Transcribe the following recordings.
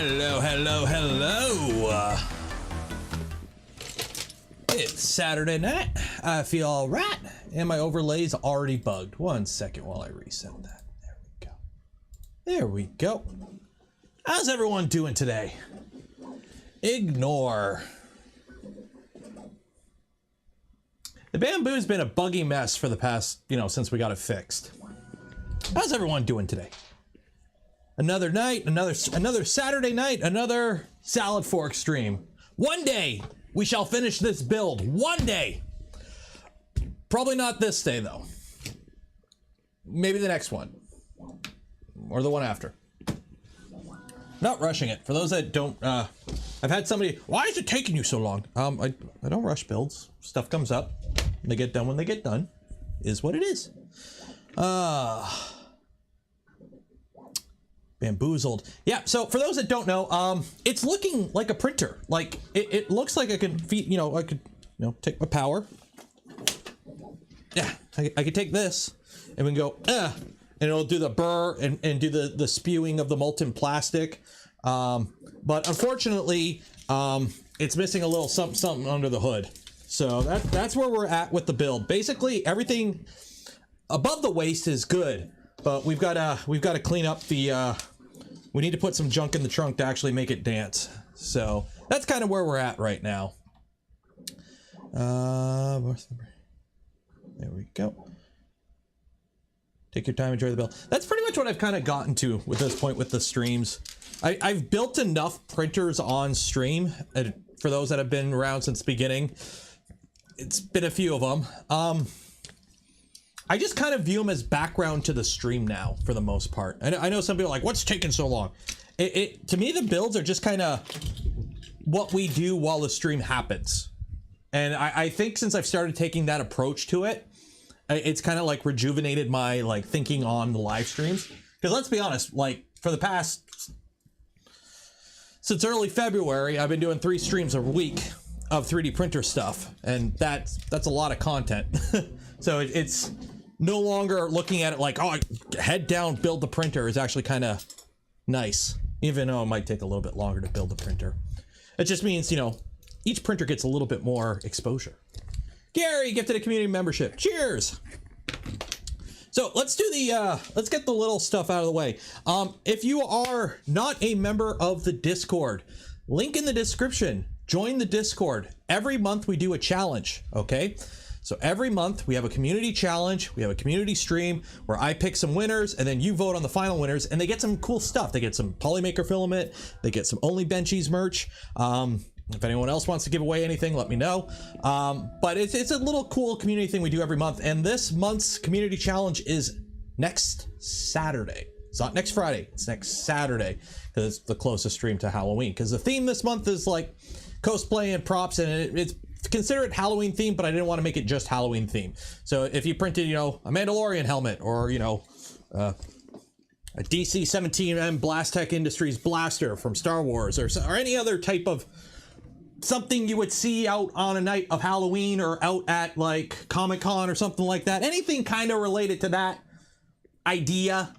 Hello, hello, hello. It's Saturday night. I feel all right, and my overlay's already bugged. 1 second while I reset that. There we go. There we go. How's everyone doing today? Ignore. The bamboo's been a buggy mess for the past, since we got it fixed. How's everyone doing today? Another night, another Saturday night, another salad fork stream. One day we shall finish this build. One day. Probably not this day though. Maybe the next one. Or the one after. Not rushing it. For those that don't, I've had somebody, why is it taking you so long? I don't rush builds. Stuff comes up. They get done when they get done. Is what it is. Bamboozled. Yeah, so for those that don't know, it's looking like a printer. Like it looks like I can feed, I could, take my power. Yeah, I could take this and we can go, and it'll do the burr and do the spewing of the molten plastic. But unfortunately, it's missing a little something under the hood. So that's where we're at with the build. Basically, everything above the waist is good. But we've got to clean up the, we need to put some junk in the trunk to actually make it dance. So that's kind of where we're at right now. There we go. Take your time, enjoy the build. That's pretty much what I've kind of gotten to with this point with the streams. I've built enough printers on stream, for those that have been around since the beginning. It's been a few of them. I just kind of view them as background to the stream now, for the most part. I know some people are like, what's taking so long? To me, the builds are just kind of what we do while the stream happens. And I think since I've started taking that approach to it, it's kind of like rejuvenated my thinking on the live streams. Because let's be honest, for the past, since early February, I've been doing 3 streams a week of 3D printer stuff. And that's a lot of content. So it's no longer looking at it like, oh, head down, build the printer is actually kind of nice, even though it might take a little bit longer to build the printer. It just means, each printer gets a little bit more exposure. Gary gifted a community membership. Cheers. So let's do let's get the little stuff out of the way. If you are not a member of the Discord, link in the description, join the Discord. Every month we do a challenge, okay? So every month we have a community challenge, we have a community stream where I pick some winners and then you vote on the final winners and they get some cool stuff. They get some Polymaker filament, they get some Only Benchies merch. If anyone else wants to give away anything, let me know. But it's a little cool community thing we do every month. And this month's community challenge is next Saturday. It's not next Friday, it's next Saturday because it's the closest stream to Halloween. Because the theme this month is cosplay and props, and it's consider it Halloween themed, but I didn't want to make it just Halloween themed. So if you printed, a Mandalorian helmet or, a DC-17M Blastech Industries blaster from Star Wars or any other type of something you would see out on a night of Halloween or out at Comic-Con or something like that, anything kind of related to that idea,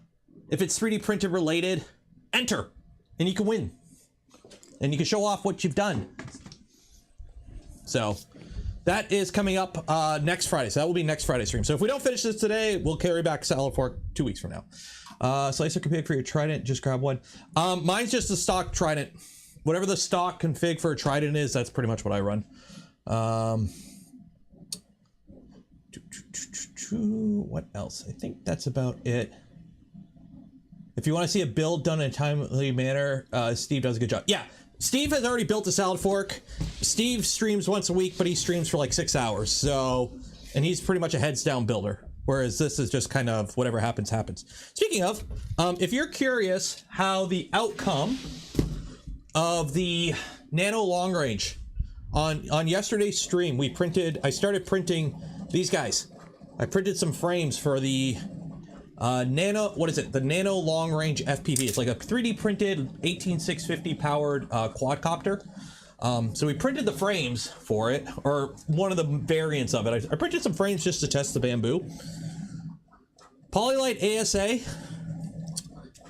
if it's 3D printed related, enter and you can win and you can show off what you've done. So that is coming up next Friday. So that will be next Friday stream. So if we don't finish this today, we'll carry back salad fork 2 weeks from now. Slicer config for your Trident, just grab one. Mine's just a stock Trident. Whatever the stock config for a Trident is, that's pretty much what I run. What else? I think that's about it. If you want to see a build done in a timely manner, Steve does a good job. Yeah. Steve has already built a salad fork. Steve streams once a week, but he streams for 6 hours. So, and he's pretty much a heads down builder. Whereas this is just kind of whatever happens, happens. Speaking of, if you're curious how the outcome of the Nano Long Range on yesterday's stream, I started printing these guys. I printed some frames for the Nano, what is it? The Nano Long Range FPV. It's like a 3D printed 18650 powered quadcopter. So we printed the frames for it, or one of the variants of it. I printed some frames just to test the bamboo. Polylite ASA.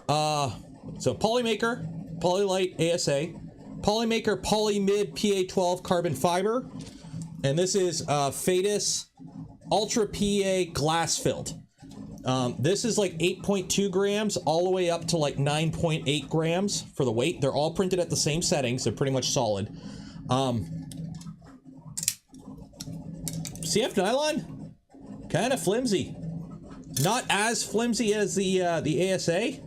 So Polymaker, Polylite ASA, Polymaker Polymid PA12 carbon fiber, and this is Fadis Ultra PA glass filled. This is like 8.2 grams all the way up to like 9.8 grams for the weight. They're all printed at the same settings. They're pretty much solid. CF nylon, kind of flimsy. Not as flimsy as the ASA.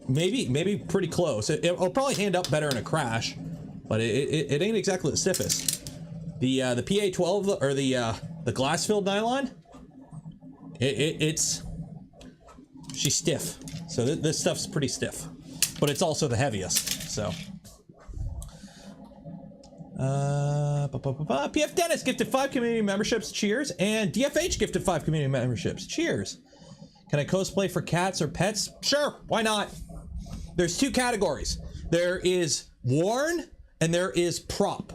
Maybe pretty close. It'll probably hand up better in a crash, but it ain't exactly the stiffest. The PA12 or the glass filled nylon, she's stiff. So this stuff's pretty stiff, but it's also the heaviest. So. PF Dennis gifted 5 community memberships. Cheers. And DFH gifted 5 community memberships. Cheers. Can I cosplay for cats or pets? Sure. Why not? There's 2 categories. There is worn and there is prop.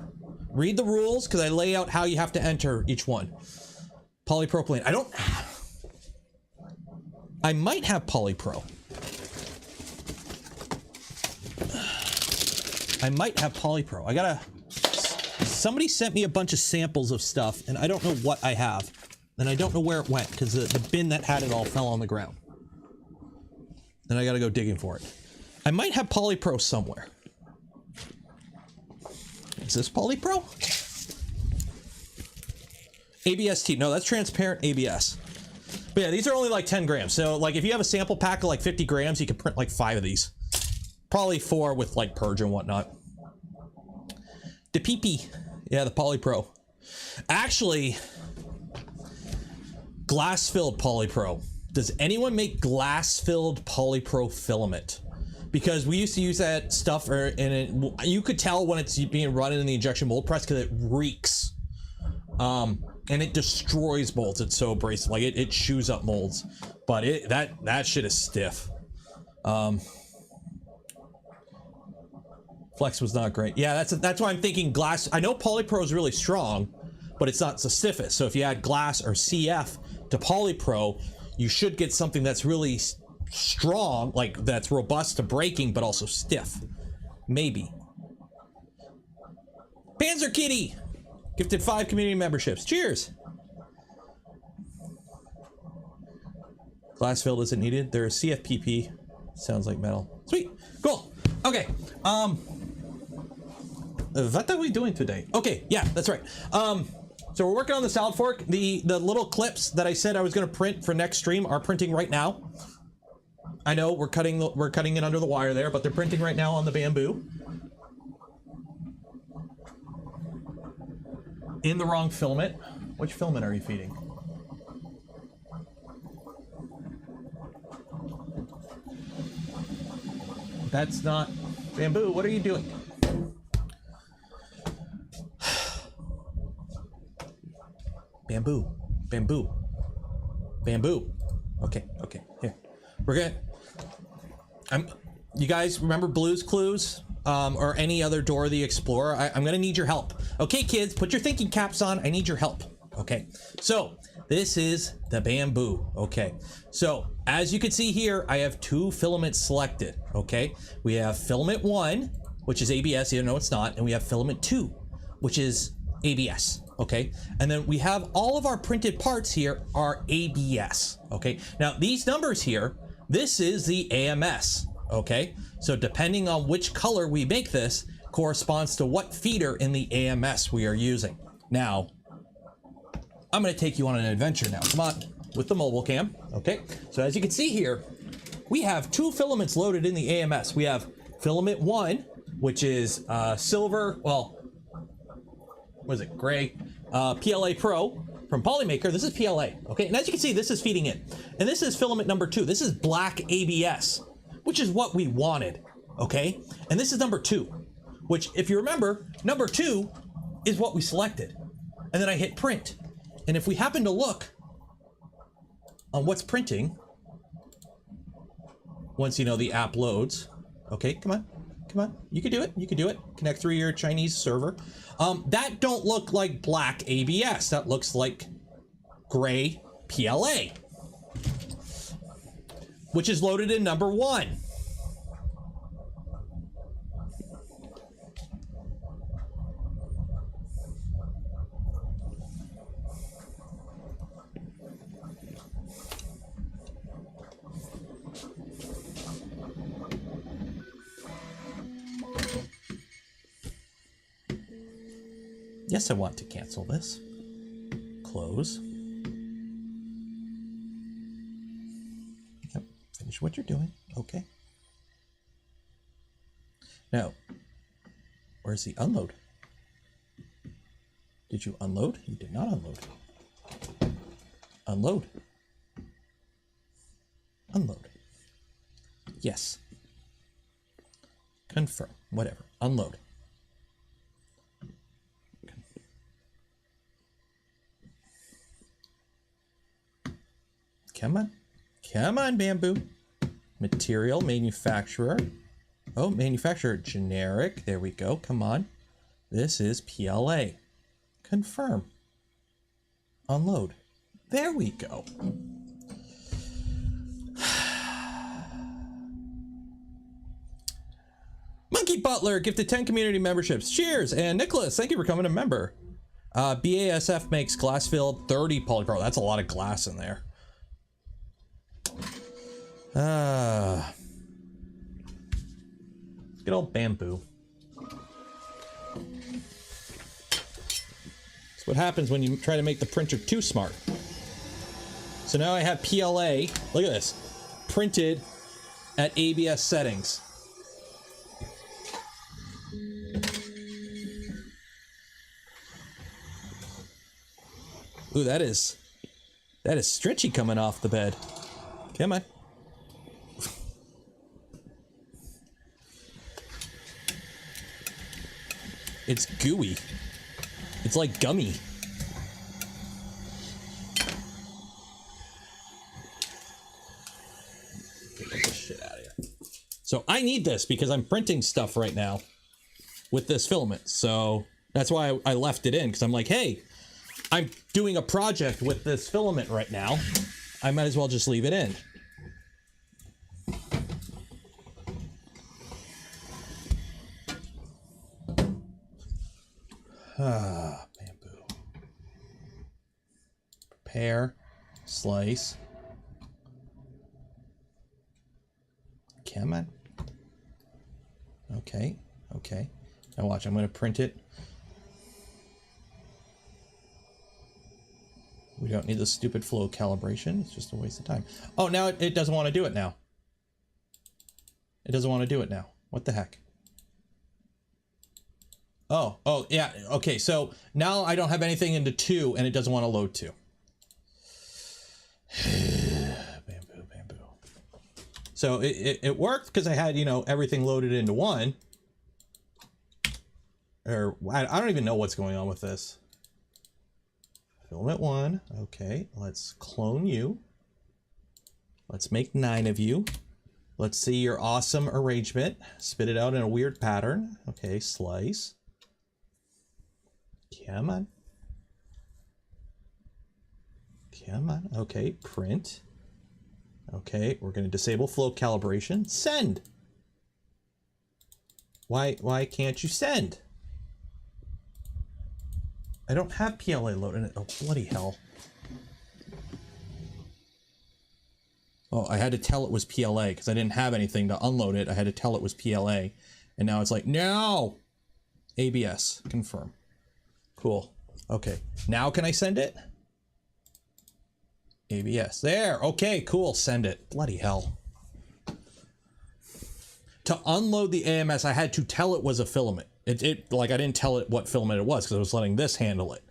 Read the rules because I lay out how you have to enter each one. Polypropylene. I might have polypro. I might have polypro. Somebody sent me a bunch of samples of stuff, and I don't know what I have. And I don't know where it went, because the bin that had it all fell on the ground. And I gotta go digging for it. I might have Polypro somewhere. Is this Polypro? ABS-T. No, that's transparent ABS. But yeah, these are only like 10 grams. So like if you have a sample pack of like 50 grams, you can print like 5 of these. Probably 4 with like purge and whatnot. The PP. Yeah, the Polypro. Actually, glass-filled Polypro. Does anyone make glass-filled Polypro filament? Because we used to use that stuff, and you could tell when it's being run in the injection mold press because it reeks. And it destroys molds. It's so abrasive. Like it chews up molds. But that shit is stiff. Flex was not great. Yeah, that's why I'm thinking glass. I know Polypro is really strong, but it's not the stiffest. So if you add glass or CF to Polypro, you should get something that's really strong, like that's robust to breaking, but also stiff. Maybe. Panzer Kitty gifted 5 community memberships. Cheers. Glass filled isn't needed. There is CFPP. Sounds like metal. Sweet. Cool. Okay. What are we doing today? Okay, yeah, that's right. So we're working on the salad fork. The little clips that I said I was going to print for next stream are printing right now. I know we're cutting it under the wire there, but they're printing right now on the bamboo. In the wrong filament. Which filament are you feeding? That's not bamboo. What are you doing? Bamboo, bamboo, bamboo. Okay, here. We're good. You guys remember Blue's Clues? Or any other Dora the Explorer? I'm gonna need your help. Okay, kids, put your thinking caps on. I need your help. Okay, so this is the bamboo. Okay, so as you can see here, I have 2 filaments selected. Okay, we have filament 1, which is ABS, even though it's not, and we have filament 2, which is ABS. Okay, and then we have all of our printed parts here are ABS. Okay, now these numbers here, this is the AMS. Okay, so depending on which color we make this corresponds to what feeder in the AMS we are using. Now, I'm going to take you on an adventure now. Come on, with the mobile cam. Okay, so as you can see here, we have 2 filaments loaded in the AMS. We have filament 1, which is silver, well, what is it, gray, PLA Pro from Polymaker. This is PLA, okay? And as you can see, this is feeding in. And this is filament number 2. This is black ABS, which is what we wanted, okay? And this is number 2, which, if you remember, number 2 is what we selected. And then I hit print. And if we happen to look on what's printing, once you know the app loads, okay, come on, you can do it, connect through your Chinese server. That don't look like black ABS, that looks like gray PLA, which is loaded in number 1. Yes, I want to cancel this. Close. Yep, finish what you're doing. Okay. Now, where's the unload? Did you unload? You did not unload. Unload. Unload. Yes. Confirm. Whatever. Unload. Come on. Come on, Bamboo. Material, manufacturer. Oh, manufacturer, generic. There we go. Come on. This is PLA. Confirm. Unload. There we go. Monkey Butler gifted 10 community memberships. Cheers. And Nicholas, thank you for coming a member. BASF makes glass-filled 30 polypropylene. That's a lot of glass in there. Good old Bamboo. That's what happens when you try to make the printer too smart. So now I have PLA, look at this, printed at ABS settings. Ooh, that is stretchy coming off the bed. Come on. It's gooey. It's like gummy. Get this shit out of here. So I need this because I'm printing stuff right now with this filament. So that's why I left it in, because I'm like, hey, I'm doing a project with this filament right now. I might as well just leave it in. Bamboo. Prepare, slice. Come on. Okay, okay. Now watch, I'm going to print it. We don't need the stupid flow calibration. It's just a waste of time. Oh, now it doesn't want to do it now. It doesn't want to do it now. What the heck? Oh, yeah. Okay, so now I don't have anything into 2, and it doesn't want to load 2. Bamboo. So it worked because I had, you know, everything loaded into 1. Or I don't even know what's going on with this. Filament 1. Okay, let's clone you. Let's make 9 of you. Let's see your awesome arrangement. Spit it out in a weird pattern. Okay, slice. Come on. Come on. Okay, print. Okay, we're going to disable flow calibration. Send. Why can't you send? I don't have PLA loaded. Oh, bloody hell. Oh, I had to tell it was PLA because I didn't have anything to unload it. I had to tell it was PLA. And now it's like, no! ABS. Confirm. Cool. Okay. Now can I send it? ABS. There. Okay, cool. Send it. Bloody hell. To unload the AMS, I had to tell it was a filament. Like, I didn't tell it what filament it was because I was letting this handle it.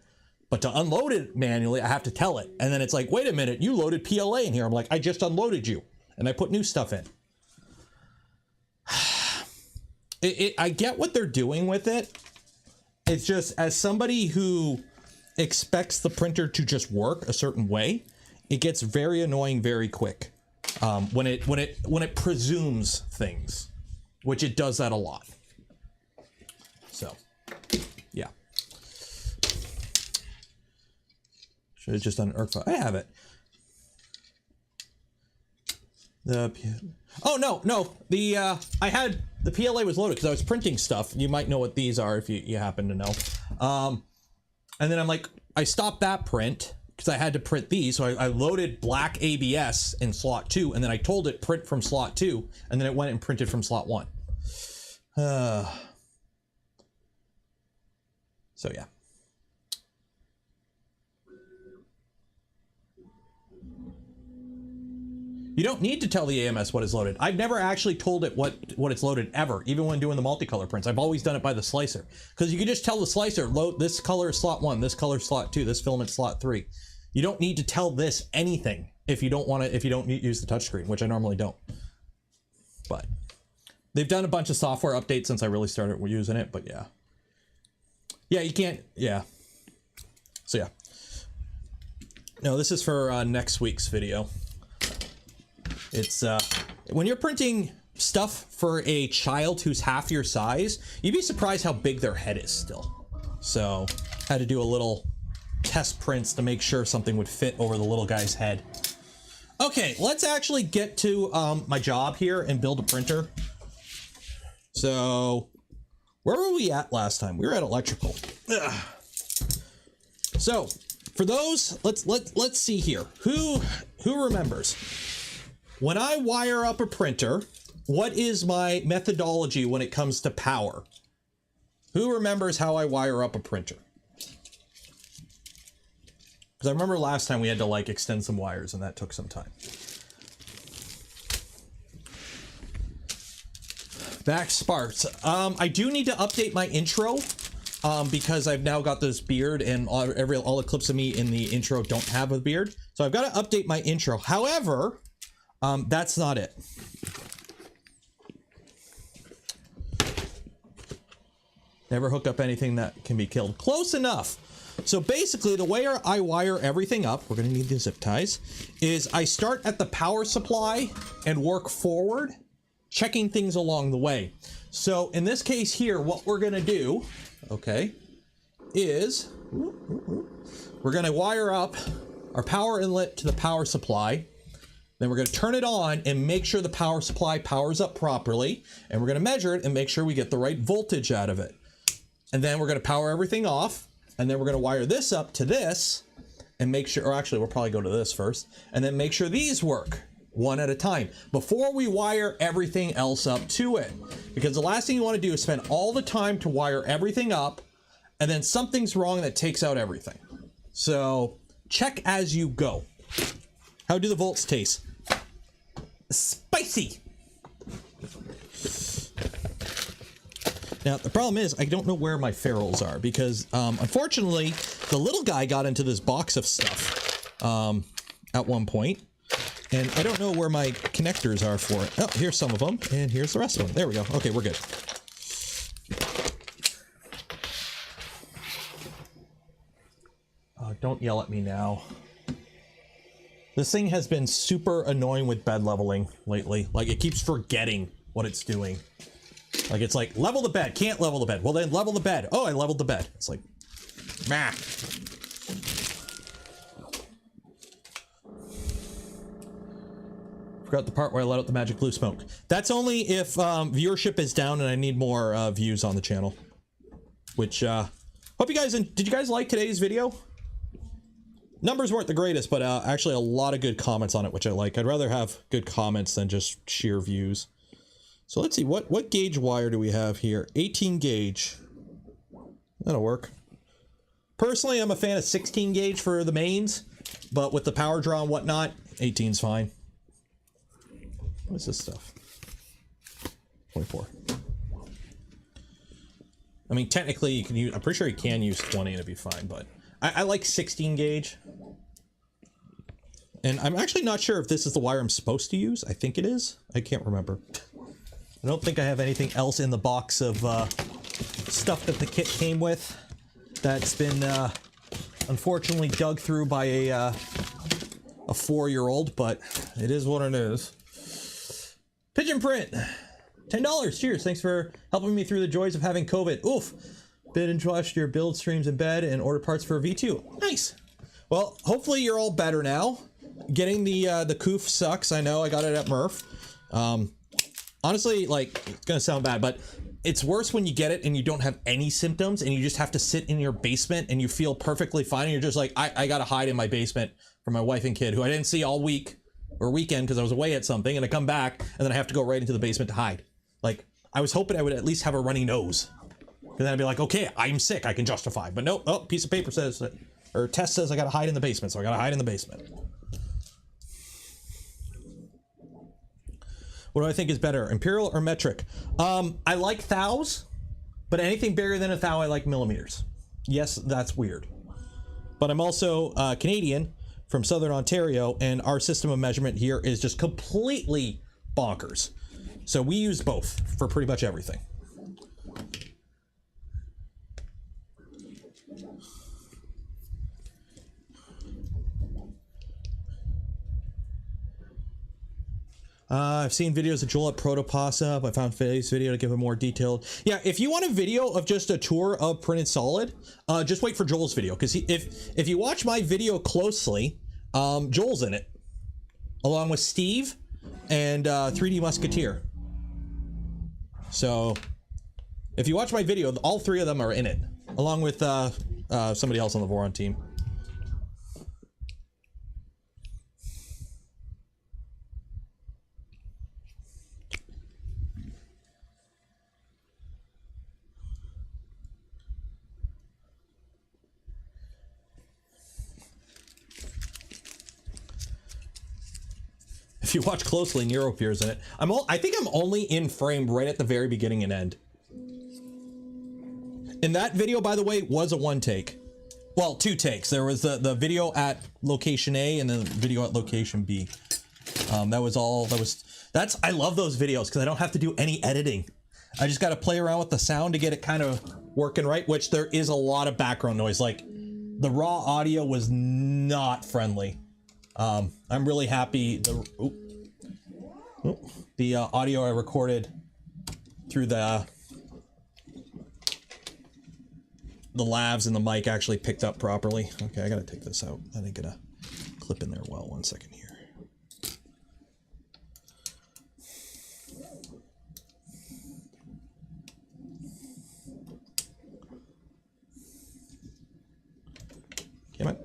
But to unload it manually, I have to tell it. And then it's like, wait a minute, you loaded PLA in here. I'm like, I just unloaded you. And I put new stuff in. I get what they're doing with it. It's just, as somebody who expects the printer to just work a certain way, it gets very annoying very quick. When it presumes things, which it does that a lot. So, yeah. Should have just done an ERC file. I have it. Oh no. I had the PLA was loaded because I was printing stuff. You might know what these are if you happen to know. And then I'm like, I stopped that print because I had to print these. So I loaded black ABS in slot 2, and then I told it print from slot 2, and then it went and printed from slot 1. So yeah. You don't need to tell the AMS what is loaded. I've never actually told it what it's loaded ever, even when doing the multicolor prints. I've always done it by the slicer, because you can just tell the slicer, load this color is slot 1, this color is slot 2, this filament slot 3. You don't need to tell this anything if you don't want to, if you don't use the touchscreen, which I normally don't. But they've done a bunch of software updates since I really started using it, but yeah. Yeah, you can't, yeah. So yeah. No, this is for next week's video. It's when you're printing stuff for a child who's half your size, you'd be surprised how big their head is still. So had to do a little test prints to make sure something would fit over the little guy's head. Okay, let's actually get to my job here and build a printer. So where were we at last time? We were at electrical. Ugh. So for those, let's see here. Who remembers? When I wire up a printer, what is my methodology when it comes to power? Who remembers how I wire up a printer? Because I remember last time we had to like extend some wires and that took some time. Back sparks. I do need to update my intro because I've now got this beard and all the clips of me in the intro don't have a beard. So I've got to update my intro. However, that's not it. Never hook up anything that can be killed. Close enough. So basically the way I wire everything up, we're going to need the zip ties, is I start at the power supply and work forward, checking things along the way. So in this case here, what we're going to do, okay, is we're going to wire up our power inlet to the power supply. Then we're going to turn it on and make sure the power supply powers up properly. And we're going to measure it and make sure we get the right voltage out of it. And then we're going to power everything off. And then we're going to wire this up to this and make sure, or actually we'll probably go to this first, and then make sure these work one at a time before we wire everything else up to it. Because the last thing you want to do is spend all the time to wire everything up and then something's wrong that takes out everything. So check as you go. How do the volts taste? Spicy. Now, the problem is I don't know where my ferrules are because, unfortunately, the little guy got into this box of stuff at one point, and I don't know where my connectors are for it. Oh, here's some of them, and here's the rest of them. There we go. Okay, we're good. Don't yell at me now. This thing has been super annoying with bed leveling lately. Like, it keeps forgetting what it's doing. Like, it's like, level the bed. Can't level the bed. Well, then level the bed. Oh, I leveled the bed. It's like, meh. Forgot the part where I let out the magic blue smoke. That's only if viewership is down and I need more views on the channel. Which, hope you guys, did you guys like today's video? Numbers weren't the greatest, but actually a lot of good comments on it, which I like. I'd rather have good comments than just sheer views. So let's see, what gauge wire do we have here? 18 gauge. That'll work. Personally, I'm a fan of 16 gauge for the mains, but with the power draw and whatnot, 18's fine. What is this stuff? 24. I mean, technically, you can use, I'm pretty sure you can use 20 and it'd be fine, but I like 16 gauge. And I'm actually not sure if this is the wire I'm supposed to use. I think it is. I can't remember. I don't think I have anything else in the box of stuff that the kit came with that's been unfortunately dug through by a 4-year-old, but it is what it is. Pigeon print, $10. Cheers. Thanks for helping me through the joys of having COVID. Oof. Bid and watched your build streams in bed and order parts for a V2. Nice. Well, hopefully you're all better now. Getting the coof sucks. I know I got it at Murph. Honestly, like, it's gonna sound bad, but it's worse when you get it and you don't have any symptoms and you just have to sit in your basement and you feel perfectly fine and you're just like, I gotta hide in my basement from my wife and kid who I didn't see all week or weekend because I was away at something, and I come back and then I have to go right into the basement to hide. Like, I was hoping I would at least have a runny nose. And then I'd be like, okay, I'm sick, I can justify. But no, oh, piece of paper says that, or test says I gotta hide in the basement, so I gotta hide in the basement. What do I think is better, imperial or metric? I like thous, but anything bigger than a thou, I like millimeters. Yes, that's weird. But I'm also Canadian from Southern Ontario, and our system of measurement here is just completely bonkers. So we use both for pretty much everything. I've seen videos of Joel at Protopasa. I found Faye's video to give a more detailed. Yeah, if you want a video of just a tour of printed solid, just wait for Joel's video, because if you watch my video closely, Joel's in it, along with Steve and 3D Musketeer. So if you watch my video, all three of them are in it, along with somebody else on the Voron team. If you watch closely, Nero appears in it. I think I'm only in frame right at the very beginning and end. And that video, by the way, was a one take. Well, two takes. There was the video at location A and then the video at location B. That was all. I love those videos because I don't have to do any editing. I just got to play around with the sound to get it kind of working right, which there is a lot of background noise. Like the raw audio was not friendly. I'm really happy. The audio I recorded through the lavs and the mic actually picked up properly. Okay, I gotta take this out. I didn't get a clip in there well. 1 second here. Come on.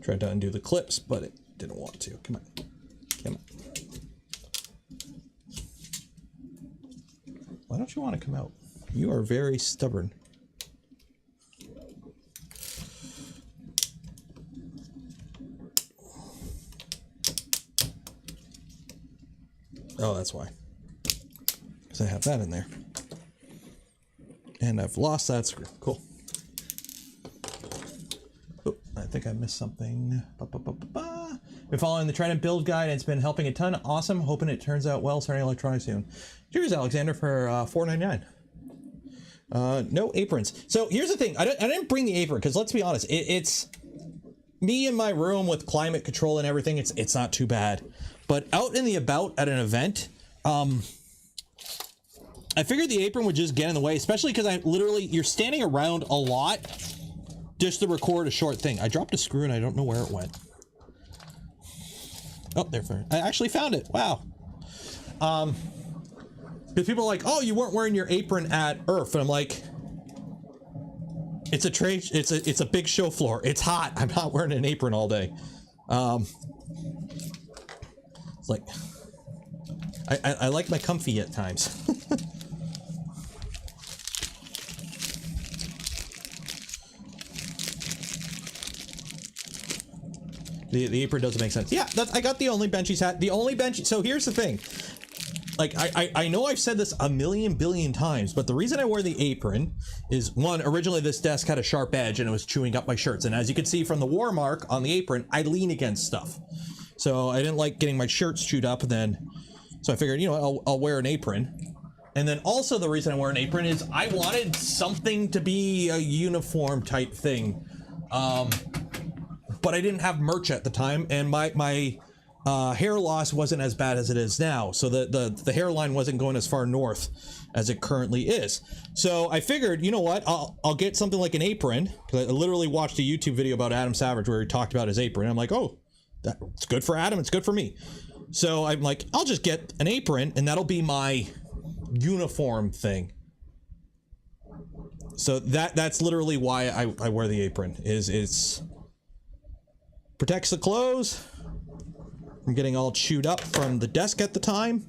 Tried to undo the clips, but it didn't want to. Come on. Come on. Why don't you want to come out? You are very stubborn. Oh, that's why. Because I have that in there. And I've lost that screw. Cool. I think I missed something. Been following the Trident build guide and it's been helping a ton. Awesome. Hoping it turns out well. Starting electronics soon. Cheers, Alexander, for $4.99. No aprons. So here's the thing. I didn't bring the apron because let's be honest. It's me in my room with climate control and everything. It's not too bad. But out in the about at an event, I figured the apron would just get in the way, especially because you're standing around a lot just to record a short thing. I dropped a screw and I don't know where it went. Oh, there. I actually found it. Wow. Because people are like, oh, you weren't wearing your apron at Earth. And I'm like, it's a big show floor. It's hot. I'm not wearing an apron all day. It's like, I like my comfy at times. The apron doesn't make sense. Yeah, I got the only bench he's had. The only bench. So here's the thing. Like, I know I've said this a million billion times, but the reason I wear the apron is, one, originally this desk had a sharp edge and it was chewing up my shirts. And as you can see from the war mark on the apron, I lean against stuff. So I didn't like getting my shirts chewed up. And then, so I figured, you know, I'll wear an apron. And then also the reason I wear an apron is I wanted something to be a uniform type thing. But I didn't have merch at the time, and my hair loss wasn't as bad as it is now. So the hairline wasn't going as far north as it currently is. So I figured, you know what, I'll get something like an apron, because I literally watched a YouTube video about Adam Savage where he talked about his apron. I'm like, oh, that's good for Adam, it's good for me. So I'm like, I'll just get an apron, and that'll be my uniform thing. So that's literally why I wear the apron. It's protects the clothes from getting all chewed up from the desk at the time,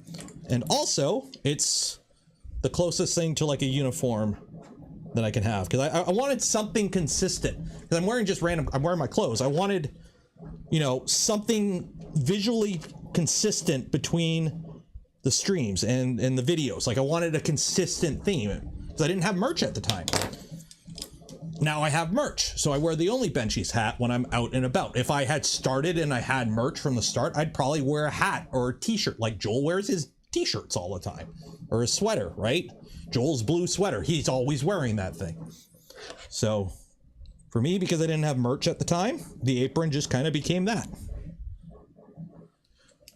and also it's the closest thing to like a uniform that I can have, because I wanted something consistent, because I'm wearing just random, I'm wearing my clothes. I wanted you know, something visually consistent between the streams and the videos. Like I wanted a consistent theme because I didn't have merch at the time. Now I have merch, so I wear the Only Benchies hat when I'm out and about. If I had started and I had merch from the start, I'd probably wear a hat or a t-shirt like Joel wears his t-shirts all the time, or a sweater, right? Joel's blue sweater, he's always wearing that thing. So for me, because I didn't have merch at the time, the apron just kind of became that.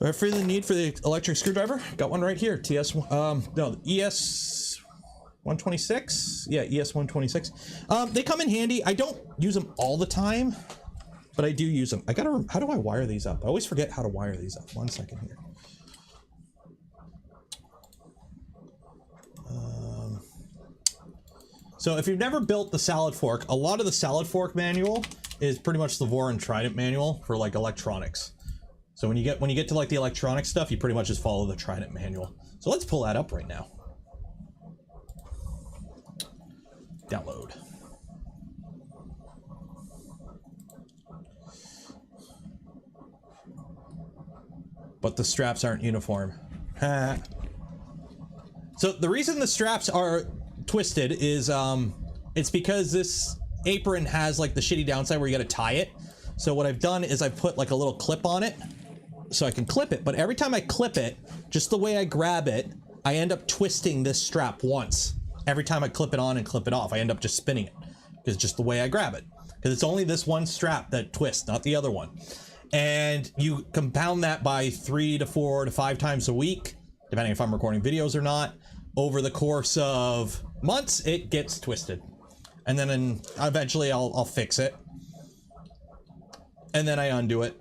I feel the need for the electric screwdriver. Got one right here. ES 126. Yeah, ES 126. They come in handy. I don't use them all the time, but I do use them. How do I wire these up? I always forget how to wire these up. 1 second here. So if you've never built the salad fork, a lot of the salad fork manual is pretty much the Voron Trident manual for like electronics. So when you get to like the electronic stuff, you pretty much just follow the Trident manual. So let's pull that up right now. Download. But the straps aren't uniform. So the reason the straps are twisted is it's because this apron has like the shitty downside where you gotta tie it. So what I've done is I've put like a little clip on it so I can clip it, but every time I clip it, just the way I grab it, I end up twisting this strap once. Every time I clip it on and clip it off, I end up just spinning it. It's just the way I grab it. Because it's only this one strap that twists, not the other one. And you compound that by 3 to 4 to 5 times a week, depending if I'm recording videos or not. Over the course of months, it gets twisted. And then eventually I'll fix it. And then I undo it.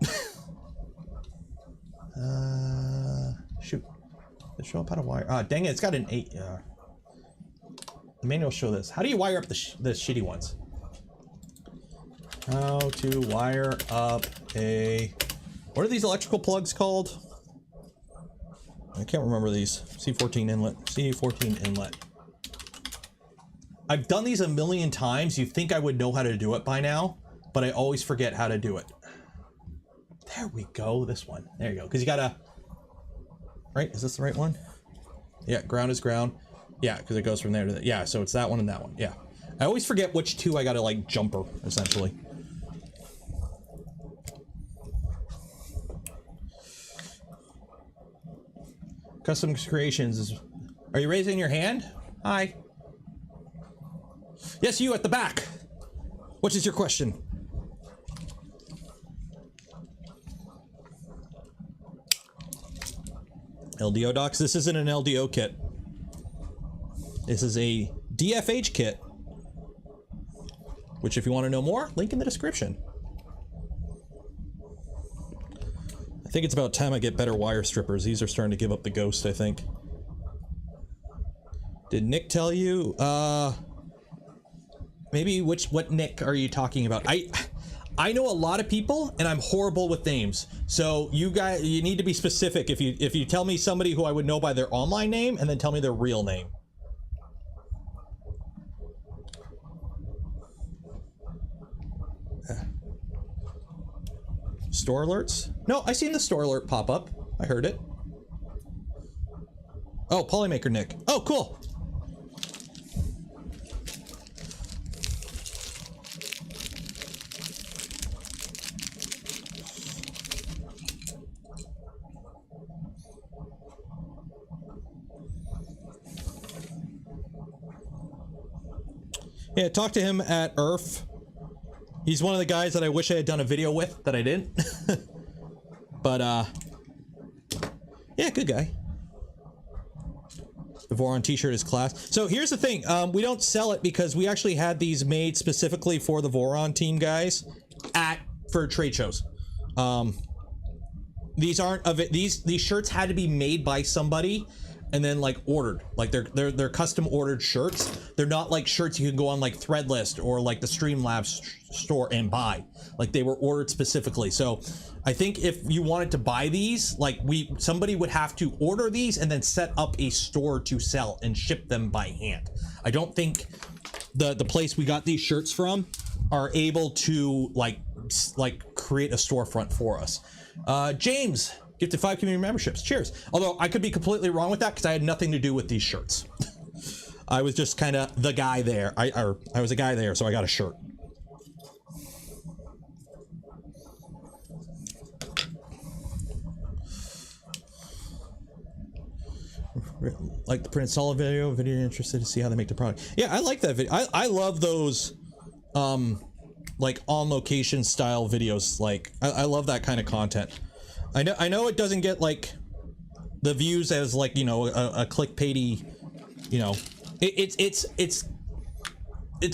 Shoot. Does it show up how to wire? Dang it, it's got an 8. The manual show this. How do you wire up the shitty ones? How to wire up a... What are these electrical plugs called? I can't remember these. C14 inlet. C14 inlet. I've done these a million times. You think I would know how to do it by now, but I always forget how to do it. There we go. This one. There you go. Because you gotta... Right? Is this the right one? Yeah, ground is ground. Yeah, because it goes from there to that. Yeah, so it's that one and that one. Yeah. I always forget which two I gotta, like, jumper, essentially. Custom creations is... Are you raising your hand? Hi. Yes, you at the back. What is your question? LDO docs. This isn't an LDO kit. This is a DFH kit. Which, if you want to know more, link in the description. I think it's about time I get better wire strippers. These are starting to give up the ghost, I think. Did Nick tell you? Maybe what Nick are you talking about? I know a lot of people, and I'm horrible with names. So you guys, you need to be specific. If you tell me somebody who I would know by their online name, and then tell me their real name. Store alerts? No, I seen the store alert pop up. I heard it. Oh, Polymaker Nick. Oh, cool. Yeah, talk to him at ERF. He's one of the guys that I wish I had done a video with, that I didn't. But, yeah, good guy. The Voron t-shirt is class. So here's the thing. We don't sell it because we actually had these made specifically for the Voron team guys for trade shows. These aren't of it. These shirts had to be made by somebody and then like ordered. Like they're custom ordered shirts. They're not like shirts you can go on like Threadlist or like the Streamlabs store and buy. Like they were ordered specifically. So I think if you wanted to buy these, like somebody would have to order these and then set up a store to sell and ship them by hand. I don't think the place we got these shirts from are able to like create a storefront for us. James gifted 5 community memberships. Cheers. Although I could be completely wrong with that because I had nothing to do with these shirts. I was just kind of the guy there. I was a guy there, so I got a shirt. Like the printed solid video interested to see how they make the product. Yeah, I like that video. I love those like on location style videos. Like I love that kind of content. I know it doesn't get like the views as like, you know, a clickbaity, you know, it's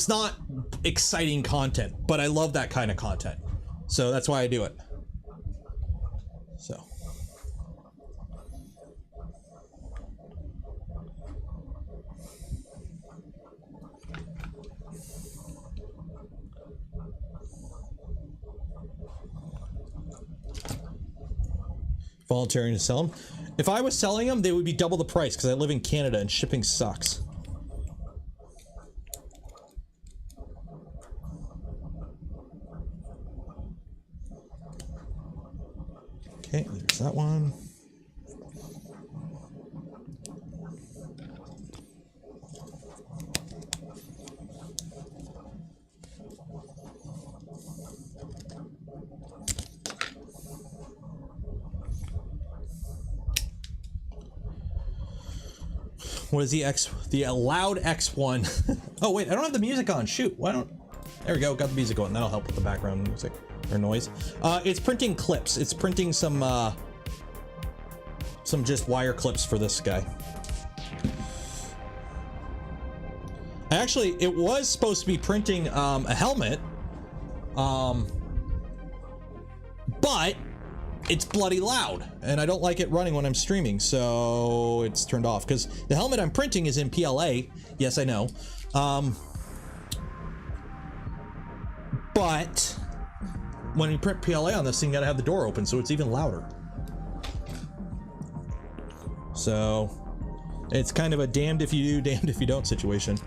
not exciting content, but I love that kind of content. So that's why I do it. So volunteering to sell them. If I was selling them, they would be double the price because I live in Canada and shipping sucks. Okay, there's that one. What is the loud X1? Oh wait, I don't have the music on. Shoot, why don't? There we go, got the music going. That'll help with the background music or noise. It's printing clips. It's printing some just wire clips for this guy. Actually, it was supposed to be printing a helmet, but it's bloody loud and I don't like it running when I'm streaming, so it's turned off because the helmet I'm printing is in PLA. Yes, I know. But when you print PLA on this thing, you gotta have the door open so it's even louder. So it's kind of a damned if you do, damned if you don't situation.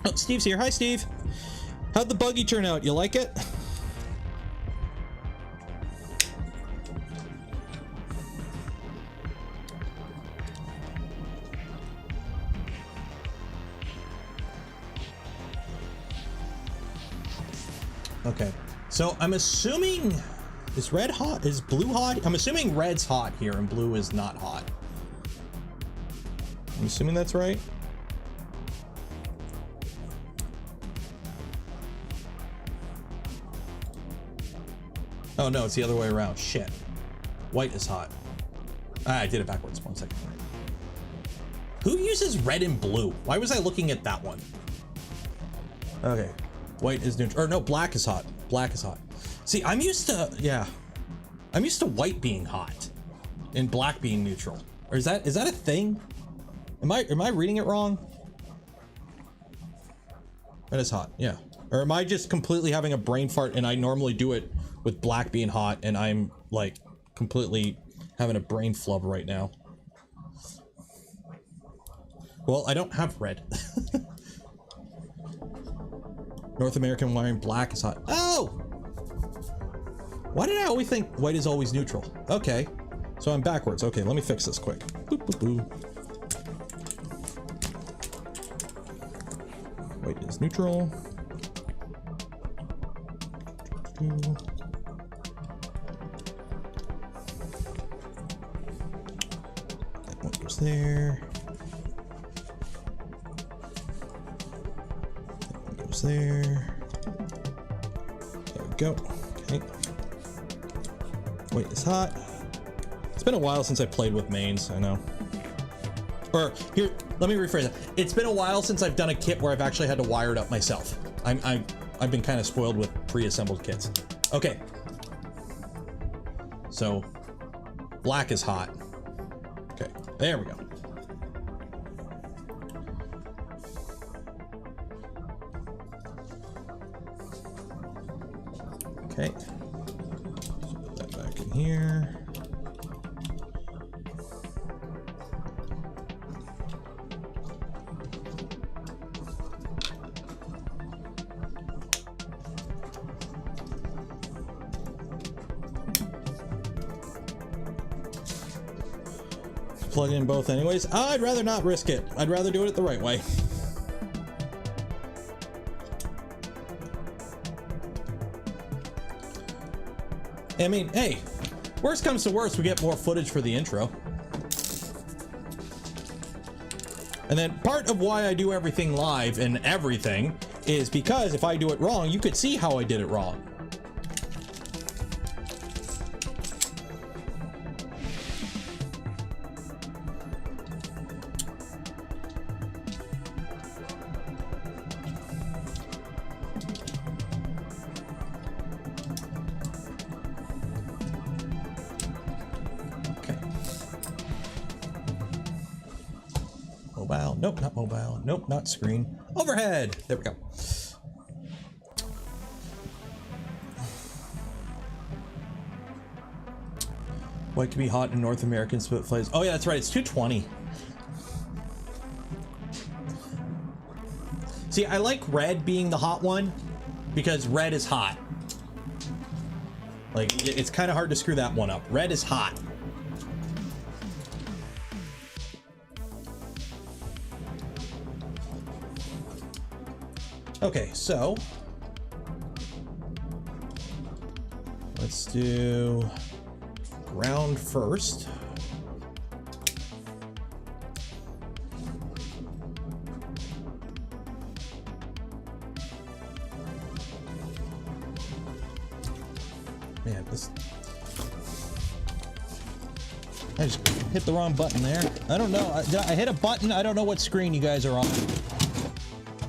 Oh, Steve's here. Hi, Steve. How'd the buggy turn out? You like it? Okay, so I'm assuming, is red hot? Is blue hot? I'm assuming red's hot here and blue is not hot. I'm assuming that's right. Oh no, it's the other way around. Shit. White is hot. Ah, I did it backwards. 1 second. Who uses red and blue? Why was I looking at that one? Okay. White is neutral. Or no, black is hot. Black is hot. See, I'm used to, yeah. I'm used to white being hot and black being neutral. Or is that a thing? Am I reading it wrong? That is hot, yeah. Or am I just completely having a brain fart and I normally do it with black being hot and I'm like completely having a brain flub right now? Well, I don't have red. North American wiring black is hot. Oh! Why did I always think white is always neutral? Okay, so I'm backwards. Okay, let me fix this quick. Boop, boop, boop. White is neutral. That one goes there. That one goes there. There we go. Okay. White is hot. It's been a while since I played with mains, I know. Or here, let me rephrase that. It's been a while since I've done a kit where I've actually had to wire it up myself. I've been kind of spoiled with pre-assembled kits. Okay. So black is hot. Okay, there we go. Okay. Put that back in here. plug in both anyways. I'd rather not risk it. I'd rather do it the right way. I mean, hey, worst comes to worst, we get more footage for the intro. And then part of why I do everything live and everything is because if I do it wrong, you could see how I did it wrong. Mobile. Nope, not mobile. Nope, not screen. Overhead. There we go. What can be hot in North American split flames? Oh yeah, that's right. It's 220. See, I like red being the hot one because red is hot. Like, it's kind of hard to screw that one up. Red is hot. Okay, so let's do ground first. Man, this, I just hit the wrong button there. I don't know. I hit a button. I don't know what screen you guys are on.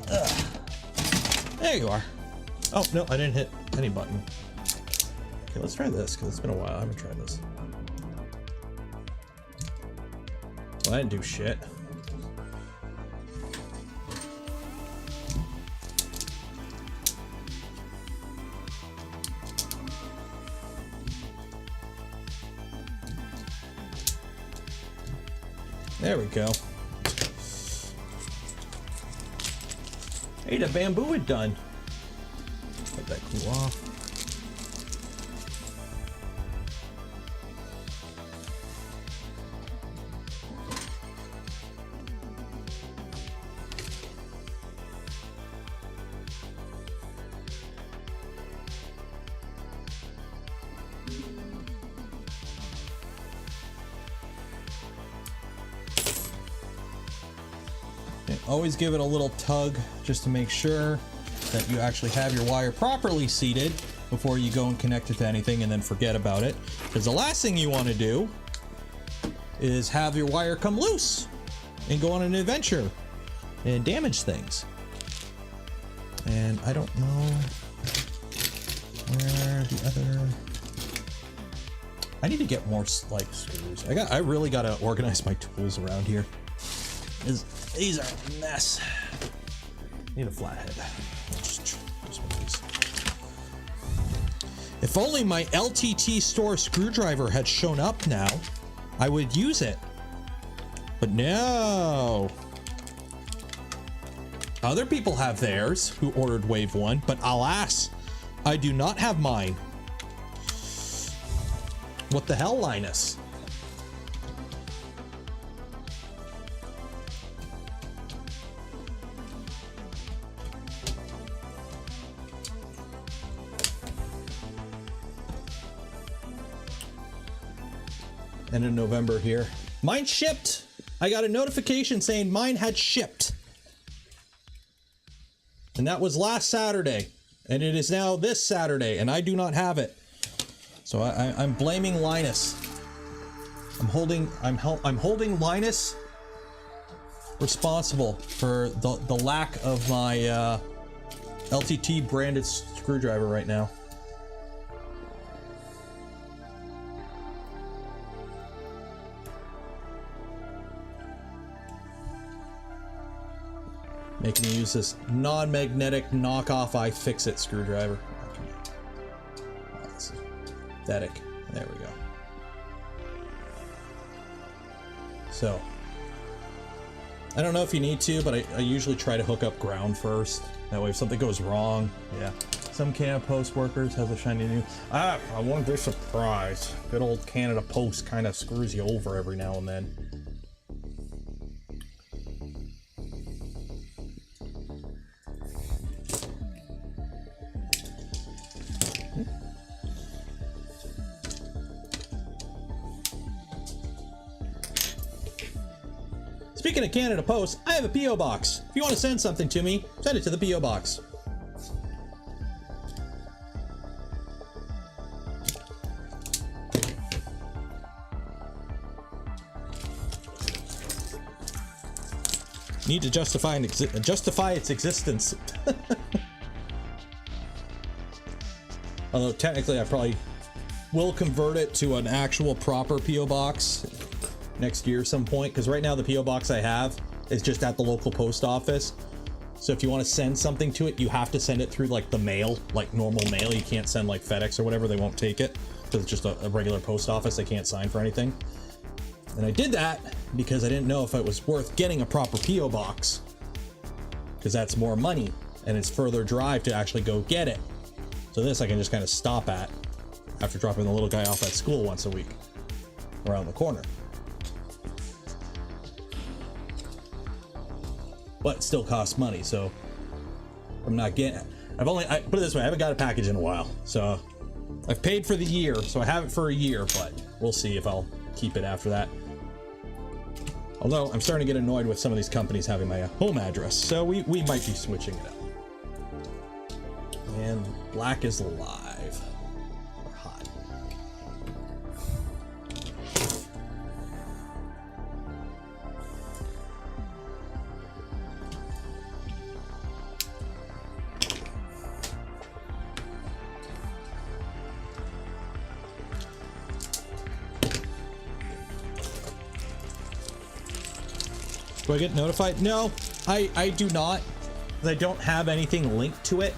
Ugh. There you are. Oh, no, I didn't hit any button. Okay, let's try this, because it's been a while. I haven't tried this. Well, I didn't do shit. There we go. Hey, the bamboo had done. Let that cool off. Always give it a little tug just to make sure that you actually have your wire properly seated before you go and connect it to anything and then forget about it. Because the last thing you want to do is have your wire come loose and go on an adventure and damage things. And I don't know where the other... I need to get more like screws. I really got to organize my tools around here. These are a mess. Need a flathead. Just one of these. If only my LTT store screwdriver had shown up now, I would use it. But no. Other people have theirs who ordered Wave 1, but alas, I do not have mine. What the hell, Linus? End of November here. Mine shipped. I got a notification saying mine had shipped. And that was last Saturday. And it is now this Saturday, and I do not have it. So I'm blaming Linus. I'm holding Linus responsible for the lack of my LTT branded screwdriver right now. Making me use this non-magnetic knockoff iFixit screwdriver. That's pathetic. There we go. So, I don't know if you need to, but I usually try to hook up ground first. That way if something goes wrong, yeah. Some Canada Post workers has a shiny new... I wouldn't be surprised. Good old Canada Post kind of screws you over every now and then. Speaking of Canada Post, I have a P.O. box. If you want to send something to me, send it to the P.O. box. Need to justify its existence. Although technically I probably will convert it to an actual proper P.O. box next year some point, because right now the P.O. box I have is just at the local post office. So if you want to send something to it, you have to send it through like the mail, like normal mail. You can't send like FedEx or whatever, they won't take it because it's just a regular post office. They can't sign for anything. And I did that because I didn't know if it was worth getting a proper P.O. box, because that's more money and it's further drive to actually go get it. So this I can just kind of stop at after dropping the little guy off at school once a week around the corner. But it still costs money, so I'm not getting it. I put it this way, I haven't got a package in a while. So I've paid for the year, so I have it for a year, but we'll see if I'll keep it after that. Although I'm starting to get annoyed with some of these companies having my home address, so we might be switching it up. And black is live. Or hot. Do I get notified? No, I do not. I don't have anything linked to it.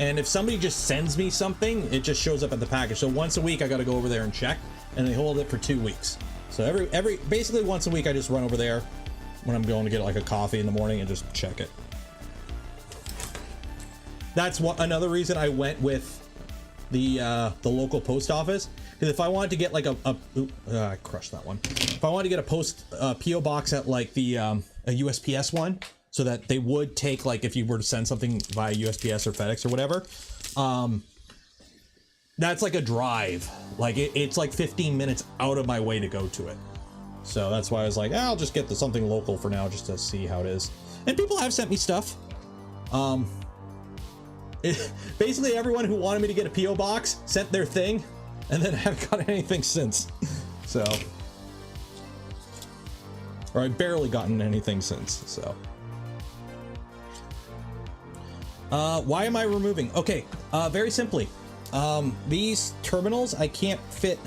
And if somebody just sends me something, it just shows up at the package. So once a week, I got to go over there and check, and they hold it for 2 weeks. So basically once a week, I just run over there when I'm going to get like a coffee in the morning and just check it. That's another reason I went with the local post office. Because if I wanted to get like I crushed that one. If I wanted to get a P.O. box at like the a USPS one, so that they would take, like, if you were to send something via USPS or FedEx or whatever, that's like a drive. Like it's like 15 minutes out of my way to go to it. So that's why I was like, I'll just get something local for now, just to see how it is. And people have sent me stuff. Basically everyone who wanted me to get a P.O. box sent their thing, and then I haven't got anything since. So, or I've barely gotten anything since, so. Why am I removing? Okay, very simply. These terminals I can't fit.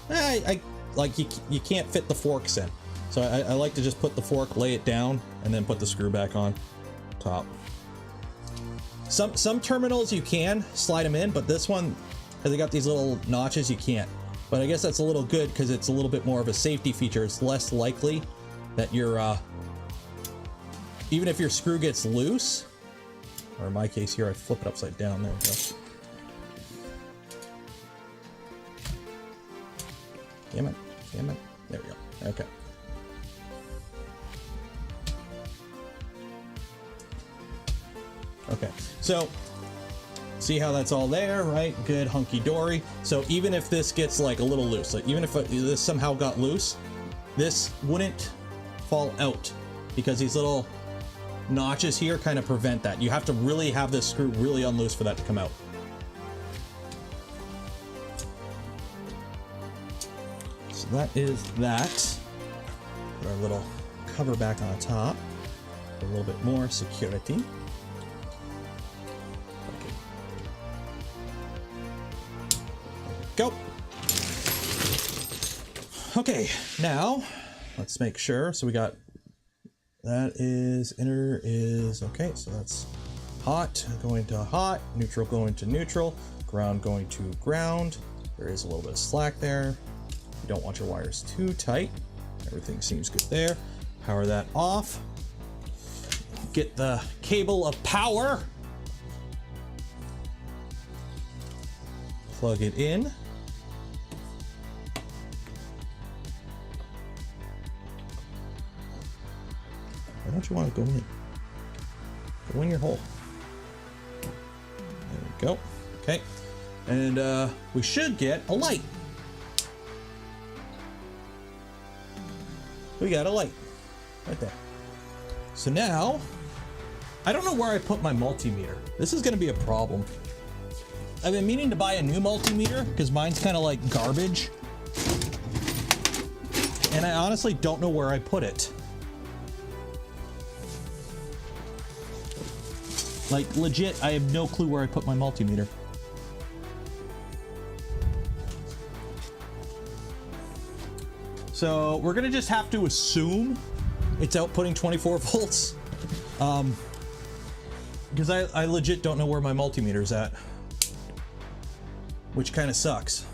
You can't fit the forks in. So I like to just put the fork, lay it down, and then put the screw back on top. Some terminals you can slide them in, but this one, because they got these little notches, you can't. But I guess that's a little good because it's a little bit more of a safety feature. It's less likely that your even if your screw gets loose, or in my case here, I flip it upside down. There we go. Damn it. There we go. Okay. Okay, so see how that's all there, right? Good, hunky-dory. So even if this gets like a little loose, like even if this somehow got loose, this wouldn't fall out because these little notches here kind of prevent that. You have to really have this screw really unloose for that to come out. So that is that. Put our little cover back on top. A little bit more security. Okay. Go. Okay, now let's make sure. So we got that is inner is okay. So that's hot going to hot, neutral going to neutral, ground going to ground. There is a little bit of slack there. You don't want your wires too tight. Everything seems good there. Power that off. Get the cable of power. Plug it in. Why don't you want to go in? Go in your hole. There we go. Okay. And we should get a light. We got a light. Right there. So now, I don't know where I put my multimeter. This is gonna be a problem. I've been meaning to buy a new multimeter because mine's kind of like garbage. And I honestly don't know where I put it. Like legit, I have no clue where I put my multimeter. So we're gonna just have to assume it's outputting 24 volts. Because I legit don't know where my multimeter's at, which kind of sucks.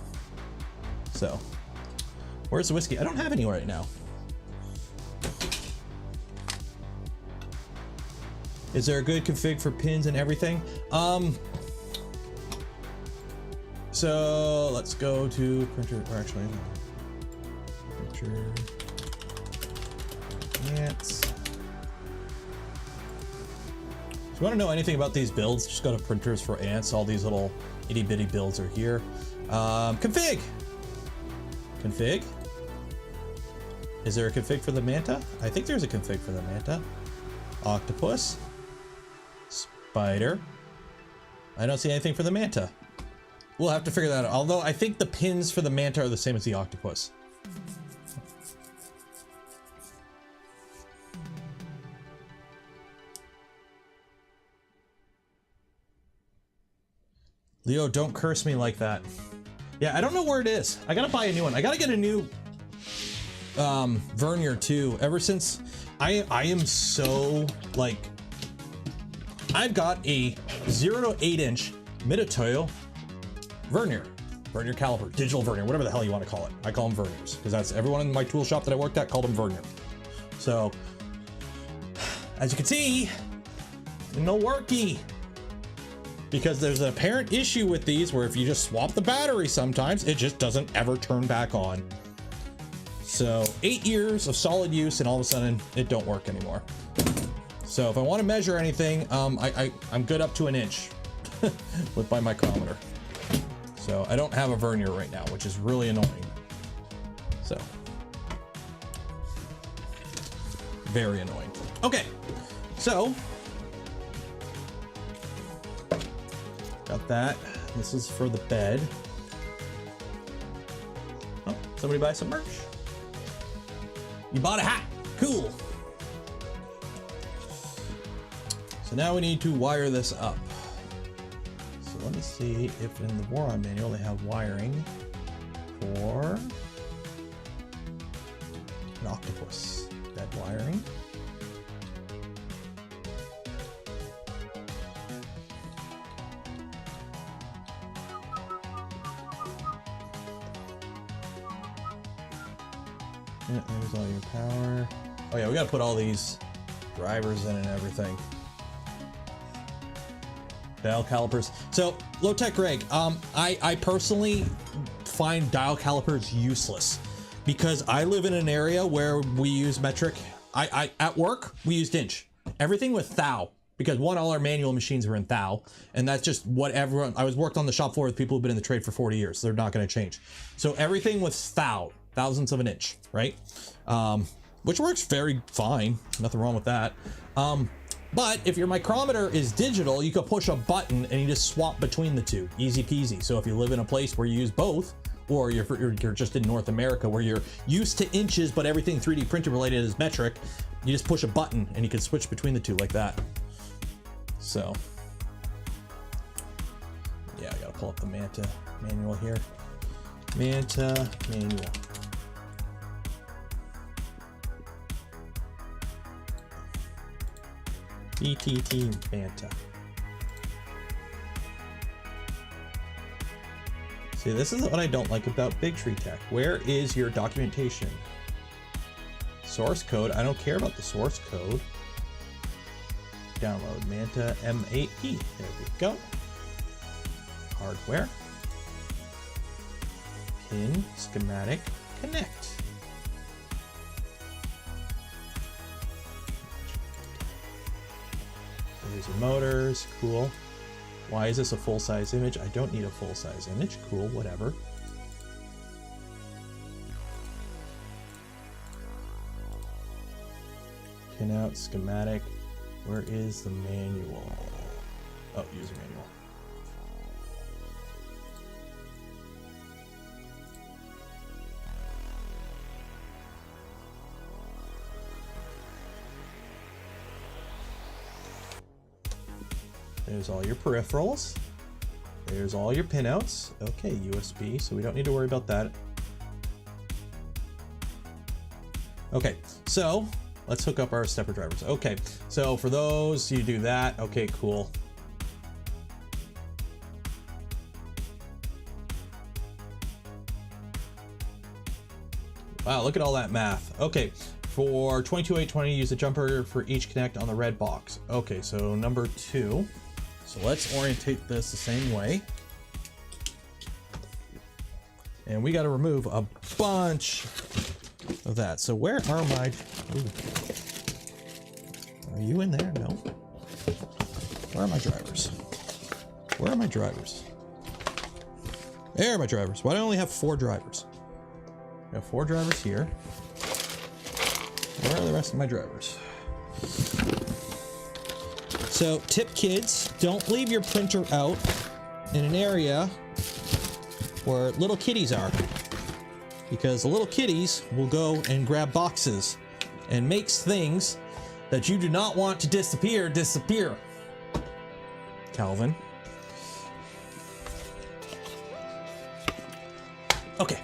So, where's the whiskey? I don't have any right now. Is there a good config for pins and everything? So let's go to printer, or actually, printer, ants. If you want to know anything about these builds, just go to printers for ants. All these little itty bitty builds are here. Config. Config. Is there a config for the Manta? I think there's a config for the Manta. Octopus. Spider. I don't see anything for the Manta. We'll have to figure that out. Although I think the pins for the Manta are the same as the Octopus. Leo, don't curse me like that. Yeah, I don't know where it is. I gotta buy a new one. I gotta get a new vernier too. Ever since I am so like, I've got a 0 to 8 inch Mitutoyo vernier caliper, digital vernier, whatever the hell you want to call it. I call them verniers because that's everyone in my tool shop that I worked at called them vernier. So as you can see, no worky. Because there's an apparent issue with these where if you just swap the battery sometimes, it just doesn't ever turn back on. So 8 years of solid use and all of a sudden it don't work anymore. So if I want to measure anything, I'm good up to an inch with my micrometer. So I don't have a vernier right now, which is really annoying. So very annoying. Okay, so got that. This is for the bed. Oh, somebody buy some merch. You bought a hat. Cool. So now we need to wire this up. So let me see if in the Voron manual they have wiring for an Octopus. Bed wiring. Yeah, there's all your power. Oh yeah, we gotta put all these drivers in and everything. Dial calipers. So, low tech Greg, I personally find dial calipers useless because I live in an area where we use metric. At work, we used inch. Everything with thou, because one, all our manual machines are in thou, and that's just what everyone, I was worked on the shop floor with people who've been in the trade for 40 years. So they're not gonna change. So everything with thou. Thousandths of an inch, right? Which works very fine, nothing wrong with that. But if your micrometer is digital, you can push a button and you just swap between the two, easy peasy. So if you live in a place where you use both, or you're just in North America where you're used to inches, but everything 3D printer related is metric, you just push a button and you can switch between the two like that. So, yeah, I gotta pull up the Manta manual here. Manta manual. BTT Manta. See, this is what I don't like about Big Tree Tech. Where is your documentation? Source code. I don't care about the source code. Download Manta M8P. There we go. Hardware. Pin schematic connect. These are motors, cool. Why is this a full-size image? I don't need a full-size image, cool, whatever. pinout schematic. Where is the manual? Oh, user manual. There's all your peripherals. There's all your pinouts. Okay, USB, so we don't need to worry about that. Okay, so let's hook up our stepper drivers. Okay, so for those, you do that. Okay, cool. Wow, look at all that math. Okay, for 22820, use the jumper for each connect on the red box. Okay, so number 2. So let's orientate this the same way. And we got to remove a bunch of that. So where are my... Ooh. Are you in there? No. Where are my drivers? Where are my drivers? There are my drivers. Why do I only have 4 drivers? I have 4 drivers here. Where are the rest of my drivers? So, tip kids, don't leave your printer out in an area where little kitties are, because the little kitties will go and grab boxes and makes things that you do not want to disappear. Calvin. Okay.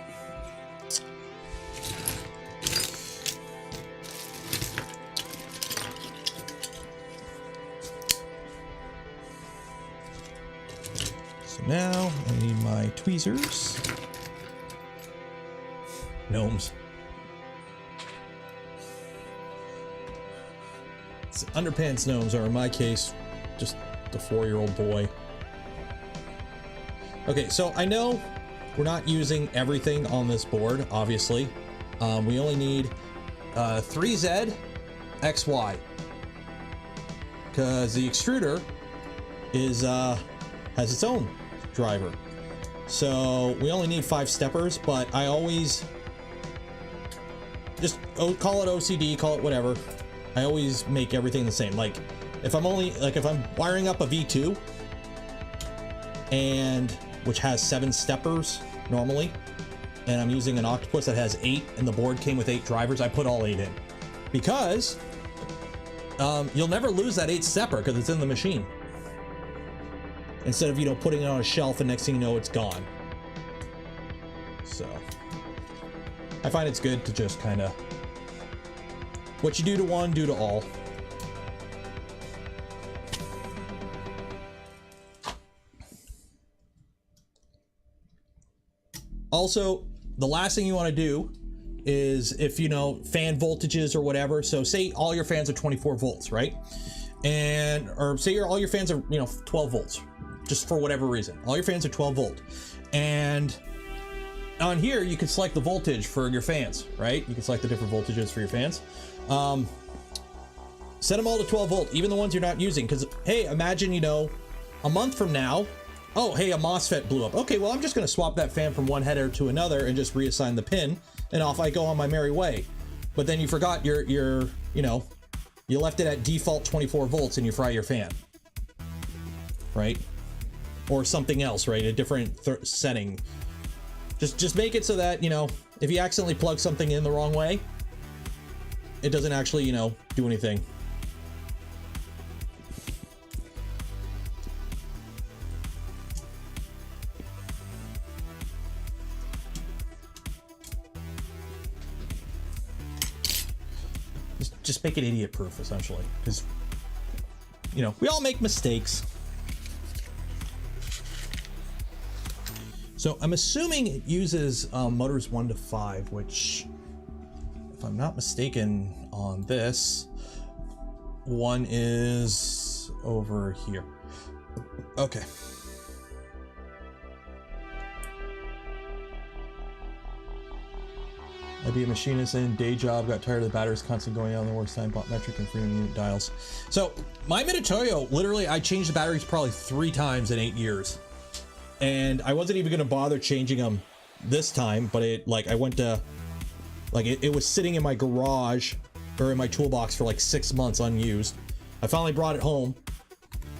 Now I need my tweezers. Gnomes. Underpants gnomes are, in my case, just the 4-year-old boy. Okay, so I know we're not using everything on this board, obviously. We only need 3Z, XY. Because the extruder is has its own driver. So we only need 5 steppers, but I always just call it OCD, call it whatever. I always make everything the same. Like if I'm wiring up a V2 and which has 7 steppers normally, and I'm using an Octopus that has 8 and the board came with 8 drivers, I put all 8 in because you'll never lose that 8 stepper because it's in the machine. Instead of, putting it on a shelf and next thing you know, it's gone. So I find it's good to just kind of, what you do to one, do to all. Also, the last thing you want to do is if, fan voltages or whatever. So say all your fans are 24 volts, right? Or say all your fans are, 12 volts. Just for whatever reason. All your fans are 12 volt. And on here, you can select the voltage for your fans, right? You can select the different voltages for your fans. Set them all to 12 volt, even the ones you're not using. Because, hey, imagine, a month from now, oh, hey, a MOSFET blew up. Okay, well, I'm just going to swap that fan from one header to another and just reassign the pin. And off I go on my merry way. But then you forgot you left it at default 24 volts and you fry your fan. Right? Or something else, right? A different setting. Just make it so that, if you accidentally plug something in the wrong way, it doesn't actually, do anything. Just make it idiot proof, essentially. Because, we all make mistakes. So I'm assuming it uses motors 1 to 5, which, if I'm not mistaken on this, 1 is over here. Okay. I'd be a machinist in day job, got tired of the batteries constantly going out in the worst time, bought metric and freedom unit dials. So my Minitoyo, literally, I changed the batteries probably 3 times in 8 years. And I wasn't even going to bother changing them this time, but it was sitting in my garage or in my toolbox for like 6 months unused. I finally brought it home,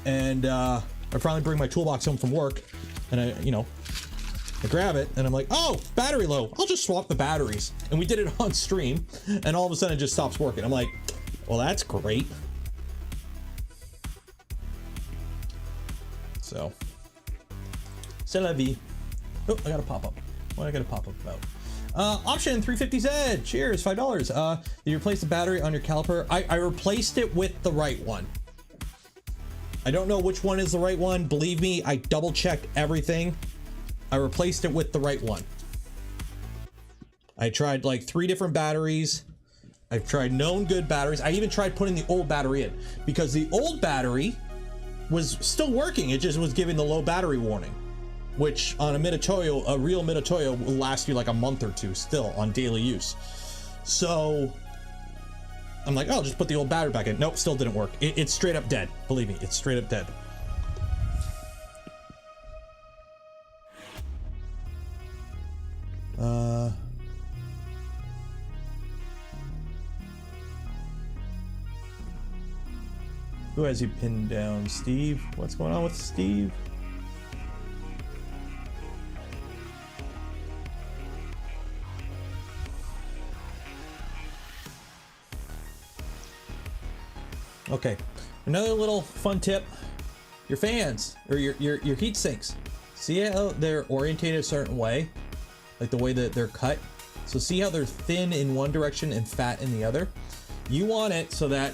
and I finally bring my toolbox home from work, and I grab it, and I'm like, oh, battery low. I'll just swap the batteries. And we did it on stream, and all of a sudden it just stops working. I'm like, well, that's great. So, c'est la vie. Oh, I got a pop-up. What I got a pop-up about? Option 350Z. Cheers, $5. Did you replace the battery on your caliper? I replaced it with the right one. I don't know which one is the right one. Believe me, I double-checked everything. I replaced it with the right one. I tried like 3 different batteries. I've tried known good batteries. I even tried putting the old battery in because the old battery was still working. It just was giving the low battery warning, which on a Minotoyo, a real Minotoyo, will last you like a month or 2 still on daily use. So I'm like, oh, just put the old battery back in. Nope, still didn't work. It's straight up dead. Believe me, it's straight up dead. Who has you pinned down? Steve? What's going on with Steve? Okay, another little fun tip. Your fans, or your heat sinks. See how they're orientated a certain way? Like the way that they're cut? So see how they're thin in one direction and fat in the other? You want it so that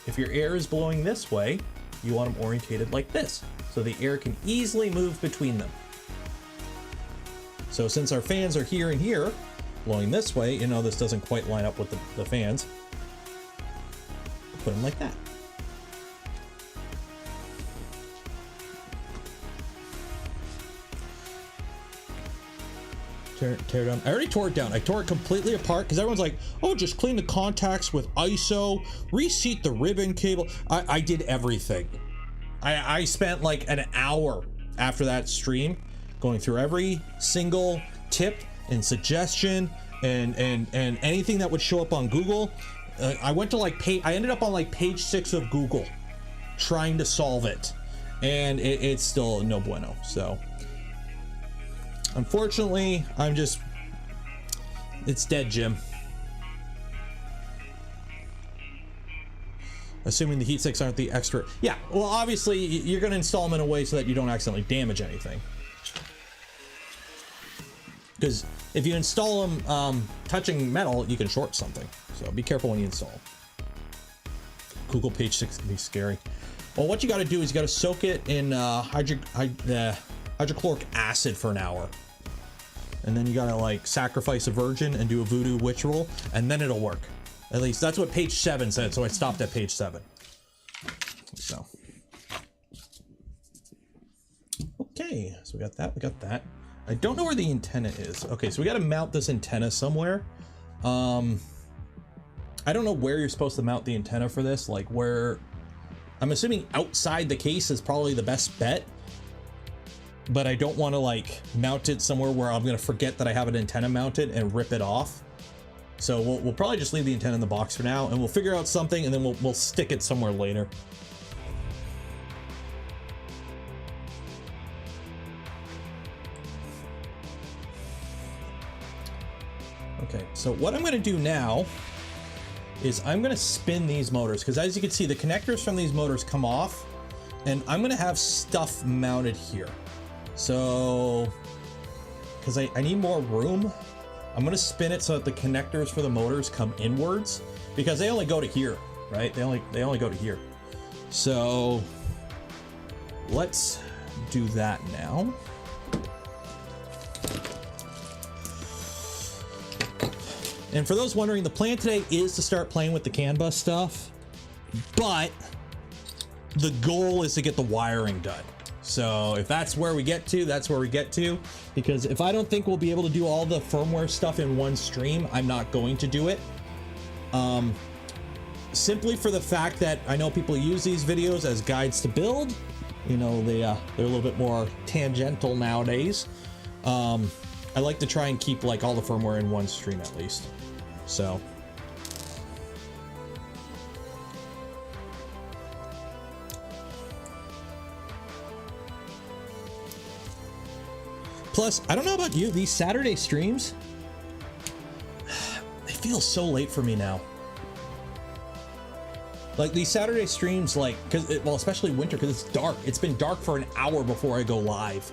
if your air is blowing this way, you want them orientated like this, so the air can easily move between them. So since our fans are here and here, blowing this way, you know this doesn't quite line up with the fans. Put them like that. Tear it down. I already tore it down. I tore it completely apart because everyone's like, oh, just clean the contacts with ISO, reseat the ribbon cable. I did everything. I spent like an hour after that stream going through every single tip and suggestion and anything that would show up on Google. I went to like I ended up on like page 6 of Google trying to solve it, and it's still no bueno. So unfortunately, it's dead, Jim. Assuming the heat sinks aren't the extra. Yeah, well, obviously, you're going to install them in a way so that you don't accidentally damage anything. Because if you install them touching metal, you can short something. So be careful when you install. Google page 6 can be scary. Well, what you got to do is you got to soak it in hydrochloric acid for an hour. And then you gotta like sacrifice a virgin and do a voodoo ritual, and then it'll work. At least that's what page 7 said, so I stopped at page 7. So. Okay, so we got that. I don't know where the antenna is. Okay, so we gotta mount this antenna somewhere. I don't know where you're supposed to mount the antenna for this, like where, I'm assuming outside the case is probably the best bet. But I don't want to like mount it somewhere where I'm gonna forget that I have an antenna mounted and rip it off. So we'll probably just leave the antenna in the box for now, and we'll figure out something, and then we'll stick it somewhere later. Okay, so what I'm gonna do now is I'm gonna spin these motors, because as you can see, the connectors from these motors come off, and I'm gonna have stuff mounted here. So, because I need more room, I'm gonna spin it so that the connectors for the motors come inwards, because they only go to here, right? They only go to here. So let's do that now. And for those wondering, the plan today is to start playing with the CAN bus stuff, but the goal is to get the wiring done. So if that's where we get to, that's where we get to, because if I don't think we'll be able to do all the firmware stuff in one stream, I'm not going to do it. Simply for the fact that I know people use these videos as guides to build. You know, they're a little bit more tangential nowadays. I like to try and keep like all the firmware in one stream at least. So Plus, I don't know about you, these Saturday streams, they feel so late for me now. Like these Saturday streams, like, well, especially winter, because it's dark. It's been dark for an hour before I go live.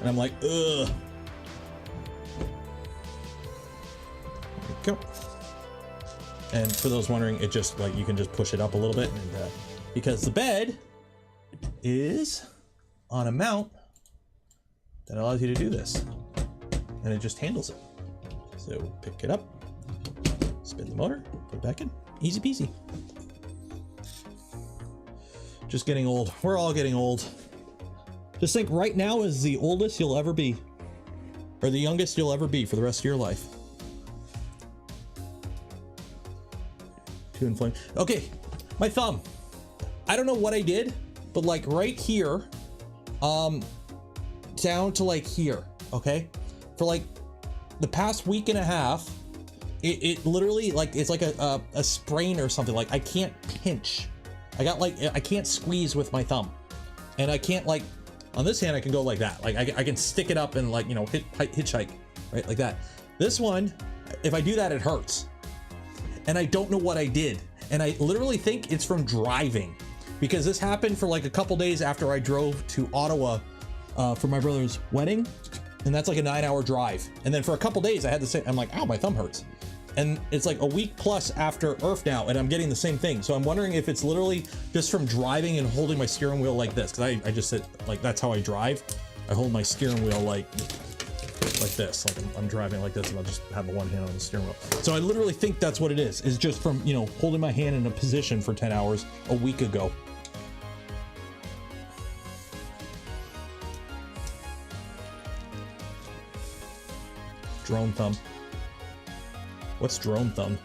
And I'm like, ugh. There we go. And for those wondering, it just, like, you can just push it up a little bit. And, because the bed is on a mount that allows you to do this. And it just handles it. So pick it up, spin the motor, put it back in. Easy peasy. Just getting old. We're all getting old. Just think right now is the oldest you'll ever be. Or the youngest you'll ever be for the rest of your life. Too inflamed. Okay, my thumb. I don't know what I did, but like right here, down to like here, okay? For like the past week and a half, it literally, like, it's like a sprain or something. Like I can't pinch. I got like, I can't squeeze with my thumb. And I can't, like, on this hand, I can go like that. Like I can stick it up and, like, you know, hitchhike, right? Like that. This one, if I do that, it hurts. And I don't know what I did. And I literally think it's from driving, because this happened for like a couple days after I drove to Ottawa for my brother's wedding. And that's like a 9-hour drive. And then for a couple days I had the same, I'm like, ow, my thumb hurts. And it's like a week plus after Earth now, and I'm getting the same thing. So I'm wondering if it's literally just from driving and holding my steering wheel like this. Cause I just sit, like, that's how I drive. I hold my steering wheel like this, like I'm driving like this, and I'll just have the one hand on the steering wheel. So I literally think that's what it is just from, you know, holding my hand in a position for 10 hours a week ago. Drone thumb. What's drone thumb?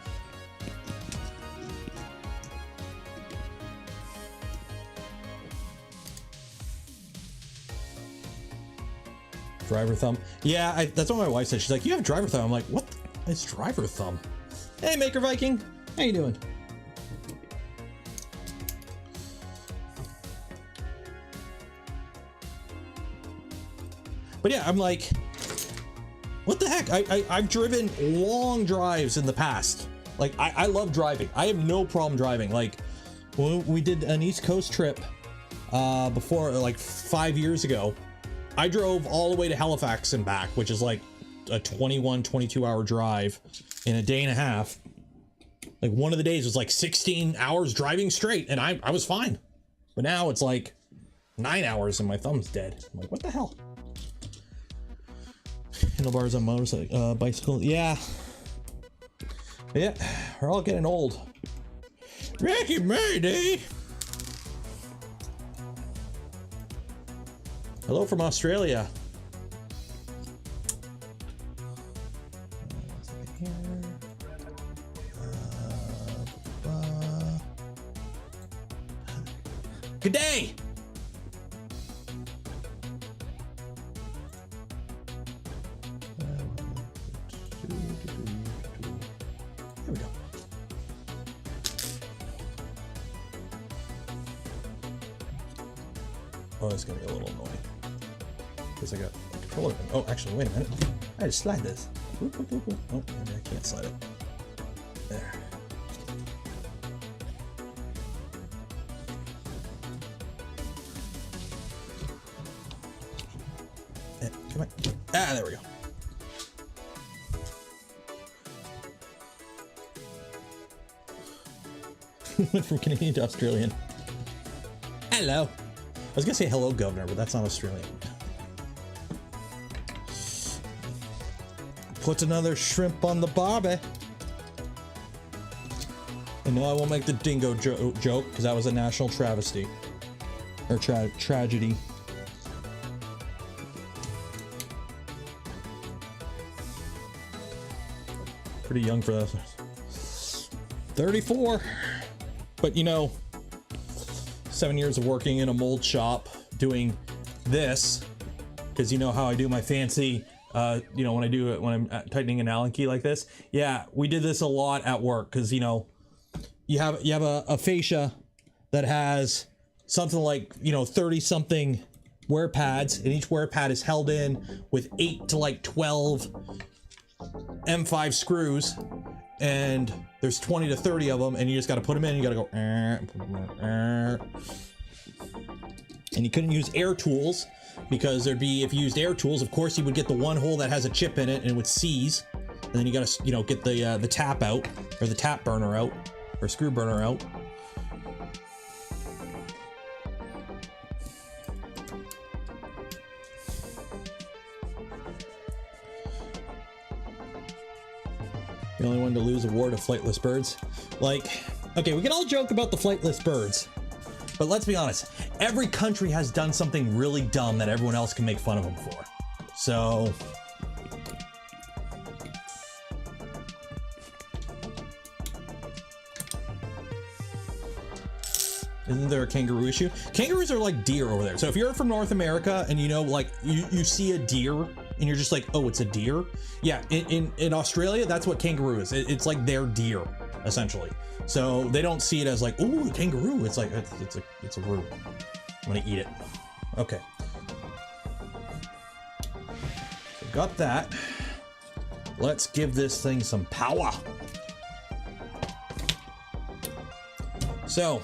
Driver thumb. Yeah, that's what my wife said. She's like, you have driver thumb. I'm like, what? It's driver thumb. Hey, Maker Viking. How you doing? But yeah, I'm like, what the heck? I've driven long drives in the past. Like, I love driving. I have no problem driving. Like, when we did an East Coast trip before, like 5 years ago, I drove all the way to Halifax and back, which is like a 22 hour drive in a day and a half. Like, one of the days was like 16 hours driving straight, and I was fine. But now it's like 9 hours and my thumb's dead. I'm like, what the hell? Handlebars on motorcycle, bicycle. Yeah, we're all getting old. Ricky Mayday. Hello from Australia. Good day. There we go. Oh, it's gonna be a little annoying because I got a controller. Oh, actually, wait a minute. I just slide this. Whoop, whoop, whoop, whoop. Oh, maybe I can't slide it. There. Come on. Ah, there we go. Went from Canadian to Australian. Hello. I was gonna say hello, governor, but that's not Australian. Put another shrimp on the barbie. And no, I won't make the dingo joke because that was a national travesty or tragedy. Pretty young for that. 34. But you know, 7 years of working in a mold shop doing this, because you know how I do my fancy, you know, when I do it, when I'm tightening an Allen key like this. Yeah, we did this a lot at work because, you know, you have a fascia that has something like, you know, 30 something wear pads, and each wear pad is held in with 8 to like 12 M5 screws, and there's 20 to 30 of them, and you just got to put them in. You got to go, and you couldn't use air tools because there'd be, if you used air tools, of course you would get the one hole that has a chip in it and it would seize, and then you got to, you know, get the tap out, or the tap burner out, or screw burner out. The only one to lose award of flightless birds. Like, okay, we can all joke about the flightless birds, but let's be honest, every country has done something really dumb that everyone else can make fun of them for. So isn't there a kangaroo issue? Kangaroos are like deer over there. So if you're from North America and you know, like you see a deer and you're just like, oh, it's a deer. Yeah, in Australia, that's what kangaroo is. It's like their deer, essentially. So they don't see it as like, ooh, a kangaroo. It's like, it's a roo. I'm gonna eat it. Okay. So got that. Let's give this thing some power. So,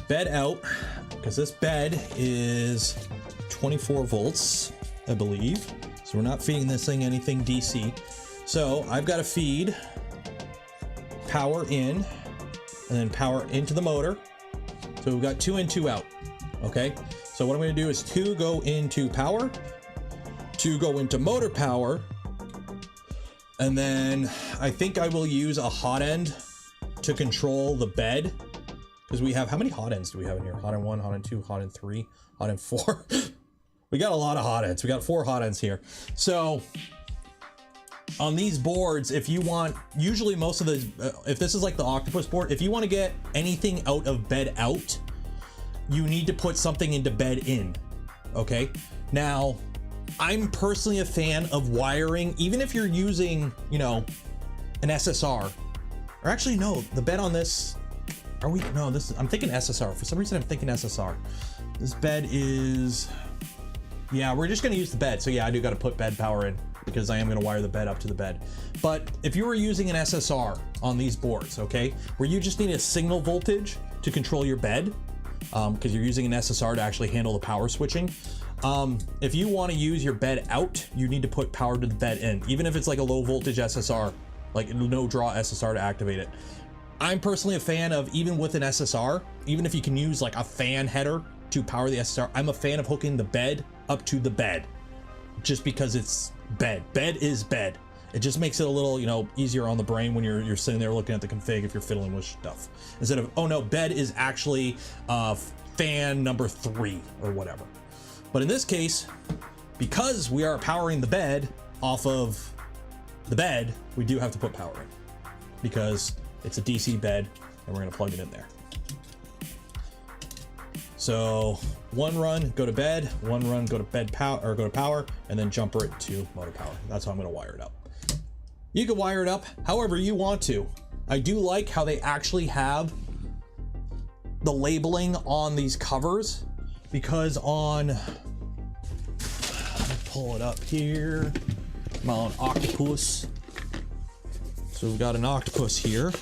bed out, because this bed is 24 volts, I believe. So we're not feeding this thing anything DC. So I've got to feed power in, and then power into the motor. So we've got 2 in, 2 out. Okay. So what I'm going to do is 2 go into power, 2 go into motor power, and then I think I will use a hot end to control the bed. Because we have, how many hot ends do we have in here? Hot end 1, hot end 2, hot end 3, hot end 4. We got a lot of hot ends. We got 4 hot ends here. So on these boards, if you want, usually most of the, if this is like the Octopus board, if you want to get anything out of bed out, you need to put something into bed in. Okay. Now, I'm personally a fan of wiring, even if you're using, you know, an SSR, or actually no, the bed on this, are we, no, this, I'm thinking SSR. For some reason, I'm thinking SSR. This bed is, yeah, we're just gonna use the bed. So yeah, I do gotta put bed power in because I am gonna wire the bed up to the bed. But if you were using an SSR on these boards, okay, where you just need a signal voltage to control your bed, because you're using an SSR to actually handle the power switching. If you wanna use your bed out, you need to put power to the bed in, even if it's like a low voltage SSR, like no draw SSR to activate it. I'm personally a fan of, even with an SSR, even if you can use like a fan header to power the SSR, I'm a fan of hooking the bed up to the bed, just because it's bed. Bed is bed. It just makes it a little, you know, easier on the brain when you're sitting there looking at the config if you're fiddling with stuff. Instead of, oh no, bed is actually fan number 3 or whatever. But in this case, because we are powering the bed off of the bed, we do have to put power in because it's a DC bed and we're gonna plug it in there. So 1 run, go to bed, 1 run, go to bed power, or go to power, and then jumper it to motor power. That's how I'm gonna wire it up. You can wire it up however you want to. I do like how they actually have the labeling on these covers, because on, let me pull it up here. I'm on Octopus. So we've got an Octopus here.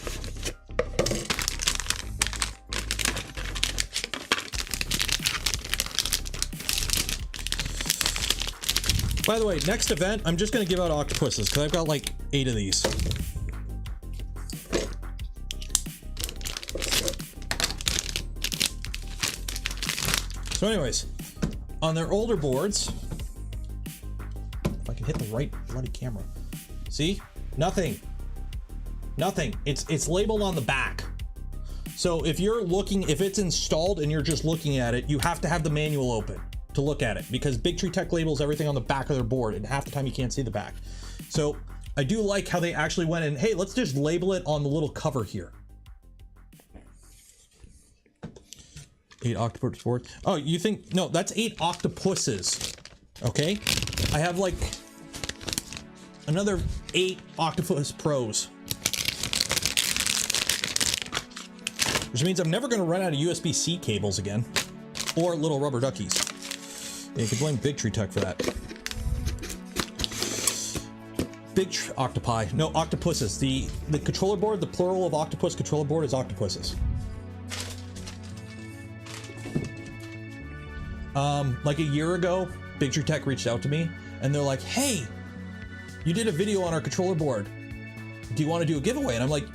By the way, next event, I'm just gonna give out Octopuses because I've got like 8 of these. So anyways, on their older boards, if I can hit the right bloody camera. See? Nothing. Nothing. It's labeled on the back. So if you're looking, if it's installed and you're just looking at it, you have to have the manual open to look at it, because Big Tree Tech labels everything on the back of their board, and half the time you can't see the back. So I do like how they actually went in, hey, let's just label it on the little cover here. 8 Octopus boards. Oh, you think, no, that's 8 Octopuses. Okay. I have like another 8 Octopus Pros. Which means I'm never going to run out of USB-C cables again. or little rubber duckies. Yeah, you can blame Big Tree Tech for that. Octopi, no, octopuses. The controller board, the plural of octopus controller board is octopuses. Like a year ago, Big Tree Tech reached out to me and they're like, hey, you did a video on our controller board. Do you want to do a giveaway? And I'm like,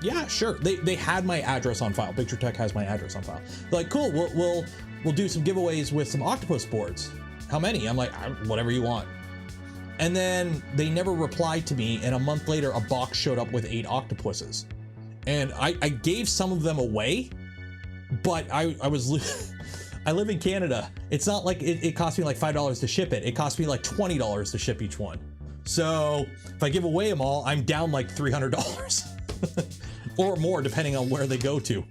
yeah, sure. They had my address on file. Big Tree Tech has my address on file. They're like, cool, we'll do some giveaways with some octopus boards. How many? I'm like, whatever you want. And then they never replied to me, and a month later a box showed up with 8 octopuses. And I gave some of them away, but I live in Canada. It's not like it cost me like $5 to ship it. It cost me like $20 to ship each one. So if I give away them all, I'm down like $300 or more depending on where they go to.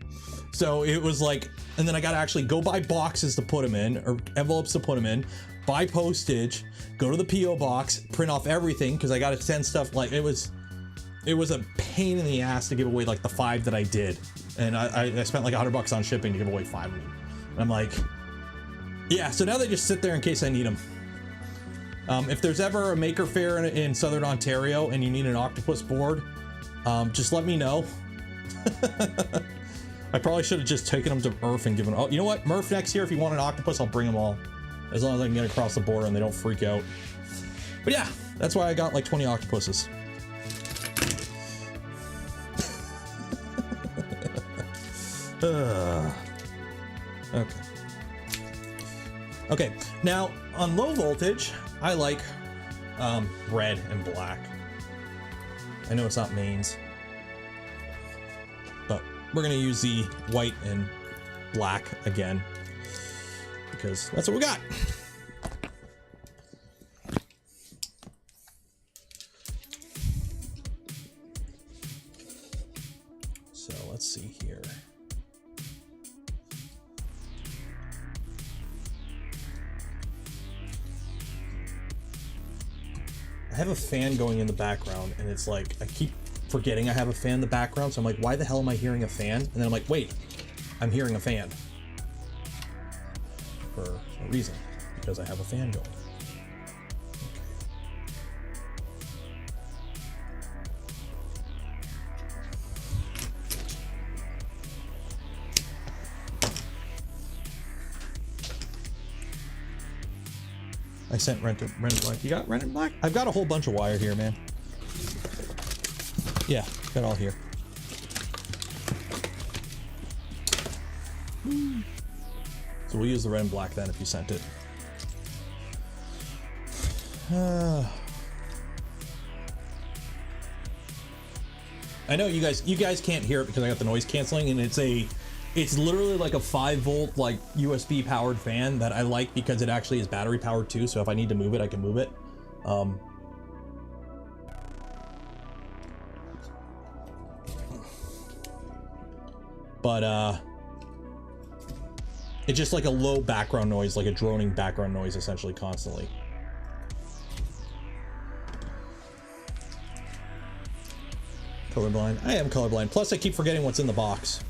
So it was like, and then I got to actually go buy boxes to put them in, or envelopes to put them in, buy postage, go to the PO box, print off everything, because I got to send stuff. Like it was a pain in the ass to give away like the 5 that I did, and I spent like $100 on shipping to give away 5 of them. And I'm like, yeah. So now they just sit there in case I need them. If there's ever a maker fair in Southern Ontario and you need an octopus board, just let me know. I probably should have just taken them to Murph and given. Oh, you know what, Murph, next year if you want an octopus, I'll bring them all, as long as I can get across the border and they don't freak out. But yeah, that's why I got like 20 octopuses. Okay. Now on low voltage, I like red and black. I know it's not mains, but we're gonna use the white and black again because that's what we got. So let's see here. I have a fan going in the background, and it's like I keep forgetting I have a fan in the background, so I'm like, why the hell am I hearing a fan? And then I'm like, wait, I'm hearing a fan for a reason, because I have a fan going. I sent Rent and Black. You got Rent and Black? I've got a whole bunch of wire here, man. Yeah, got all here. So we'll use the red and black then if you sent it. I know you guys can't hear it because I got the noise canceling, and it's literally like a 5-volt like USB powered fan that I like because it actually is battery powered too, so if I need to move it, I can move it. But it's just like a low background noise, like a droning background noise essentially constantly. Colorblind? I am colorblind. Plus I keep forgetting what's in the box.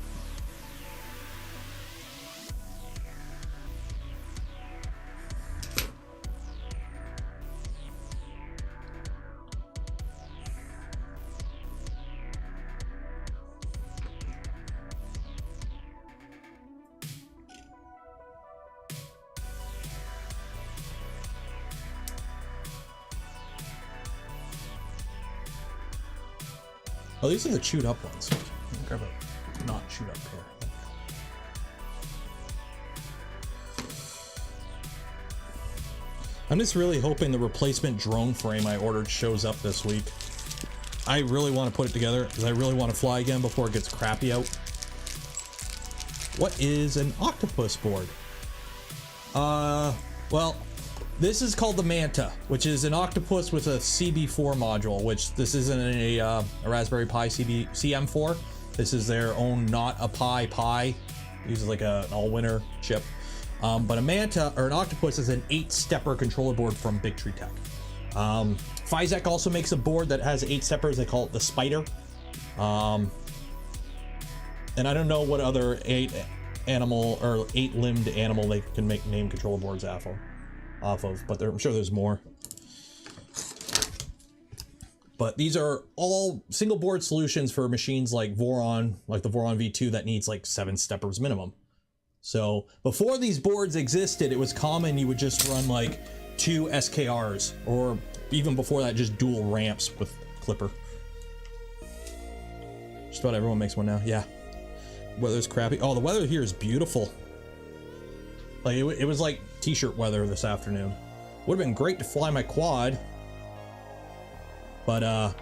Oh, these are the chewed up ones. Grab a not chewed up pair. I'm just really hoping the replacement drone frame I ordered shows up this week. I really want to put it together because I really want to fly again before it gets crappy out. What is an octopus board? Well, this is called the Manta, which is an octopus with a CB4 module, which this isn't a Raspberry Pi CM4. This is their own not a Pi. Uses like an all-winner chip. But a Manta, or an octopus, is an 8-stepper controller board from Big Tree Tech. Physek also makes a board that has 8 steppers. They call it the Spider. And I don't know what other animal or 8-limbed animal they can make name controller boards off of, but I'm sure there's more. But these are all single board solutions for machines like Voron, like the Voron V2 that needs like 7 steppers minimum. So before these boards existed, it was common you would just run like 2 SKRs, or even before that, just dual ramps with clipper. Just about everyone makes one now. Yeah. Weather's crappy. Oh, the weather here is beautiful. Like it was like t-shirt weather this afternoon. Would have been great to fly my quad. But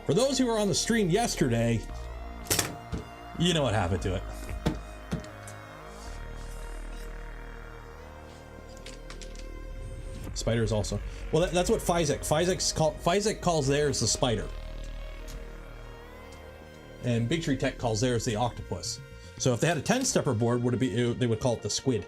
for those who were on the stream yesterday, you know what happened to it. Spiders also. Well, that's what Physik calls theirs the spider. And Big Tree Tech calls theirs the octopus. So if they had a 10-stepper board, they would call it the squid.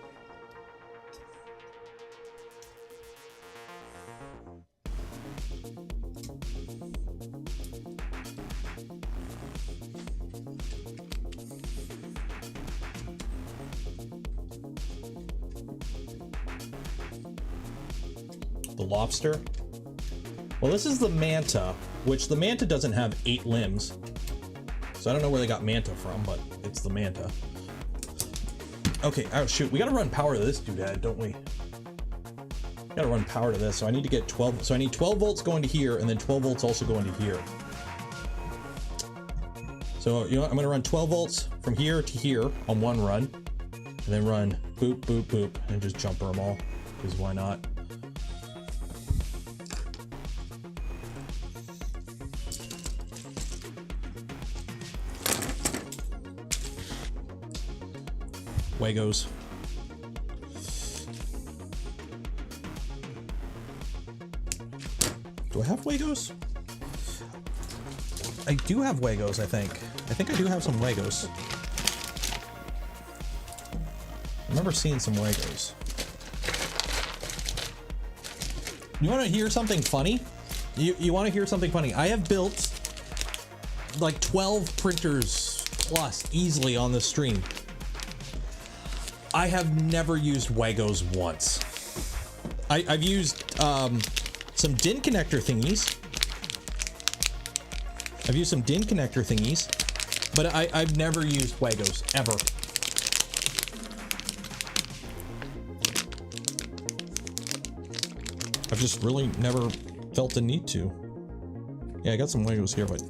The lobster. Well, this is the manta, which the manta doesn't have 8 limbs. So I don't know where they got manta from, but it's the manta. Okay, oh shoot, we gotta run power to this doodad, don't we? Gotta run power to this, so I need to get 12, so I need 12 volts going to here, and then 12 volts also going to here. So, you know what, I'm gonna run 12 volts from here to here on one run, and then run boop, boop, boop, and just jumper them all, because why not? Wagos. Do I have Wagos? I do have Wagos, I think. I think I do have some Wagos. I remember seeing some Wagos. You want to hear something funny? You want to hear something funny? I have built like 12 printers plus easily on the stream. I have never used Wagos once. I've used some DIN connector thingies. But I've never used Wagos, ever. I've just really never felt the need to. Yeah, I got some Wagos here, but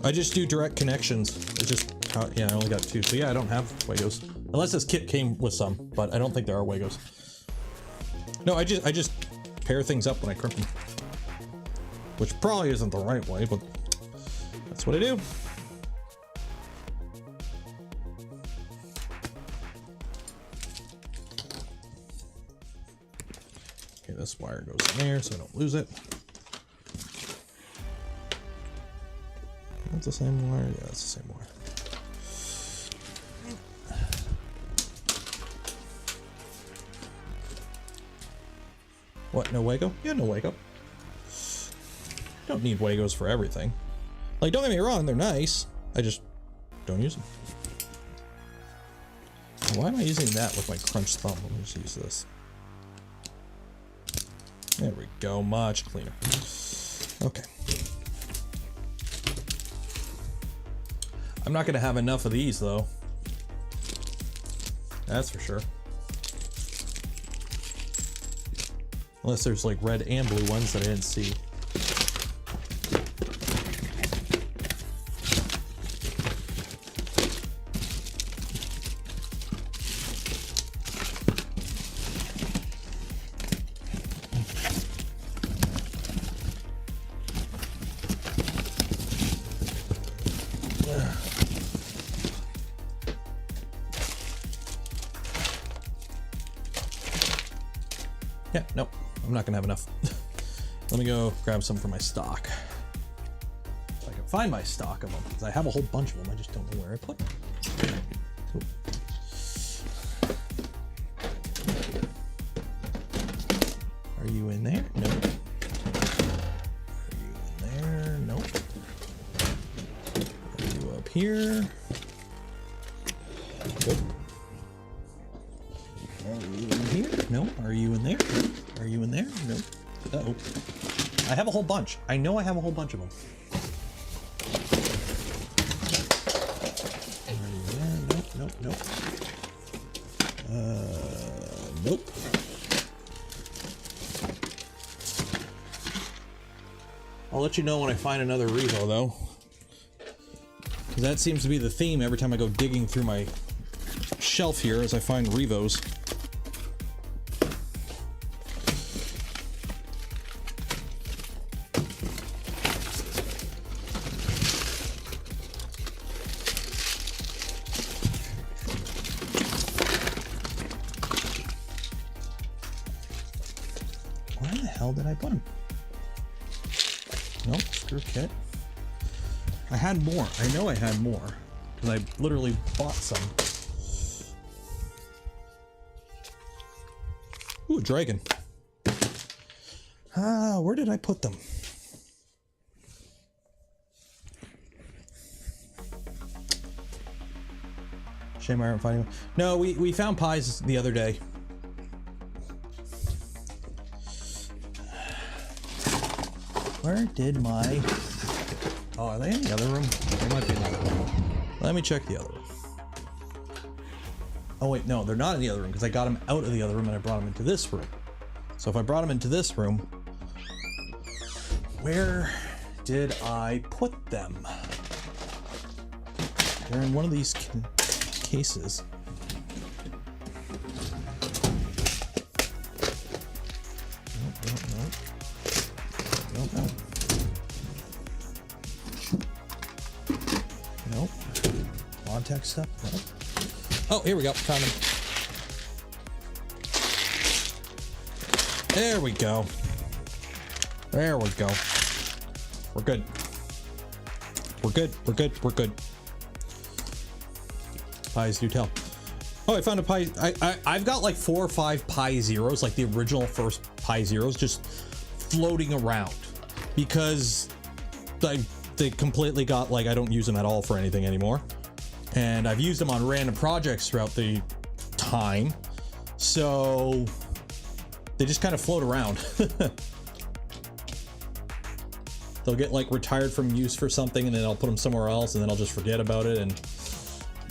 I just do direct connections. Yeah, I only got 2, so yeah, I don't have Wagos. Unless this kit came with some, but I don't think there are Wagos. No, I just pair things up when I crimp them. Which probably isn't the right way, but that's what I do. Okay, this wire goes in there so I don't lose it. That's the same wire? Yeah, that's the same wire. What, no Wago? Yeah, no Wago. Don't need Wagos for everything. Like, don't get me wrong, they're nice. I just don't use them. Why am I using that with my crunch thumb? Let me just use this. There we go, much cleaner. Okay. I'm not gonna have enough of these though. That's for sure. Unless there's like red and blue ones that I didn't see. Yeah, nope. I'm not gonna have enough. Let me go grab some for my stock. If I can find my stock of them, because I have a whole bunch of them. I just don't know where I put them. Cool. Are you in there? Nope. Are you in there? Nope. Are you up here? No, are you in there? Are you in there? No. Uh-oh. I have a whole bunch. I know I have a whole bunch of them. Nope, nope, nope. Nope. I'll let you know when I find another Revo, though. Because that seems to be the theme every time I go digging through my shelf here as I find Revos. Where the hell did I put them? Nope, screw kit. I had more. I know I had more. Because I literally bought some. Ooh, dragon. Where did I put them? Shame I aren't finding them. No, we found pies the other day. Where did my... Oh, are they in the other room? They might be in the other room. Let me check the other room. Oh wait, no, they're not in the other room because I got them out of the other room and I brought them into this room. So if I brought them into this room, where did I put them? They're in one of these cases. Nope. Contact stuff? Nope. Oh, here we go. Found him. There we go. There we go. We're good. We're good. We're good. We're good. Pies do tell. Oh, I found a pie. I've got like 4 or 5 Pi Zeros, like the original first Pi Zeros, just floating around because they completely got, like, I don't use them at all for anything anymore. And I've used them on random projects throughout the time. So they just kind of float around. They'll get like retired from use for something and then I'll put them somewhere else and then I'll just forget about it. And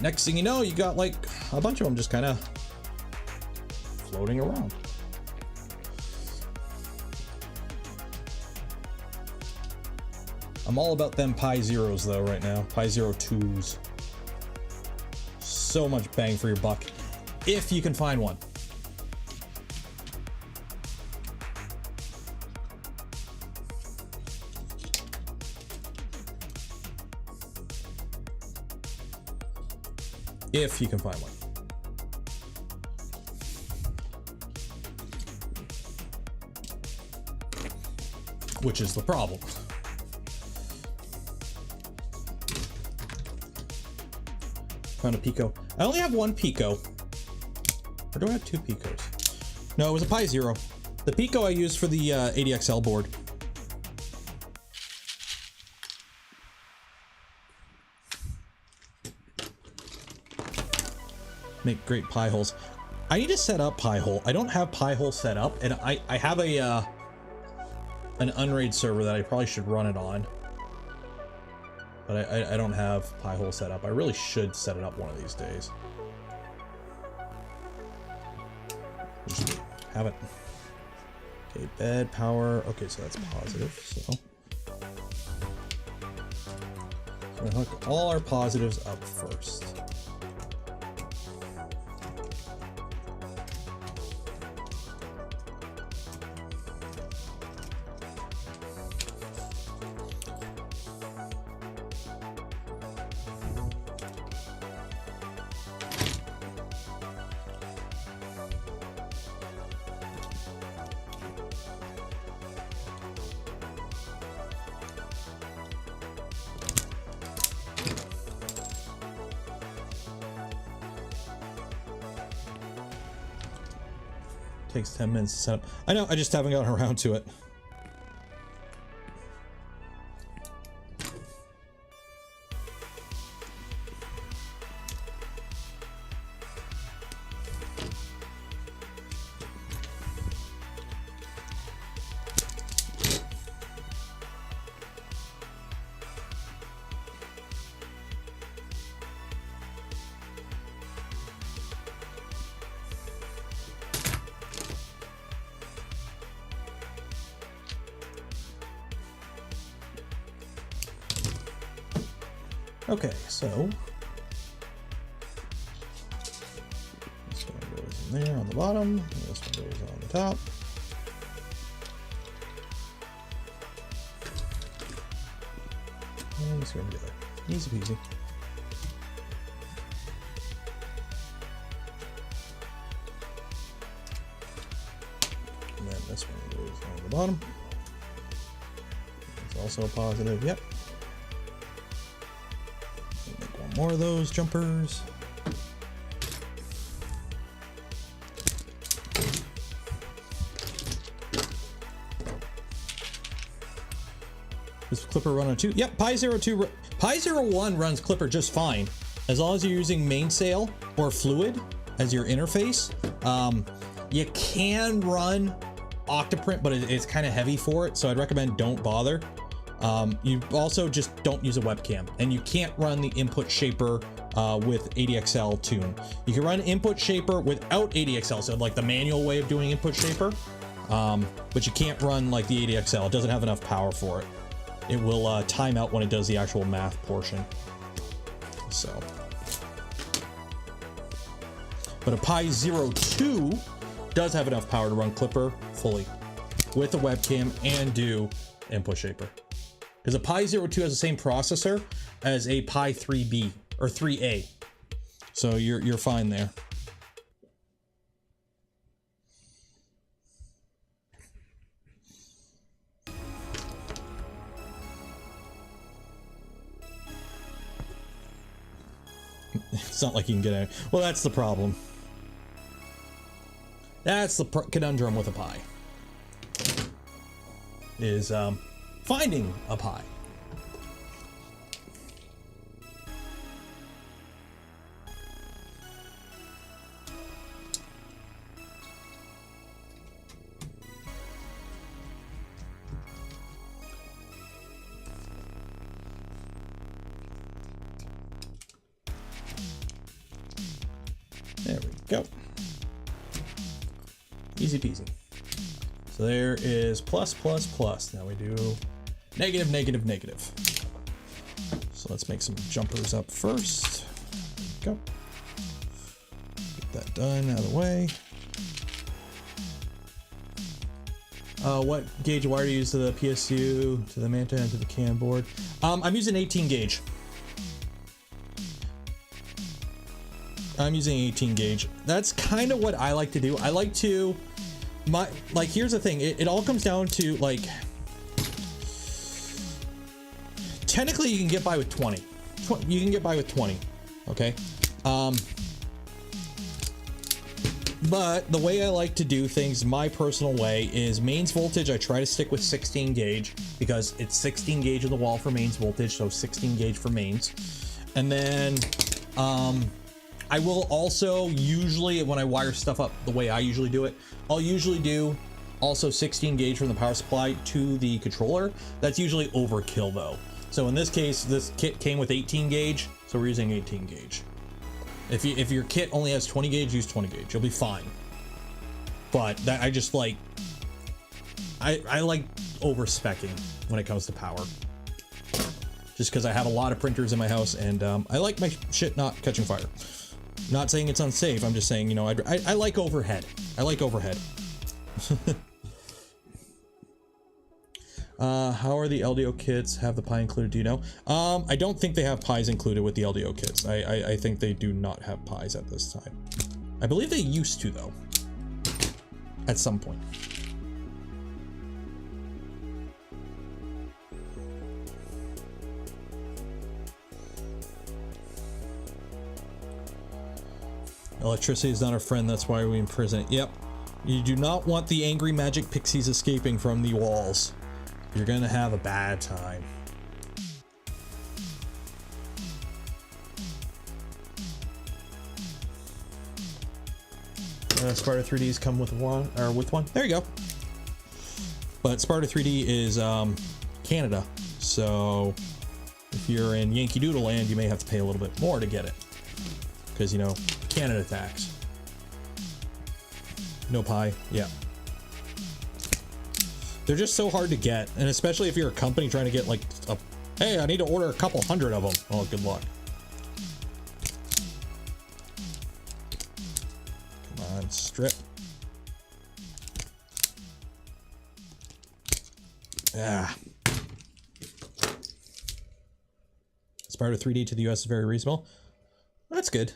next thing you know, you got like a bunch of them just kind of floating around. I'm all about them Pi Zeros though right now. Pi Zero 2s. So much bang for your buck. If you can find one. If you can find one. Which is the problem. Found a Pico. I only have 1 Pico. Or do I have 2 Picos? No, it was a Pi Zero. The Pico I used for the 80XL board. Make great pie holes. I need to set up pie hole. I don't have pie hole set up, and I have a an Unraid server that I probably should run it on. But I don't have pie hole set up. I really should set it up one of these days. Just haven't. Okay, bed power. Okay, so that's positive. So we're gonna hook all our positives up first. Takes 10 minutes to set up. I know, I just haven't gotten around to it. Okay, so this one goes in there on the bottom, and this one goes on the top. And screw them together. Easy peasy. And then this one goes on the bottom. It's also a positive, yep. Make one more of those jumpers. Does Clipper run on 2? Yep, Pi02, Pi01 runs Clipper just fine. As long as you're using mainsail or fluid as your interface. You can run Octoprint, but it's kind of heavy for it, so I'd recommend don't bother. You also just don't use a webcam, and you can't run the input shaper with ADXL tune. You can run input shaper without ADXL, so like the manual way of doing input shaper, but you can't run like the ADXL. It doesn't have enough power for it. It will time out when it does the actual math portion. So, but a Pi02 does have enough power to run Clipper fully with a webcam and do input shaper. Because a Pi02 has the same processor as a Pi 3B or 3A. So you're fine there. It's not like you can get any. Well, that's the problem. That's the conundrum with a Pi. Is finding a Pi. There we go. Easy peasy. So there is plus, plus, plus. Now we do negative, negative, negative. So let's make some jumpers up first. Go. Get that done out of the way. What gauge wire do you use to the PSU, to the Manta, and to the CAN board? I'm using 18 gauge. I'm using 18 gauge. That's kind of what I like to do. I like to, here's the thing. It all comes down to like, technically you can get by with 20. You can get by with 20, okay? But the way I like to do things, my personal way, is mains voltage. I try to stick with 16 gauge because it's 16 gauge in the wall for mains voltage, so 16 gauge for mains. And then, I will also usually, when I wire stuff up the way I usually do it, I'll usually do also 16 gauge from the power supply to the controller. That's usually overkill though. So in this case, this kit came with 18 gauge, so we're using 18 gauge. If your kit only has 20 gauge, use 20 gauge. You'll be fine. But that I just like, I like over-speccing when it comes to power. Just because I have a lot of printers in my house and I like my shit not catching fire. Not saying it's unsafe, I'm just saying, you know, I like overhead. I like overhead. How are the LDO kits? Have the Pi included, do you know? I don't think they have Pis included with the LDO kits. I think they do not have Pis at this time. I believe they used to, though. At some point. Electricity is not our friend, that's why we imprison it. Yep. You do not want the angry magic pixies escaping from the walls. You're gonna have a bad time. Sparta 3Ds come with one, or with one. There you go. But Sparta 3D is Canada, so if you're in Yankee Doodle Land, you may have to pay a little bit more to get it, because you know Canada tax. No Pi, yeah. They're just so hard to get, and especially if you're a company trying to get like a Hey, I need to order a couple hundred of them. Oh, good luck. Come on, strip. Yeah. Spider 3D to the US is very reasonable. That's good.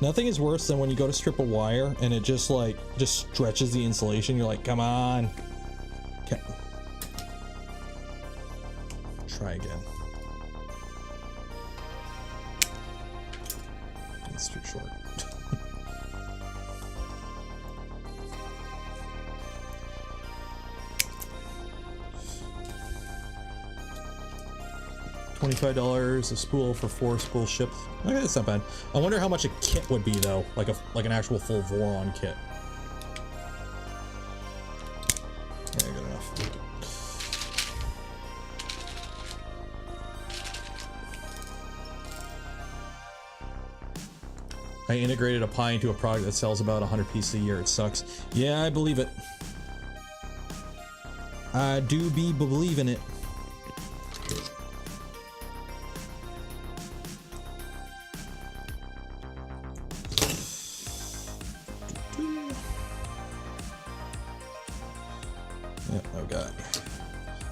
Nothing is worse than when you go to strip a wire and it just stretches the insulation. You're like, come on. Okay. Try again. It's too short. $25 a spool for 4 spool ships. Okay, that's not bad. I wonder how much a kit would be though, like an actual full Voron kit. Yeah, good enough. I integrated a Pi into a product that sells about 100 pieces a year. It sucks. Yeah, I believe it. I do be believing it.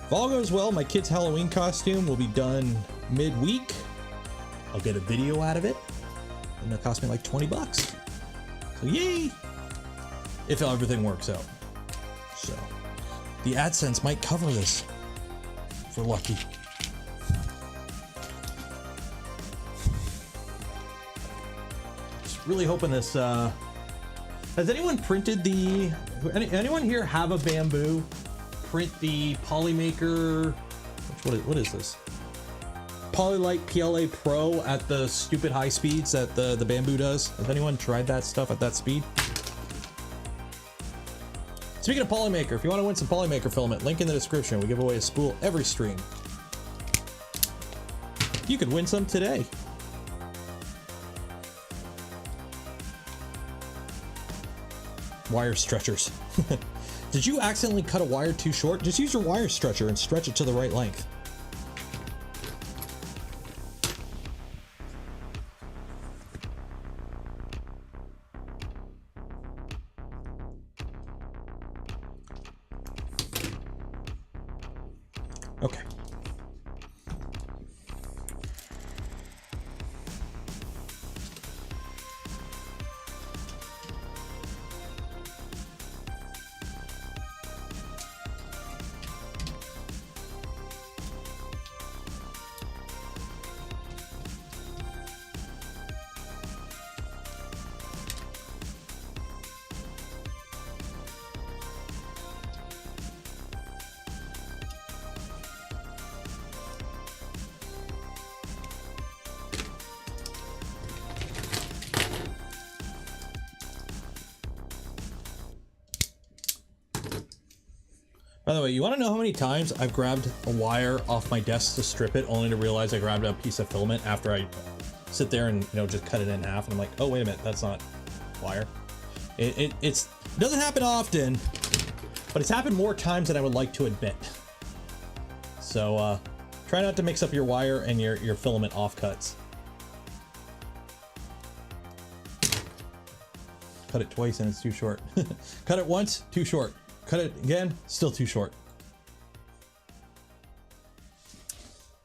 If all goes well, my kid's Halloween costume will be done mid-week. I'll get a video out of it, and it'll cost me like 20 bucks. So yay! If everything works out. So, the AdSense might cover this, if we're lucky. Just really hoping this, has anyone printed the, anyone here have a bamboo? Print the Polymaker, what is this? Polylite PLA Pro at the stupid high speeds that the bamboo does. Has anyone tried that stuff at that speed? Speaking of Polymaker, if you want to win some Polymaker filament, link in the description. We give away a spool every stream. You could win some today. Wire stretchers. Did you accidentally cut a wire too short? Just use your wire stretcher and stretch it to the right length. Okay. By the way, you want to know how many times I've grabbed a wire off my desk to strip it, only to realize I grabbed a piece of filament after I sit there and, you know, just cut it in half, and I'm like, oh, wait a minute, that's not wire. It doesn't happen often, but it's happened more times than I would like to admit. So try not to mix up your wire and your filament offcuts. Cut it twice and it's too short. Cut it once, too short. Cut it again, still too short.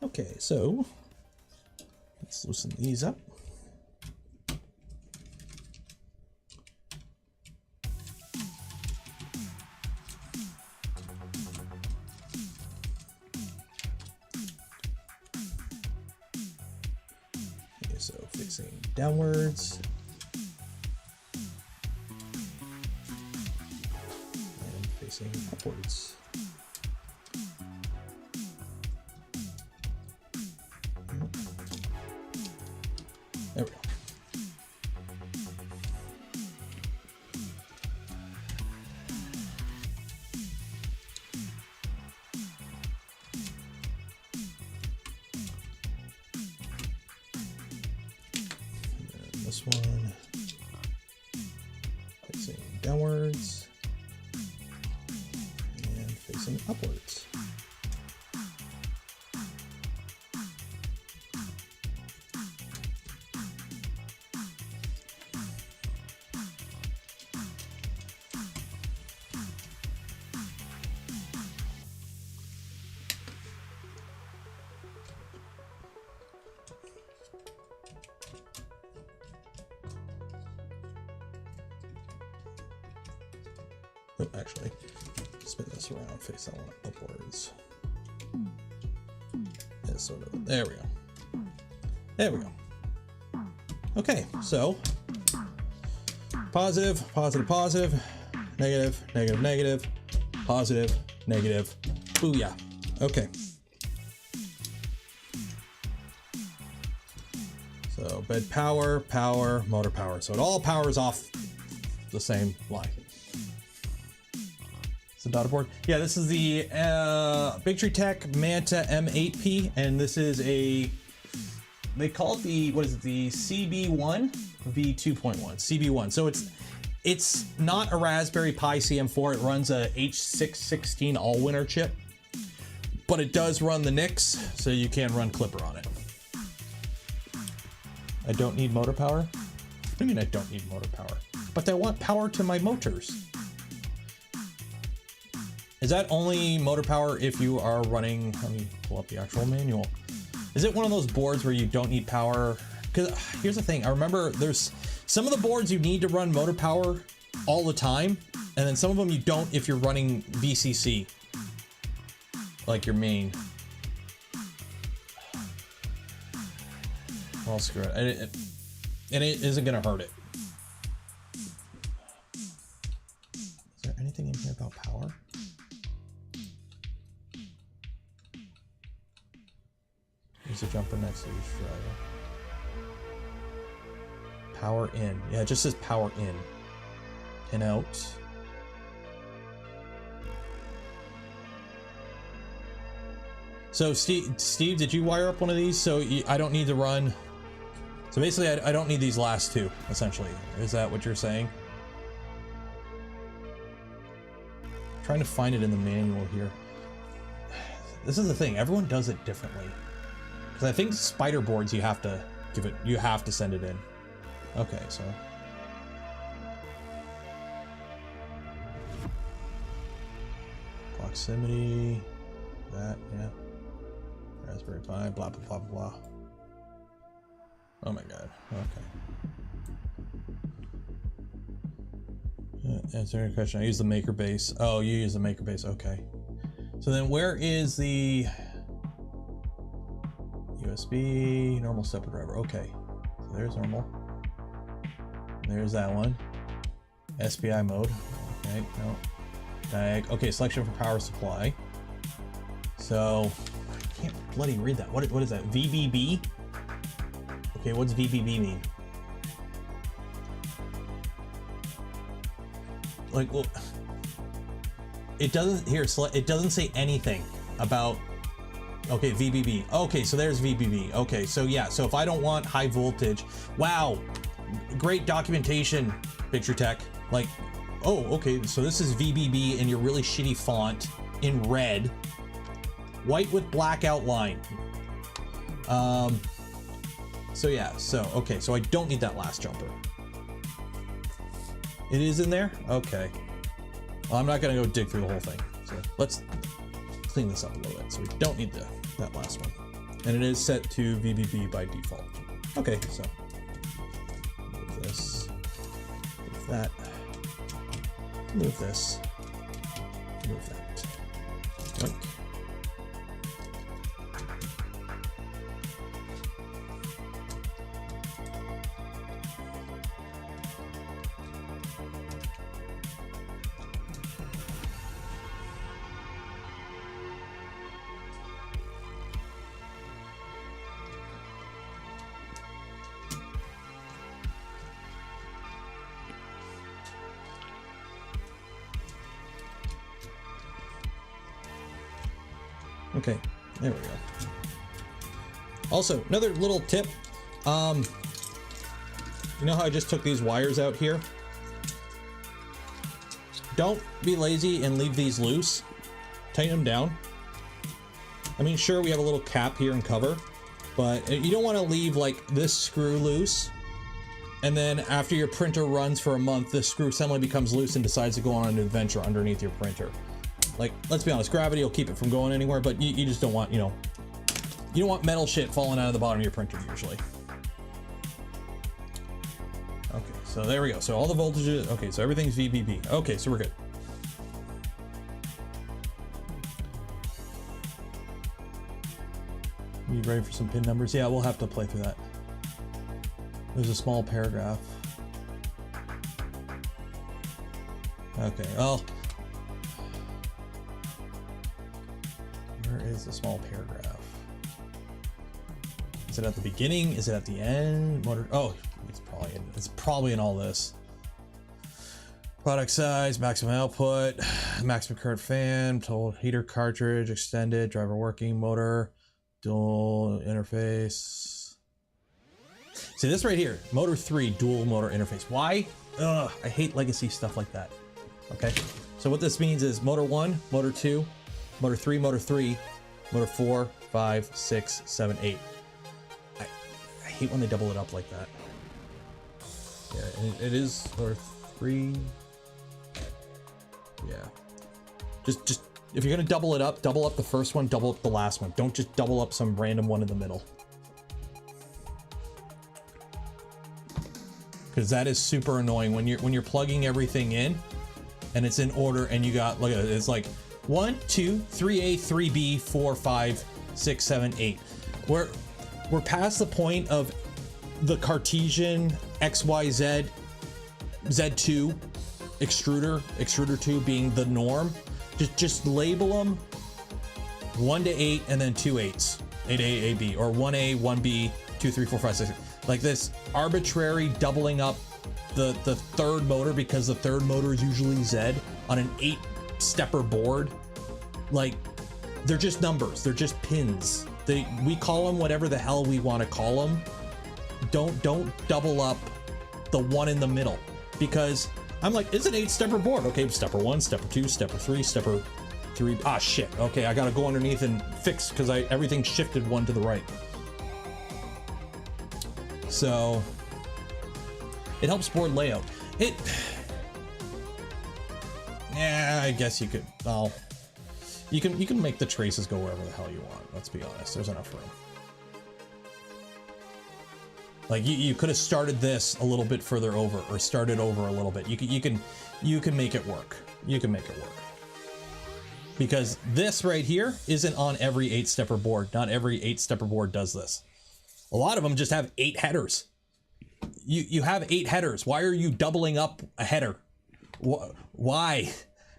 Okay, so let's loosen these up. Okay, so fixing downwards. Upwards. There we go. And this one. facing downwards and facing upwards. Oh, actually, spin this around, face that one upwards. Yeah, sort of. There we go. There we go. Okay, so positive, positive, positive, negative, negative, negative, positive, negative. Booyah. Okay. So bed power, power, motor power. So it all powers off the same line. The daughter board. Yeah, this is the Big Tree Tech Manta M8P, and this is a, they call it the, what is it, the CB1 V2.1, CB1. So it's not a Raspberry Pi CM4. It runs a H616 all-winner chip, but it does run the NICs, so you can run Clipper on it. I don't need motor power? What do you mean I don't need motor power? But I want power to my motors. Is that only motor power if you are running, let me pull up the actual manual. Is it one of those boards where you don't need power? Because here's the thing, I remember there's some of the boards you need to run motor power all the time, and then some of them you don't if you're running VCC, like your main. Well, screw it. And it isn't gonna hurt it. Is there anything in here about power? There's a jumper next to each driver. Power in. Yeah, it just says power in. Pin out. So Steve, did you wire up one of these? So I don't need to run. So basically I don't need these last two, essentially. Is that what you're saying? I'm trying to find it in the manual here. This is the thing, everyone does it differently. I think spider boards you have to send it in. Okay, so proximity, that, yeah. Raspberry Pi, blah blah blah blah. Oh my god. Okay. Answering a question. I use the maker base. Oh, you use the maker base. Okay. So then where is the USB normal stepper driver? Okay, so there's normal. There's that one. SPI mode. Okay, no. Diag. Okay, selection for power supply. So I can't bloody read that. What is that? VBB? Okay, what's VBB mean? Like, well, it doesn't here. It doesn't say anything about. Okay, VBB. Okay, so there's VBB. Okay, so yeah, so if I don't want high voltage, wow, great documentation, Big Tree Tech. Like, oh, okay, so this is VBB in your really shitty font in red, white with black outline. So yeah, so, okay, so I don't need that last jumper. It is in there? Okay. Well, I'm not gonna go dig through the whole thing. So let's clean this up a little bit. So we don't need that last one. And it is set to VBB by default. Okay, so move this, move that, move this, move that. Yoink. Okay, there we go. Also, another little tip. You know how I just took these wires out here? don't be lazy and leave these loose. Tighten them down. I mean, sure, we have a little cap here and cover, but you don't want to leave like this screw loose. And then after your printer runs for a month, this screw suddenly becomes loose and decides to go on an adventure underneath your printer. Like, let's be honest, gravity will keep it from going anywhere, but you just don't want, you know, you don't want metal shit falling out of the bottom of your printer usually. Okay, so there we go. So all the voltages, okay, so everything's VBB. Okay, so we're good. You ready for some pin numbers? Yeah, we'll have to play through that. There's a small paragraph. Okay, well, where is the small paragraph? Is it at the beginning? Is it at the end? Motor, oh, it's probably in all this. Product size, maximum output, maximum current fan, total heater cartridge, extended, driver working, motor, dual interface. See this right here, motor 3, dual motor interface. Why? Ugh, I hate legacy stuff like that. Okay, so what this means is motor 1, motor 2, motor 3, motor 3, motor 4, 5, 6, 7, 8. I hate when they double it up like that. Yeah, it is motor 3. Yeah. Just if you're gonna double it up, double up the first one, double up the last one. Don't just double up some random one in the middle. Because that is super annoying when you're plugging everything in and it's in order and you got, look at it, it's like 1, 2, 3A, 3B, 4, 5, 6, 7, 8. We're past the point of the Cartesian XYZ Z2 extruder 2 being the norm. Just label them 1 to 8 and then 2 8s, 8A, 8B, or 1A, 1B, 2, 3, 4, 5, 6. Like this arbitrary doubling up the third motor because the third motor is usually Z on an 8-stepper board. Like, they're just numbers, they're just pins. We call them whatever the hell we want to call them. Don't double up the one in the middle, because I'm like, it's an 8-stepper board. Okay, stepper 1, stepper 2, stepper 3, stepper 3. Ah, shit. Okay, I gotta go underneath and fix because everything shifted one to the right. So it helps board layout. Yeah, I guess you could. Well, you can make the traces go wherever the hell you want. Let's be honest. There's enough room. Like you could have started this a little bit further over, or started over a little bit. You can make it work. You can make it work. Because this right here isn't on every 8-stepper board. Not every 8-stepper board does this. A lot of them just have 8 headers. You have 8 headers. Why are you doubling up a header? Why?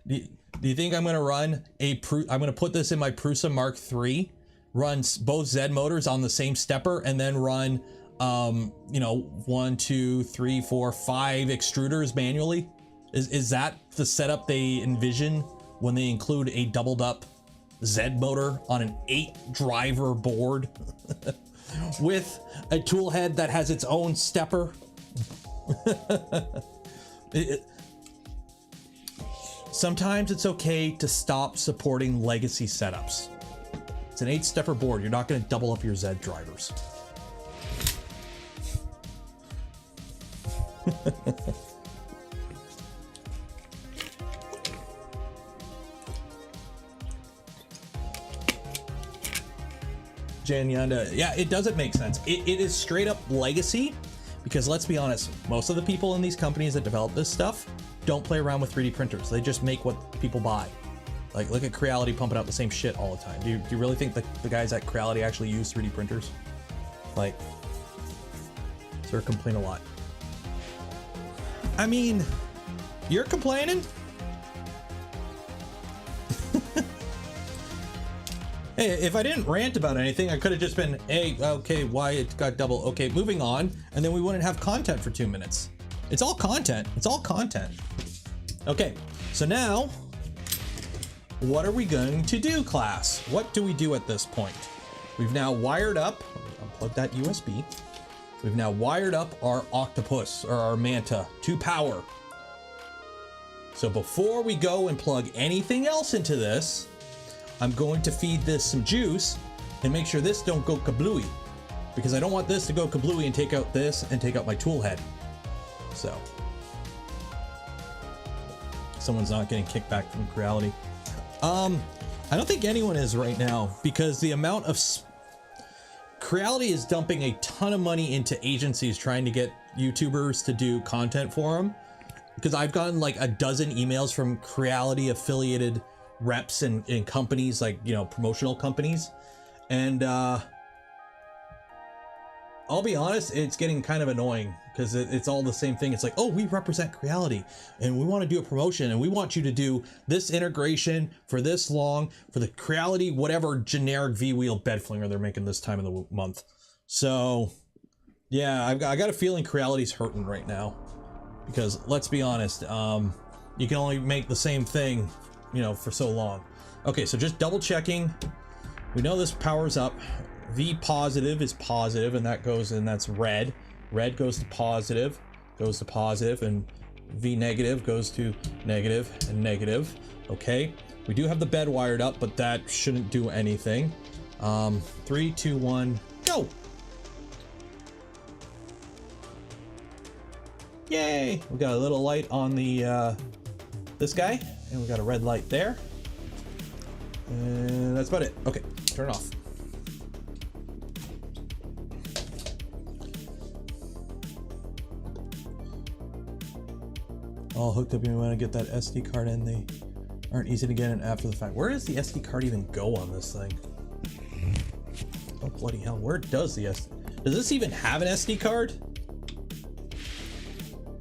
Do you think I'm going to run I'm going to put this in my Prusa Mark III, run both Z motors on the same stepper, and then run, you know, 1, 2, 3, 4, 5 extruders manually? Is that the setup they envision when they include a doubled up Z motor on an 8-driver board? With a tool head that has its own stepper? Sometimes it's okay to stop supporting legacy setups. It's an 8-stepper board. You're not going to double up your Z drivers. Jan Yanda, yeah, it doesn't make sense. It is straight up legacy, because let's be honest, most of the people in these companies that develop this stuff don't play around with 3D printers. They just make what people buy. Like, look at Creality pumping out the same shit all the time. Do you really think the guys at Creality actually use 3D printers? Like, sir, complain a lot. I mean, you're complaining? Hey, if I didn't rant about anything, I could have just been, hey, okay, why it got double, okay, moving on, and then we wouldn't have content for 2 minutes. It's all content. It's all content. Okay, so now, what are we going to do, class? What do we do at this point? We've now wired up, unplug that USB. We've now wired up our Octopus, or our Manta, to power. So before we go and plug anything else into this, I'm going to feed this some juice and make sure this don't go kablooey, because I don't want this to go kablooey and take out this and take out my tool head. So someone's not getting kickback from Creality. I don't think anyone is right now, because the amount of Creality is dumping a ton of money into agencies trying to get YouTubers to do content for them. Because I've gotten like a dozen emails from Creality affiliated reps and companies, like, you know, promotional companies. And I'll be honest, it's getting kind of annoying, because it's all the same thing. It's like, oh, we represent Creality and we want to do a promotion and we want you to do this integration for this long for the Creality, whatever generic V-wheel bed flinger they're making this time of the month. So yeah, I got a feeling Creality's hurting right now, because let's be honest, you can only make the same thing, you know, for so long. Okay, so just double checking. We know this powers up. V positive is positive, and that goes, and that's red. Red goes to positive, and V negative goes to negative and negative. Okay, we do have the bed wired up, but that shouldn't do anything. 3, 2, 1, go! Yay! We got a little light on the this guy, and we got a red light there, and that's about it. Okay, turn it off. All hooked up, you want to get that SD card in. They aren't easy to get in after the fact. Where does the SD card even go on this thing? Oh bloody hell, where does the SD... Does this even have an SD card?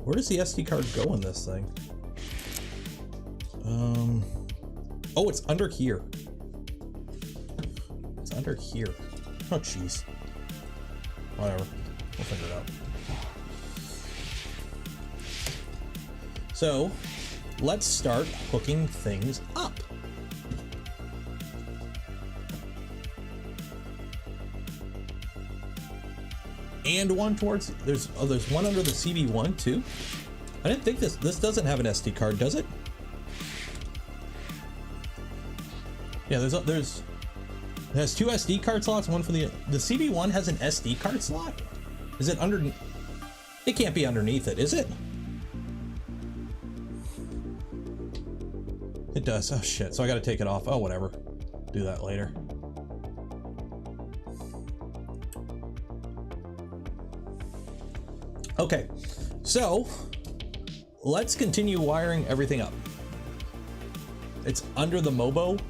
Where does the SD card go in this thing? Oh, it's under here. It's under here. Oh jeez. Whatever, we'll figure it out. So let's start hooking things up. And one towards, there's one under the CB1 too. I didn't think this doesn't have an SD card, does it? Yeah, it has 2 SD card slots, one for the CB1 has an SD card slot? Is it underneath? It can't be underneath it, is it? It does. Oh shit, so I gotta take it off. Oh, whatever. Do that later. Okay, so let's continue wiring everything up. It's under the Mobo.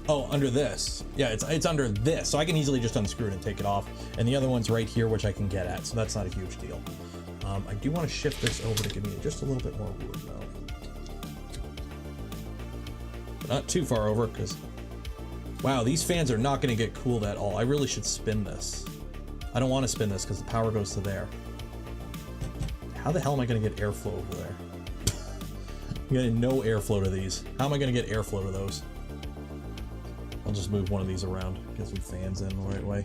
Oh, under this. Yeah, it's under this, so I can easily just unscrew it and take it off. And the other one's right here, which I can get at, so that's not a huge deal. I do want to shift this over to give me just a little bit more room though. Not too far over, because wow, these fans are not going to get cooled at all. I really should spin this. I don't want to spin this because the power goes to there. How the hell am I going to get airflow over there? I'm getting no airflow to these. How am I going to get airflow to those? I'll just move one of these around, get some fans in the right way.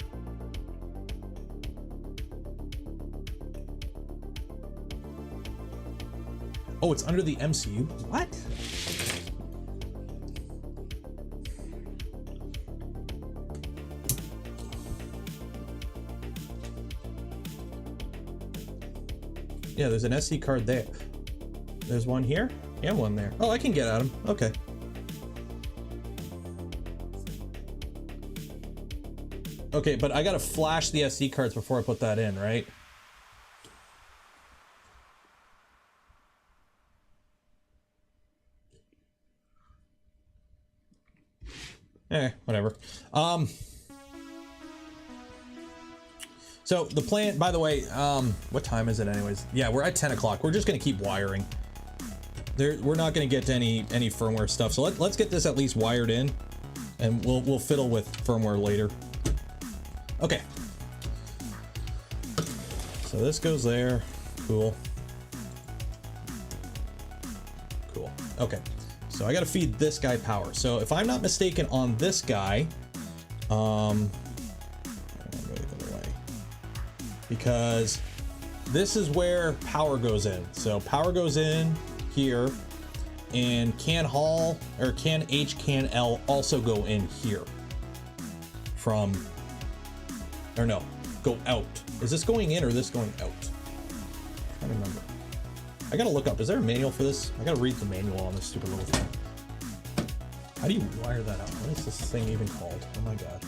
Oh, it's under the MCU? What? Yeah, there's an SD card there. There's one here and one there. Oh, I can get at them. Okay. Okay, but I gotta flash the SD cards before I put that in, right? Whatever. So the plan, by the way, what time is it anyways? Yeah, we're at 10 o'clock. We're just gonna keep wiring. We're not gonna get to any firmware stuff. So let's get this at least wired in, and we'll fiddle with firmware later. Okay. So this goes there. Cool. Cool. Okay. So I gotta feed this guy power. So if I'm not mistaken on this guy, because this is where power goes in. So power goes in here, and can Hall or can H, can L also go in here from, or no, go out. Is this going in or is this going out? I don't remember. I gotta look up, is there a manual for this? I gotta read the manual on this stupid little thing. How do you wire that out? What is this thing even called? Oh my god.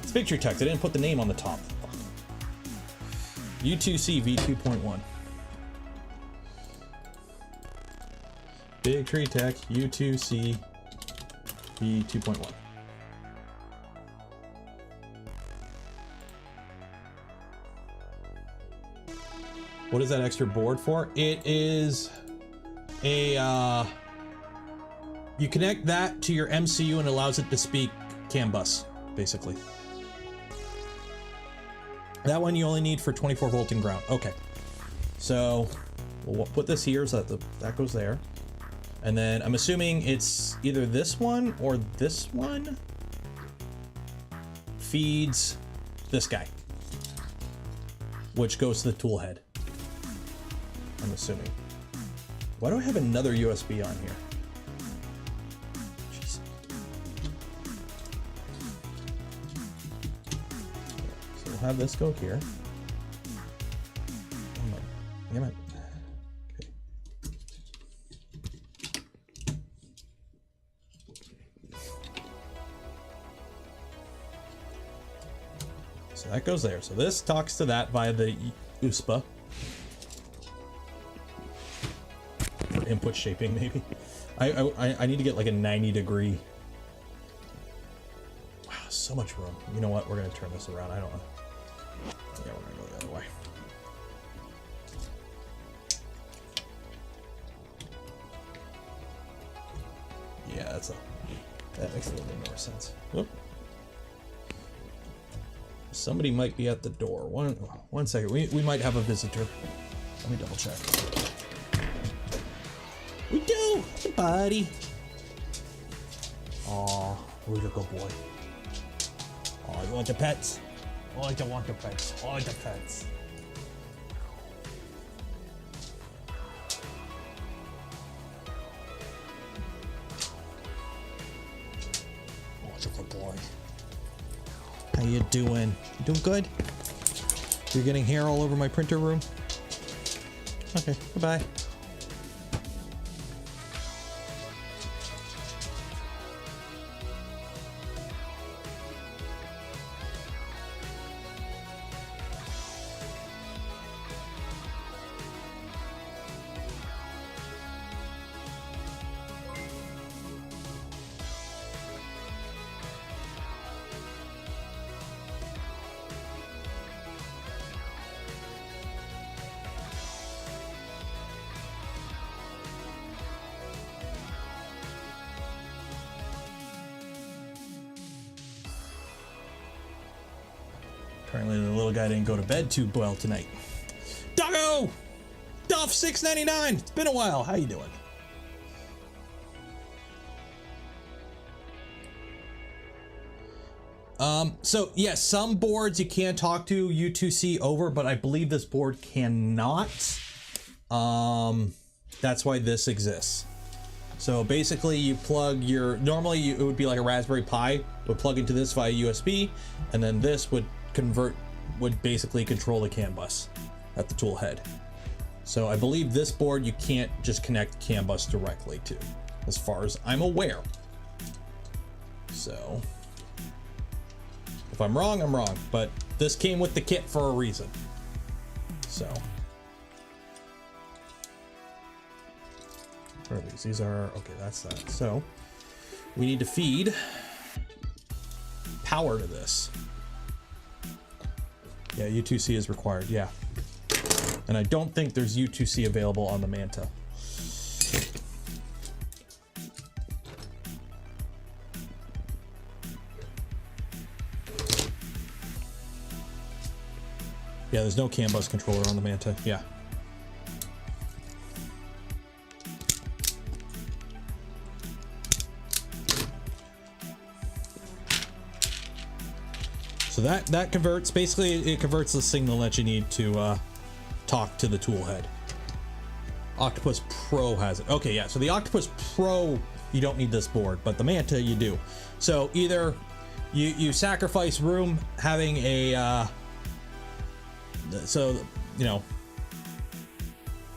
It's picture text, I didn't put the name on the top. Fuck. U2C V2.1. Big Tree Tech U2C V2.1. What is that extra board for? It is a, you connect that to your MCU and it allows it to speak CAN bus, basically. That one you only need for 24 volt and ground. Okay. So we'll put this here so that that goes there. And then I'm assuming it's either this one or this one feeds this guy, which goes to the tool head. I'm assuming. Why do I have another USB on here? Jeez. So we'll have this go here. Damn it. Okay. So that goes there. So this talks to that via the USPA. Input shaping, maybe. I need to get like a 90-degree. Wow, so much room. You know what? We're gonna turn this around. I don't know. Yeah, we're gonna go the other way. Yeah, that makes a little bit more sense. Whoop. Somebody might be at the door. One second. We might have a visitor. Let me double check. We do! Hey, buddy! Aw, who's a good boy? Oh, you want the pets? Oh, I don't want the pets. Oh, the pets. Oh, it's a good boy. How you doing? You doing good? You're getting hair all over my printer room? Okay, bye-bye. Apparently the little guy didn't go to bed too well tonight. Doggo! Duff 699. It's been a while. How you doing? So yes, some boards you can talk to U2C over, but I believe this board cannot. That's why this exists. So basically you plug your, normally it would be like a Raspberry Pi, would plug into this via USB, and then this would basically control the CAN bus at the tool head. So I believe this board you can't just connect CAN bus directly to, as far as I'm aware. So if I'm wrong, I'm wrong, but this came with the kit for a reason. So what are these? These are, okay, that's that. So we need to feed power to this. Yeah, U2C is required, yeah. And I don't think there's U2C available on the Manta. Yeah, there's no CAN bus controller on the Manta, yeah. So that converts, basically it converts the signal that you need to talk to the tool head. Octopus Pro has it. Okay, yeah, so the Octopus Pro, you don't need this board, but the Manta you do. So either you sacrifice room having a so you know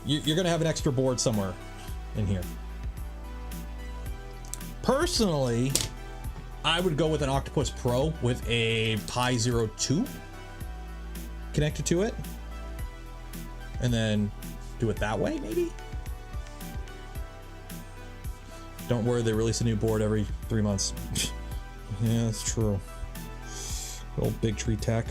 you're gonna have an extra board somewhere in here. Personally, I would go with an Octopus Pro with a Pi 02 connected to it, and then do it that way, maybe? Don't worry, they release a new board every 3 months. Yeah, that's true. Old Big Tree Tech.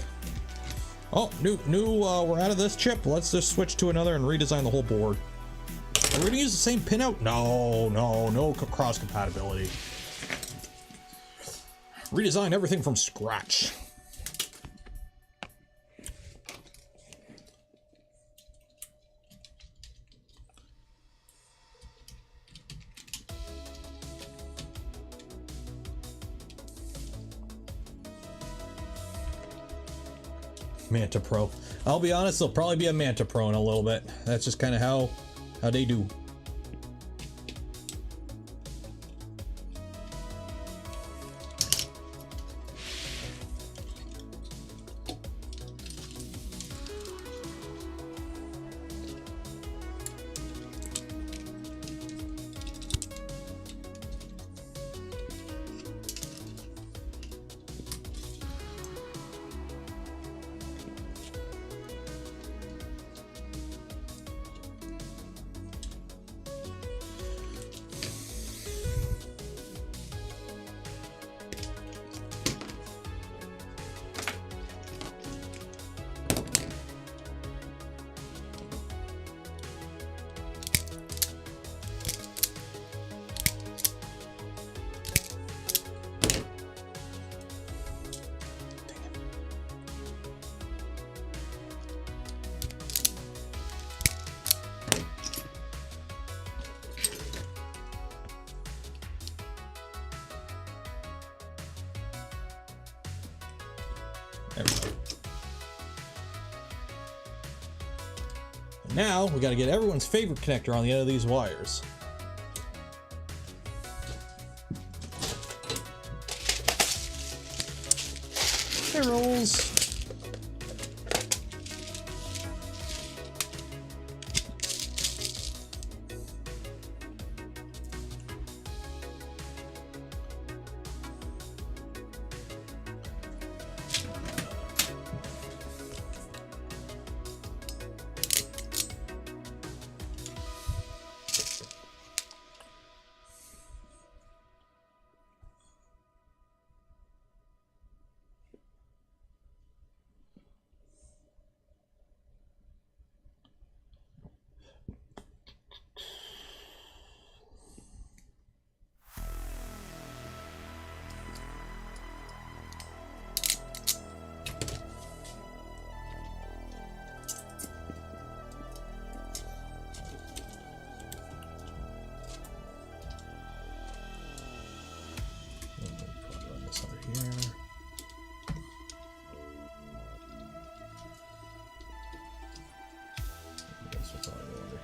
Oh, we're out of this chip. Let's just switch to another and redesign the whole board. Are we gonna use the same pinout? No cross compatibility. Redesign everything from scratch. Manta Pro. I'll be honest, there'll probably be a Manta Pro in a little bit. That's just kind of how they do. There we go. And now we got to get everyone's favorite connector on the end of these wires. Barrels.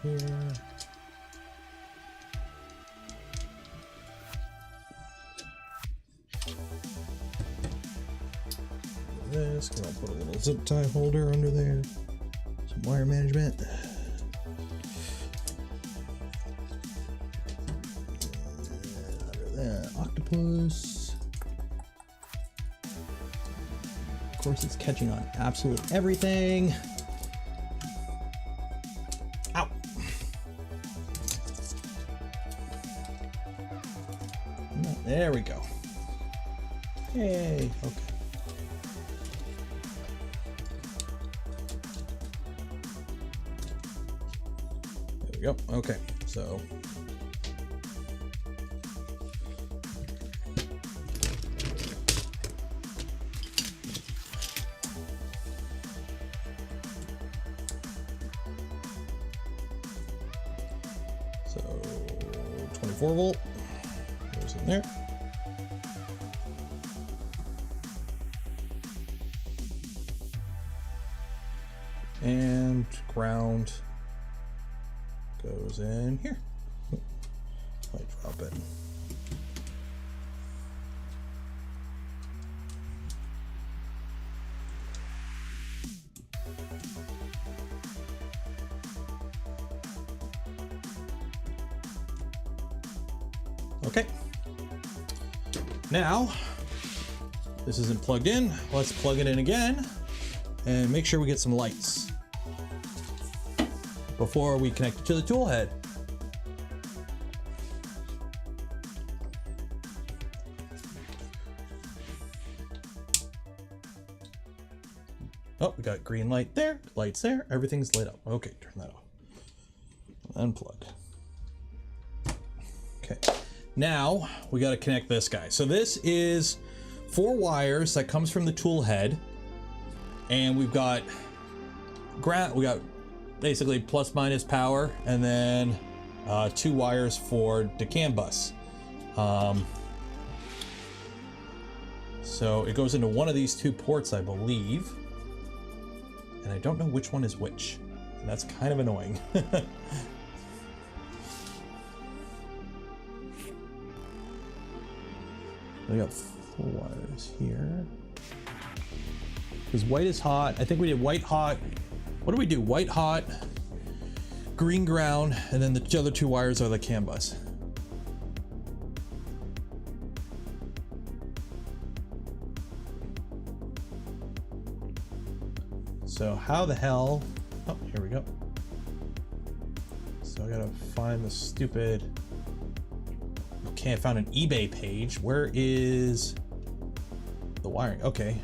Here. This, can I put a little zip tie holder under there? Some wire management. Under that, Octopus. Of course, it's catching on absolutely everything. There we go. Hey, okay. There we go. Okay, so So 24 volt goes in there. And ground goes in here. Might drop it. Okay. Now, this isn't plugged in. Let's plug it in again and make sure we get some lights before we connect it to the tool head. Oh, we got green light there, lights there, everything's lit up. Okay, turn that off. Unplug. Okay, now we got to connect this guy. So this is 4 wires that comes from the tool head, and we've got basically plus minus power, and then 2 wires for the CAN bus. So it goes into one of these 2 ports, I believe. And I don't know which one is which. And that's kind of annoying. We got 4 wires here. Because white is hot. I think we did white hot. What do we do? White hot, green ground, and then the other 2 wires are the CAN bus. So how the hell, oh, here we go. So I gotta find the stupid, okay, I found an eBay page. Where is the wiring? Okay.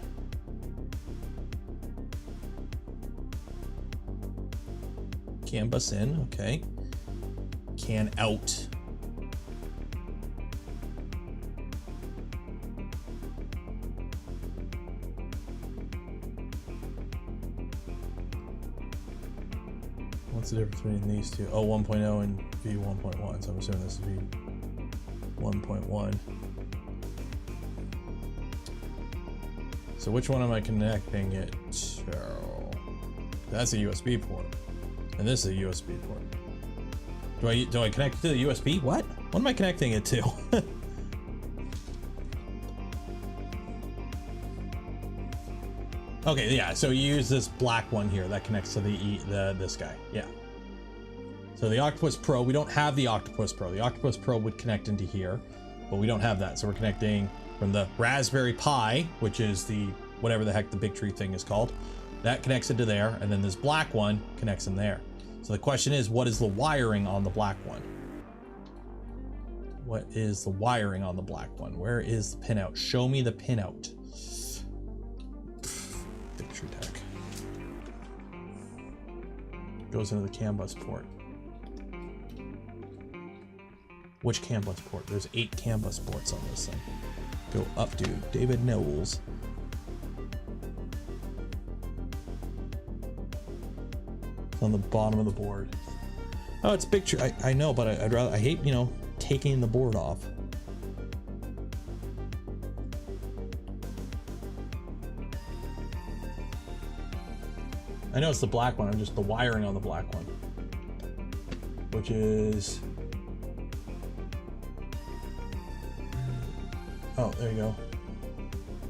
CAN bus in, okay. CAN out. What's the difference between these two? Oh, 1.0 and V1.1. So I'm assuming this is V1.1. So which one am I connecting it to? That's a USB port. And this is a USB port. Do I connect it to the USB? What? What am I connecting it to? Okay, yeah, so you use this black one here that connects to this guy, yeah. So the Octopus Pro, we don't have the Octopus Pro. The Octopus Pro would connect into here, but we don't have that. So we're connecting from the Raspberry Pi, which is the, whatever the heck the big tree thing is called. That connects into there, and then this black one connects in there. So the question is, what is the wiring on the black one? What is the wiring on the black one? Where is the pinout? Show me the pinout. Tech. Goes into the CAN bus port. Which CAN bus port? There's 8 CAN bus ports on this thing. Go up, dude. David Knowles. It's on the bottom of the board. Oh, it's big tree. I know, but I hate, you know, taking the board off. I know it's the black one, I'm just the wiring on the black one. Which is... Oh, there you go.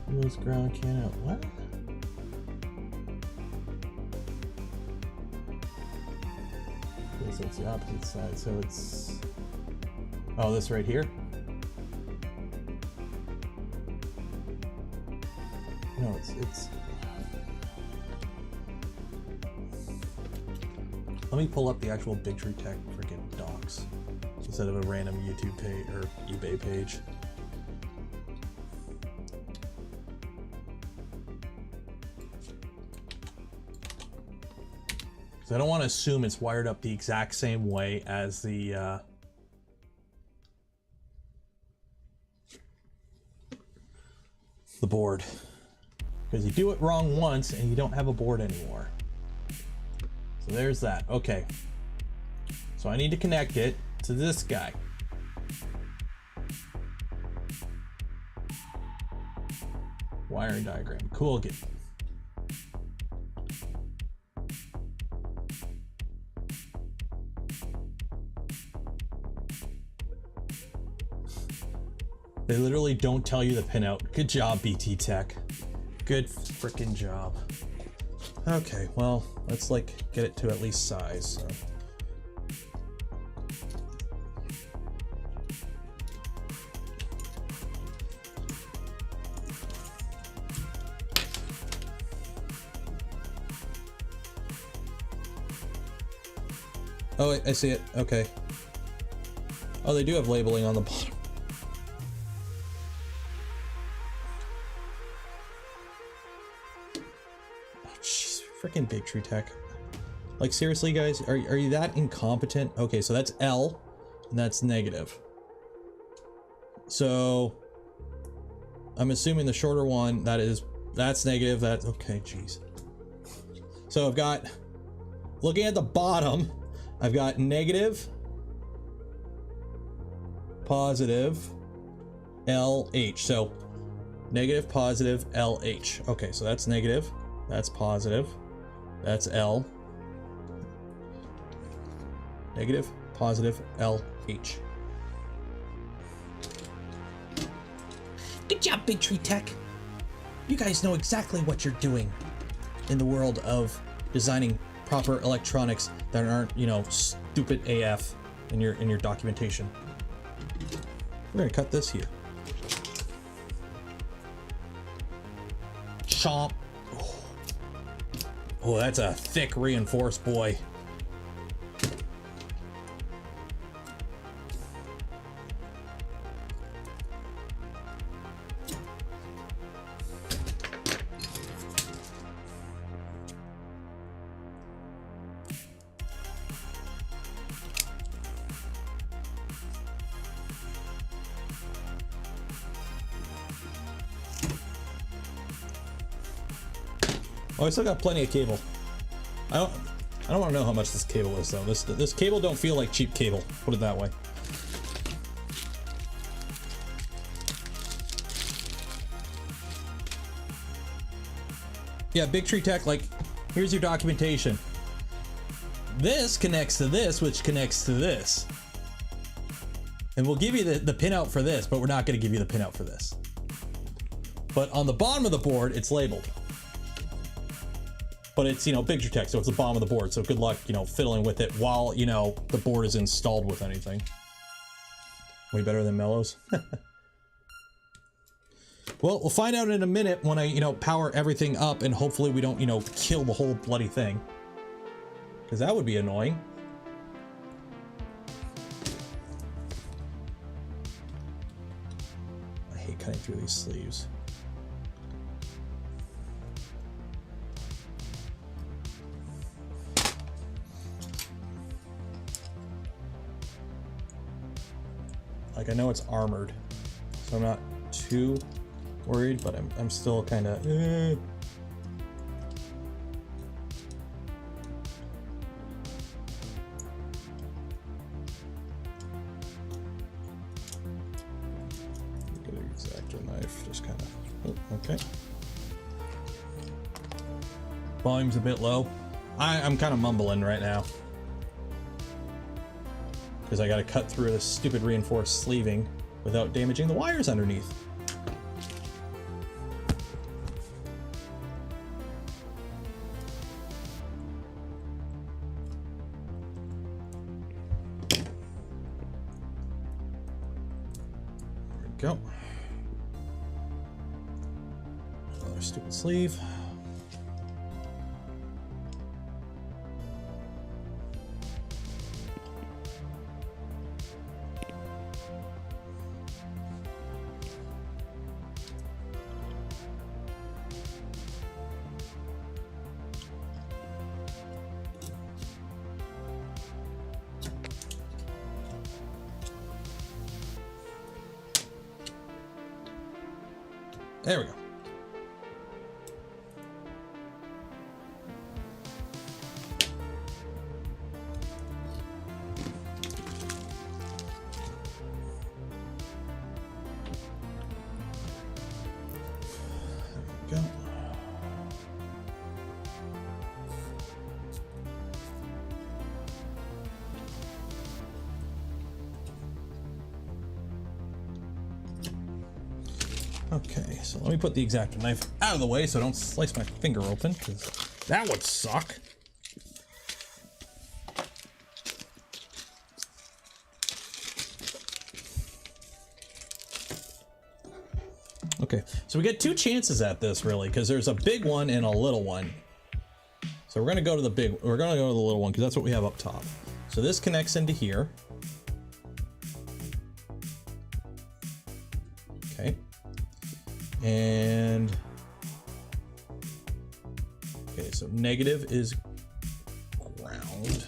Wheels, ground, CAN out. What? Okay, so it's the opposite side, so it's... Oh, this right here? No, it's... Let me pull up the actual Big Tree Tech freaking docs instead of a random YouTube page or eBay page. So I don't want to assume it's wired up the exact same way as the board, because you do it wrong once and you don't have a board anymore. So there's that. Okay. So I need to connect it to this guy. Wiring diagram. Cool. Get. They literally don't tell you the pinout. Good job, BT Tech. Good freaking job. Okay, well, let's like get it to at least size. So. Oh, I see it. Okay. Oh, they do have labeling on the bottom. Oh, jeez. Freaking Big Tree Tech. Like, seriously, guys? Are you that incompetent? Okay, so that's L, and that's negative. So, I'm assuming the shorter one, that's negative, that's... Okay, jeez. So I've got... Looking at the bottom... I've got negative, positive, LH. So negative, positive, LH. Okay, so that's negative, that's positive, that's L. Negative, positive, LH. Good job, Big Tree Tech. You guys know exactly what you're doing in the world of designing proper electronics that aren't, you know, stupid AF in your documentation. We're gonna cut this here. Chomp. Oh, that's a thick reinforced boy. Oh, I still got plenty of cable. I don't want to know how much this cable is though. This cable don't feel like cheap cable. Put it that way. Yeah, Big Tree Tech, like, here's your documentation. This connects to this, which connects to this. And we'll give you the pinout for this, but we're not going to give you the pinout for this. But on the bottom of the board, it's labeled. But it's, you know, Big Tree Tech, so it's the bottom of the board. So good luck, you know, fiddling with it while, you know, the board is installed with anything. Way better than Mellows. Well, we'll find out in a minute when I, you know, power everything up and hopefully we don't, you know, kill the whole bloody thing. Because that would be annoying. I hate cutting through these sleeves. Like, I know it's armored, so I'm not too worried, but I'm still kind of get an X-Acto knife, just kind of okay. Volume's a bit low. I'm kind of mumbling right now because I got to cut through this stupid reinforced sleeving without damaging the wires underneath. Go. Another stupid sleeve. There we go. There we go. Okay, so let me put the X-Acto knife out of the way so I don't slice my finger open, because that would suck. Okay, so we get two chances at this really, because there's a big one and a little one. So we're gonna go to the big, we're gonna go to the little one because that's what we have up top. So this connects into here. Okay. And okay, so negative is ground.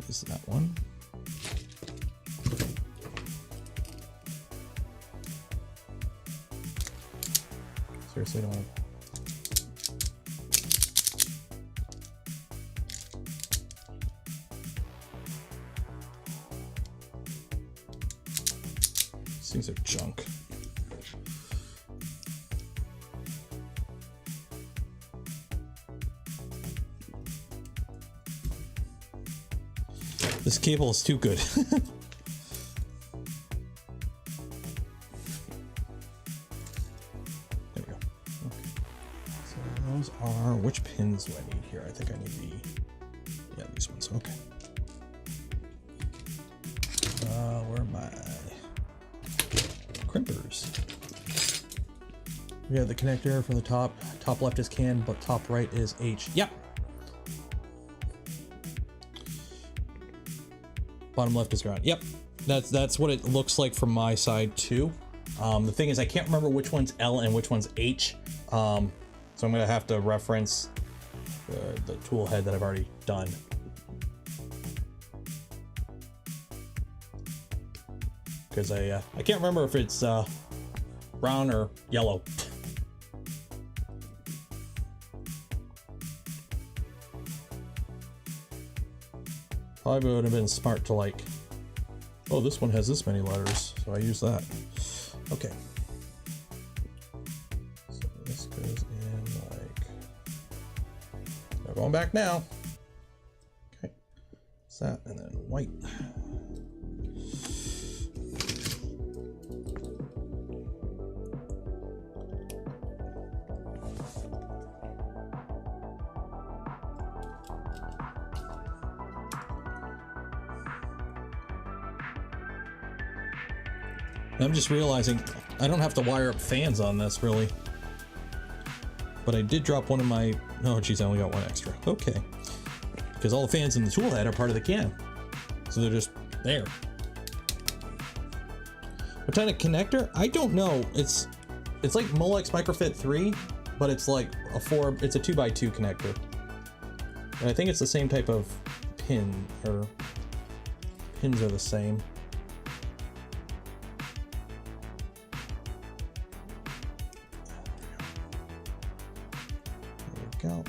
Is that one? Seriously, I don't want to. These things are junk. This cable is too good. There we go. Okay. So those are, which pins do I need here? I think I need yeah, these ones. Okay. Where are my crimpers? We have the connector from the top. Top left is CAN, but top right is H. Yep. Bottom left is ground. Yep, that's what it looks like from my side too. The thing is, I can't remember which one's L and which one's H, so I'm gonna have to reference the tool head that I've already done. Because I can't remember if it's brown or yellow. Probably would have been smart to like, oh, this one has this many letters, so I use that. Okay. So this goes in like, we're going back now. Okay, it's that, and then white. I'm just realizing I don't have to wire up fans on this really, but I did drop one of my, oh geez, I only got one extra. Okay, because all the fans in the tool head are part of the can, so they're just there. What kind of connector? I don't know. It's like Molex Microfit 3, but it's like it's a 2x2 connector, and I think it's the same type of pin, or pins are the same. There we go.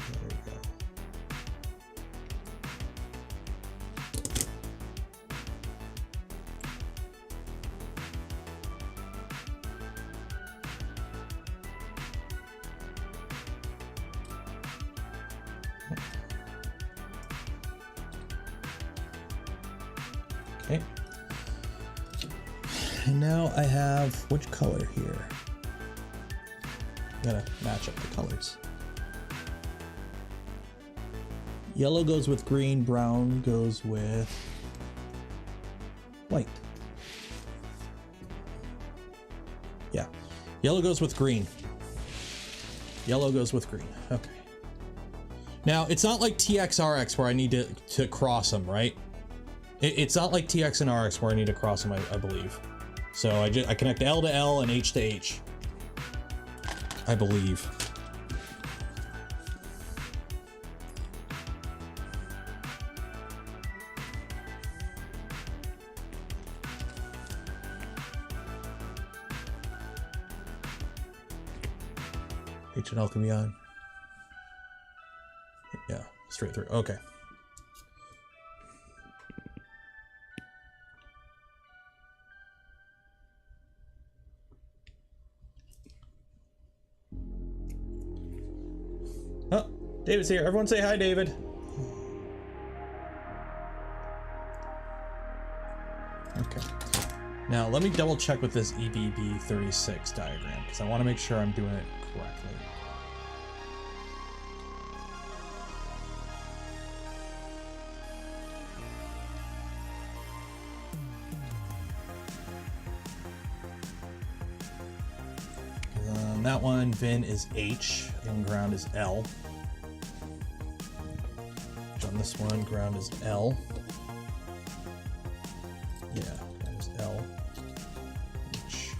Okay. And now I have which color here? Gotta match up the colors. Yellow goes with green, brown goes with white. Yeah, yellow goes with green. Yellow goes with green, okay. Now, it's not like TX RX where I need to cross them, right? It's not like TX and RX where I need to cross them, I believe. So I connect L to L and H to H, I believe. H and L can be on. Yeah, straight through. Okay. Oh, David's here. Everyone say hi, David. Okay. Now let me double check with this EBB36 diagram because I want to make sure I'm doing it correctly. That one, Vin is H, and ground is L. On this one, ground is L. Yeah, ground is L. H.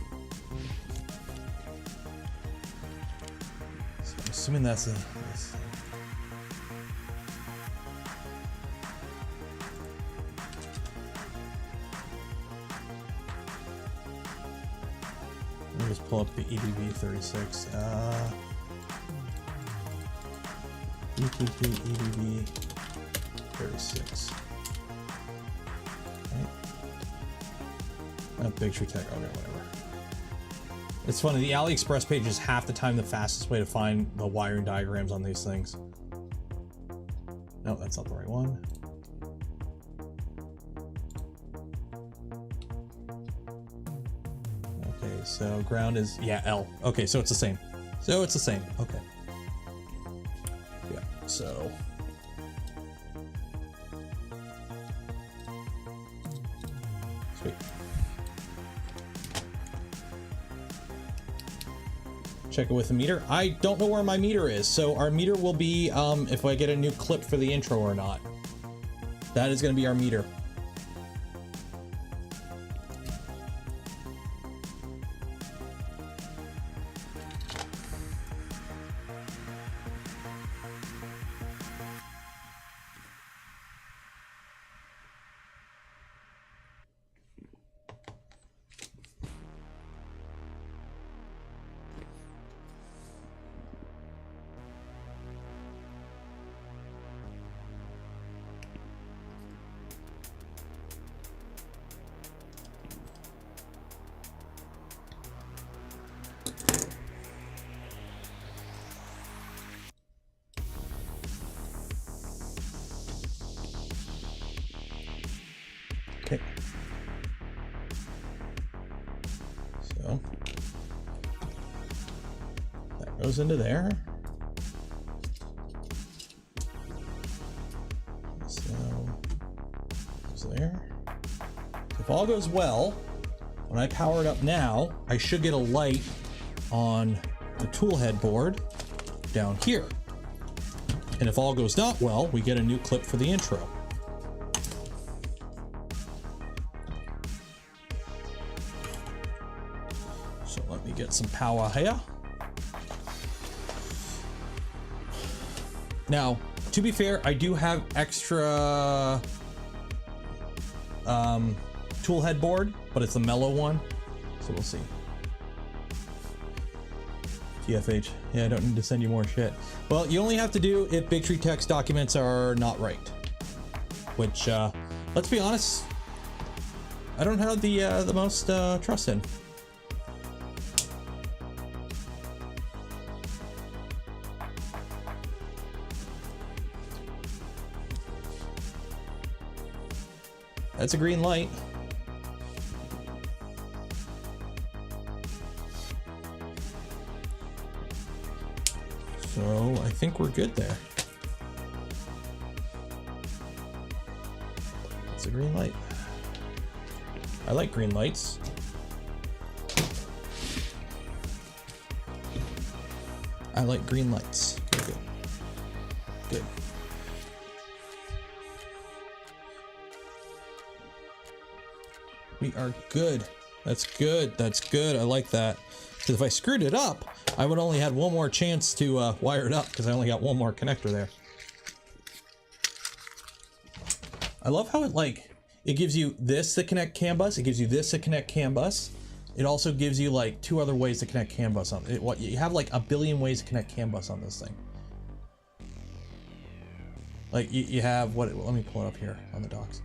So I'm assuming that's a... Let me just pull up the EBB36. EBB 36. Right. Big Tree Tech. Okay, whatever. It's funny. The AliExpress page is half the time the fastest way to find the wiring diagrams on these things. No, that's not the right one. Okay, so ground is, yeah, L. Okay, so it's the same. So it's the same. Okay. Yeah, so. Sweet. Check it with the meter. I don't know where my meter is, so our meter will be if I get a new clip for the intro or not. That is going to be our meter. Okay. So that goes into there. So goes there. So if all goes well, when I power it up now, I should get a light on the tool head board down here. And if all goes not well, we get a new clip for the intro. So let me get some power here. Now, to be fair, I do have extra tool head board, but it's a mellow one, so we'll see. TFH, yeah, I don't need to send you more shit. Well, you only have to do if Big Tree Tech's documents are not right, which, let's be honest, I don't have the most trust in. That's a green light. So I think we're good there. It's a green light. I like green lights. I like green lights. Good. Good. We are good. That's good. That's good. I like that. Because if I screwed it up, I would only had one more chance to wire it up because I only got one more connector there. I love how it gives you this to connect CAN bus. It gives you this to connect CAN bus. It also gives you like 2 other ways to connect CAN bus on it. What you have like a billion ways to connect CAN bus on this thing. Like you have what? Let me pull it up here on the docs.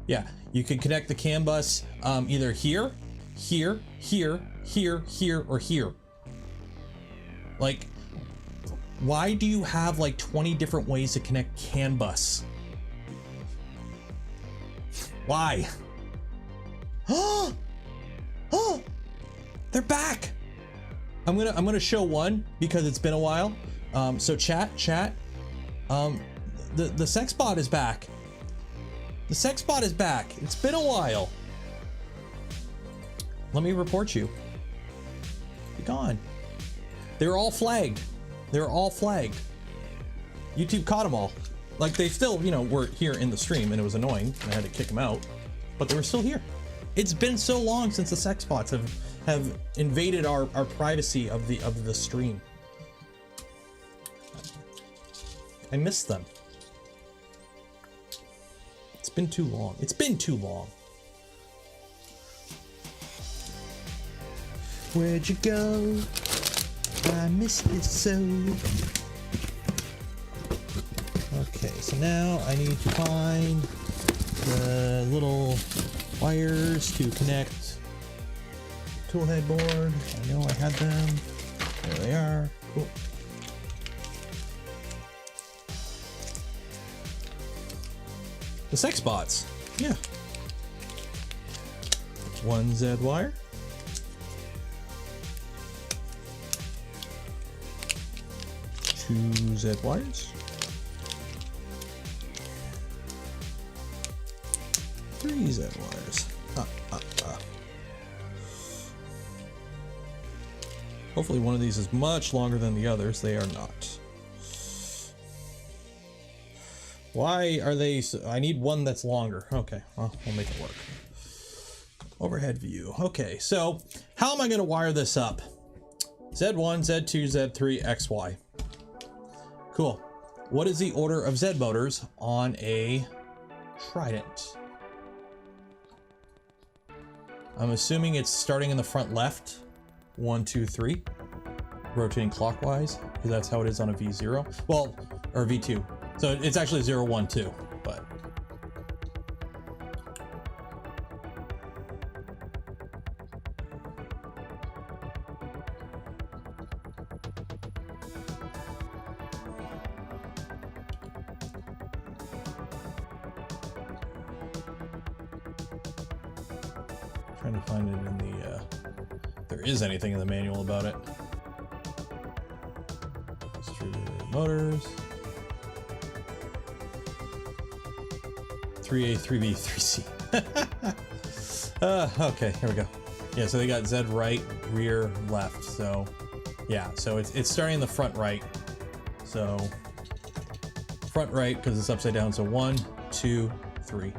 Yeah, you can connect the CAN bus either here, here, here, here, here, or here. Like, why do you have like 20 different ways to connect CAN bus? Why? They're back. I'm gonna show one because it's been a while. So chat. The sex bot is back. The sex bot is back. It's been a while. Let me report you. Be gone. They're all flagged. They're all flagged. YouTube caught them all. Like, they still, you know, were here in the stream, and it was annoying, and I had to kick them out, but they were still here. It's been so long since the sex bots have invaded our privacy of the stream. I miss them. It's been too long. It's been too long. Where'd you go? I missed you so. Okay, so now I need to find the little wires to connect tool head board. I know I had them. There they are. Cool. The sex bots. Yeah. One Z wire. Two Z wires. 3 Z wires. Hopefully one of these is much longer than the others. They are not. Why are they so, I need one that's longer. Okay, well, we'll make it work. Overhead view. Okay, so how am I going to wire this up? Z1, Z2, Z3, XY. Cool. What is the order of Z motors on a Trident? I'm assuming it's starting in the front left. 1, 2, 3. Rotating clockwise, because that's how it is on a V0. Well, or V2. So it's actually 0, 1, 2, but. Trying to find it in the, there is anything in the manual about it. Extruder motors. 3A, 3B, 3C. Okay, here we go. Yeah, so they got Z right, rear, left. So, yeah, so it's starting in the front right. So, front right because it's upside down. So 1, 2, 3.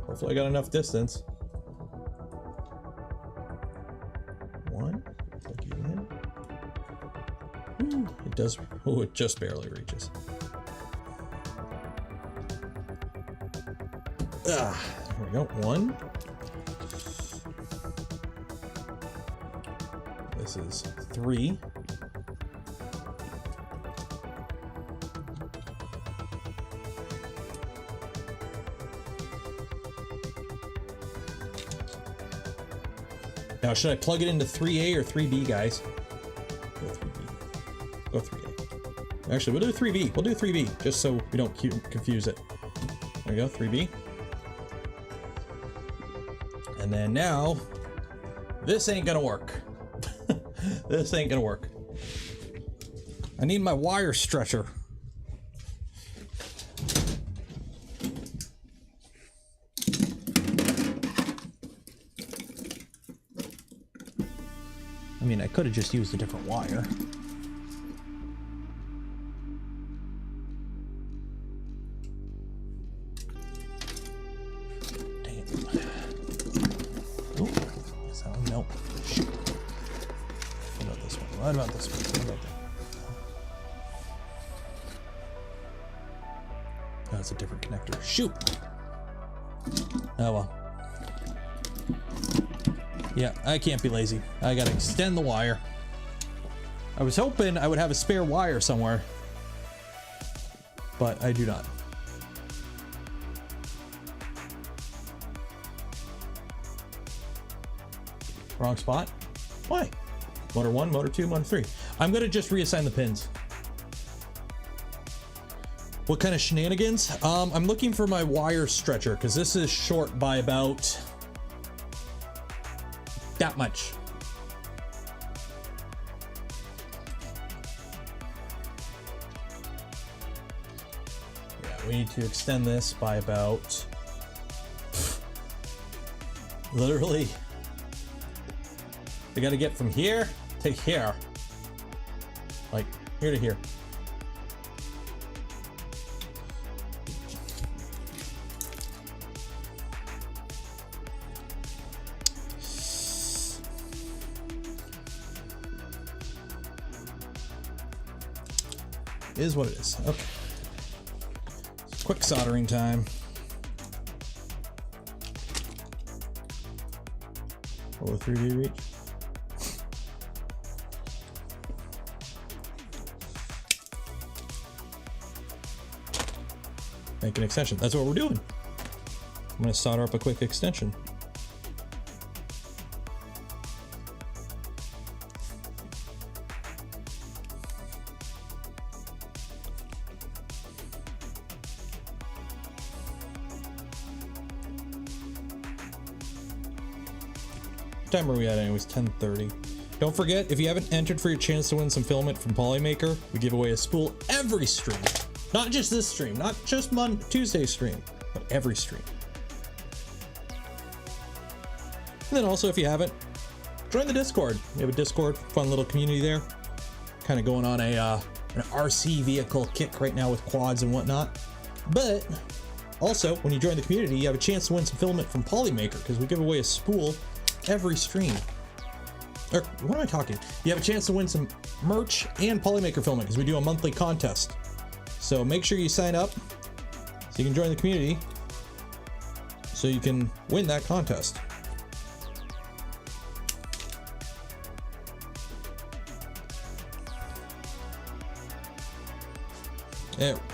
Hopefully I got enough distance. 1, plug you in. Ooh, it does. Oh, it just barely reaches. There we go. 1. This is 3. Now, should I plug it into 3A or 3B, guys? Go 3B. Go 3A. Actually, we'll do 3B. We'll do 3B, just so we don't confuse it. There we go, 3B. And then now, this ain't gonna work. This ain't gonna work. I need my wire stretcher. I mean, I could have just used a different wire. Dang it. Oh, is that one? Nope. Shoot. What about this one? What about this one? What about that? Oh, that's a different connector. Shoot! Oh well. Yeah, I can't be lazy. I gotta extend the wire. I was hoping I would have a spare wire somewhere, but I do not. Wrong spot? Why? Motor 1, motor 2, motor 3. I'm gonna just reassign the pins. What kind of shenanigans? I'm looking for my wire stretcher because this is short by about that much. Yeah, we need to extend this by about literally, we got to get from here to here, like here to here. Is what it is. Okay. Quick soldering time. What will 3D reach? Make an extension. That's what we're doing. I'm going to solder up a quick extension. What time are we at anyways? 10:30. Don't forget, if you haven't entered for your chance to win some filament from Polymaker, we give away a spool every stream. Not just this stream, not just Tuesday stream, but every stream. And then also, if you haven't, join the Discord. We have a Discord, fun little community there. Kind of going on an RC vehicle kick right now with quads and whatnot. But also, when you join the community, you have a chance to win some filament from Polymaker, because we give away a spool every stream. Or what am I talking? You have a chance to win some merch and Polymaker filament because we do a monthly contest. So make sure you sign up so you can join the community so you can win that contest. There we go.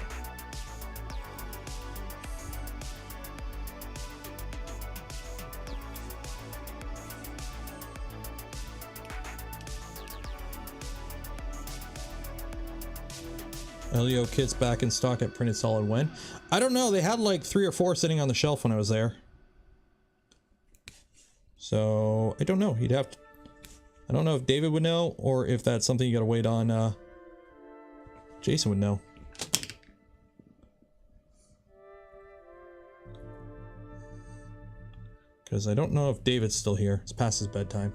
LEO kits back in stock at Printed Solid when? I don't know. They had like 3 or 4 sitting on the shelf when I was there. So I don't know. You'd have to. I don't know if David would know or if that's something you gotta wait on. Jason would know. Because I don't know if David's still here. It's past his bedtime.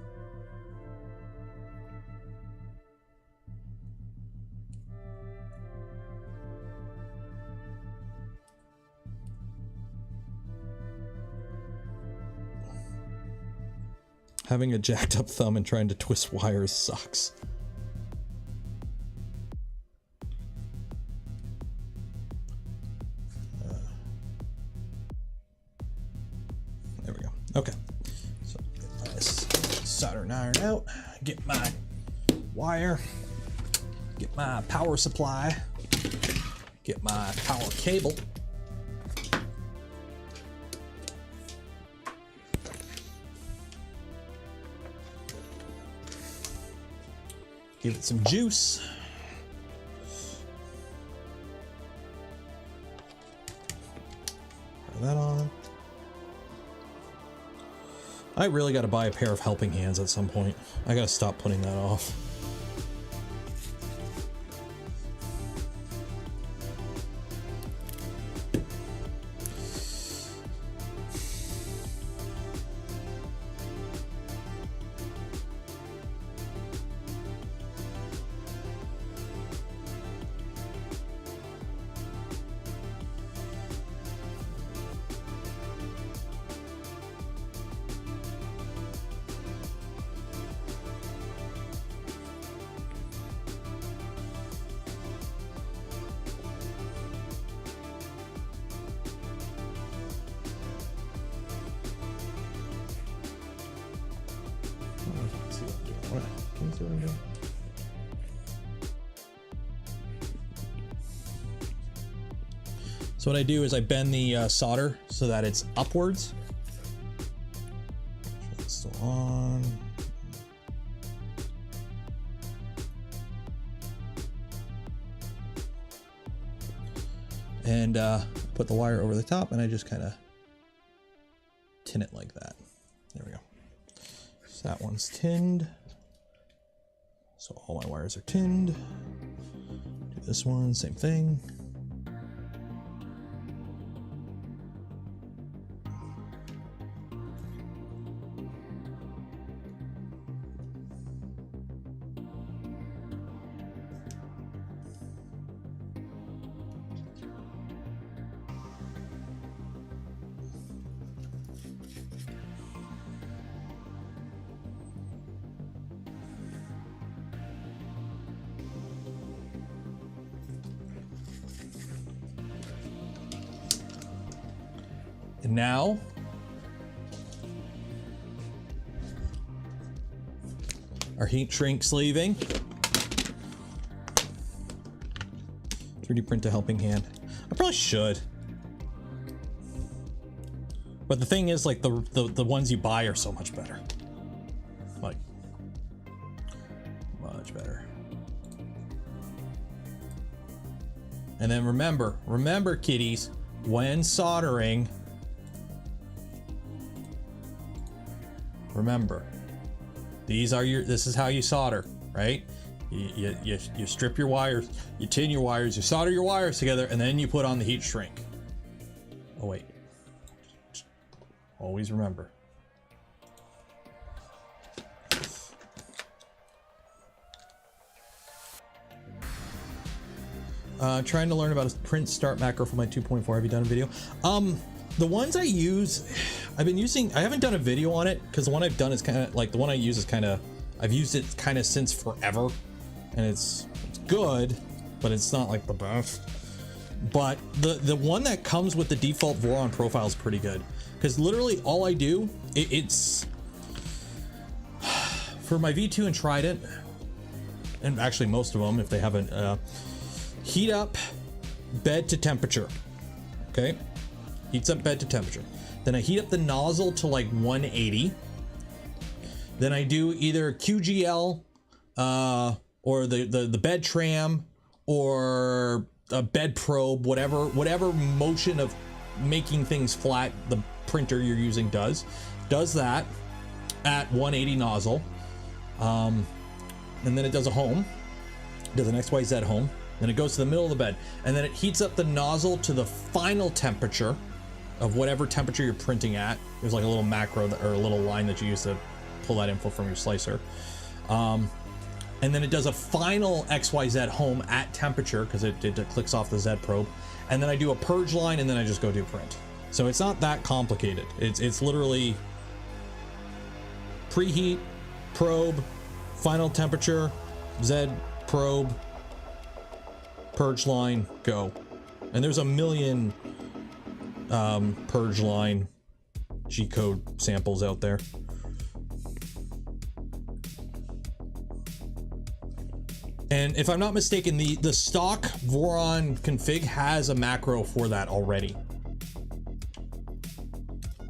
Having a jacked up thumb and trying to twist wires sucks. There we go. Okay. So get my soldering iron out, get my wire, get my power supply, get my power cable. Give it some juice. Put that on. I really got to buy a pair of helping hands at some point. I got to stop putting that off. So what I do is I bend the solder so that it's upwards. It's still on. And put the wire over the top, and I just kind of tin it like that. There we go. So that one's tinned. So all my wires are tinned. Do this one, same thing. And now, our heat shrink sleeving. 3D print a helping hand. I probably should. But the thing is, like, the ones you buy are so much better. Like, much better. And then remember kiddies, when soldering, remember, this is how you solder, right? You strip your wires, you tin your wires, you solder your wires together, and then you put on the heat shrink. Oh wait, always remember. Trying to learn about a print start macro for my 2.4. Have you done a video? The ones I use, I haven't done a video on it because the one I've done is kind of like, the one I use is kind of, I've used it kind of since forever, and it's good, but it's not like the best. But the one that comes with the default Voron profile is pretty good, because literally all I do, it's for my V2 and Trident, and actually most of them, if they haven't, heat up bed to temperature. Okay, heats up bed to temperature. Then I heat up the nozzle to like 180. Then I do either QGL or the bed tram or a bed probe, whatever motion of making things flat the printer you're using does that at 180 nozzle. And then it does a home, does an XYZ home. Then it goes to the middle of the bed, and then it heats up the nozzle to the final temperature of whatever temperature you're printing at. There's like a little macro or a little line that you use to pull that info from your slicer. And then it does a final XYZ home at temperature because it clicks off the Z probe. And then I do a purge line, and then I just go do print. So it's not that complicated. It's literally preheat, probe, final temperature, Z probe, purge line, go. And there's a million purge line G-code samples out there. And if I'm not mistaken, the stock Voron config has a macro for that already.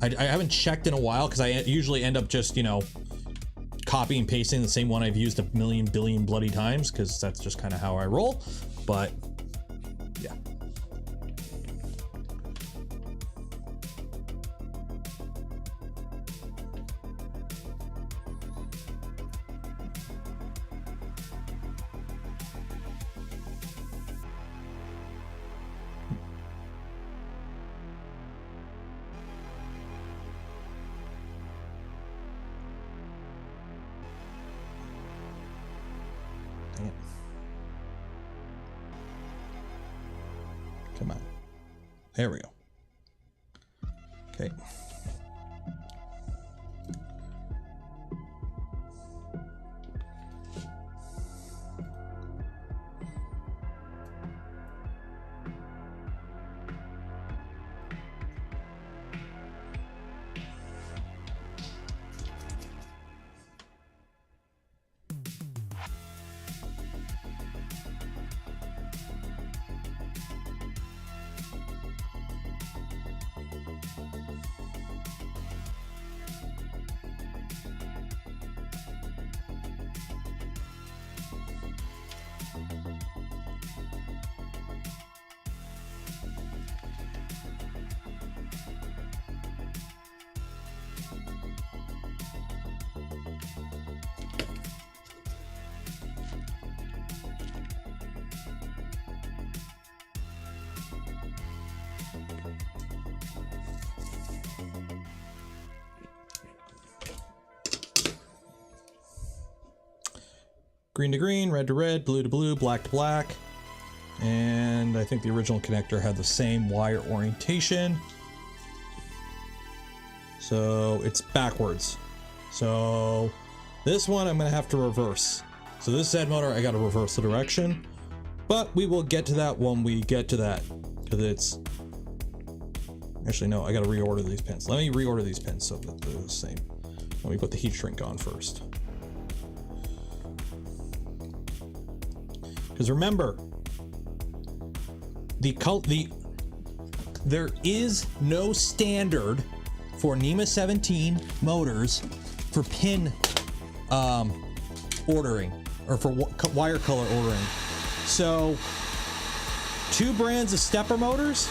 I haven't checked in a while because I usually end up just, you know, copy and pasting the same one I've used a million billion bloody times because that's just kind of how I roll. But yeah. Dang it. Come on. There we go. Okay. green to green, red to red, blue to blue, black to black. And I think the original connector had the same wire orientation. So it's backwards. So this one I'm gonna have to reverse. So this Z motor, I gotta reverse the direction, but we will get to that when we get to that, because it's, actually no, I gotta reorder these pins. Let me reorder these pins so that they're the same. Let me put the heat shrink on first. Because remember, there is no standard for NEMA 17 motors for pin ordering, or for wire color ordering. So 2 brands of stepper motors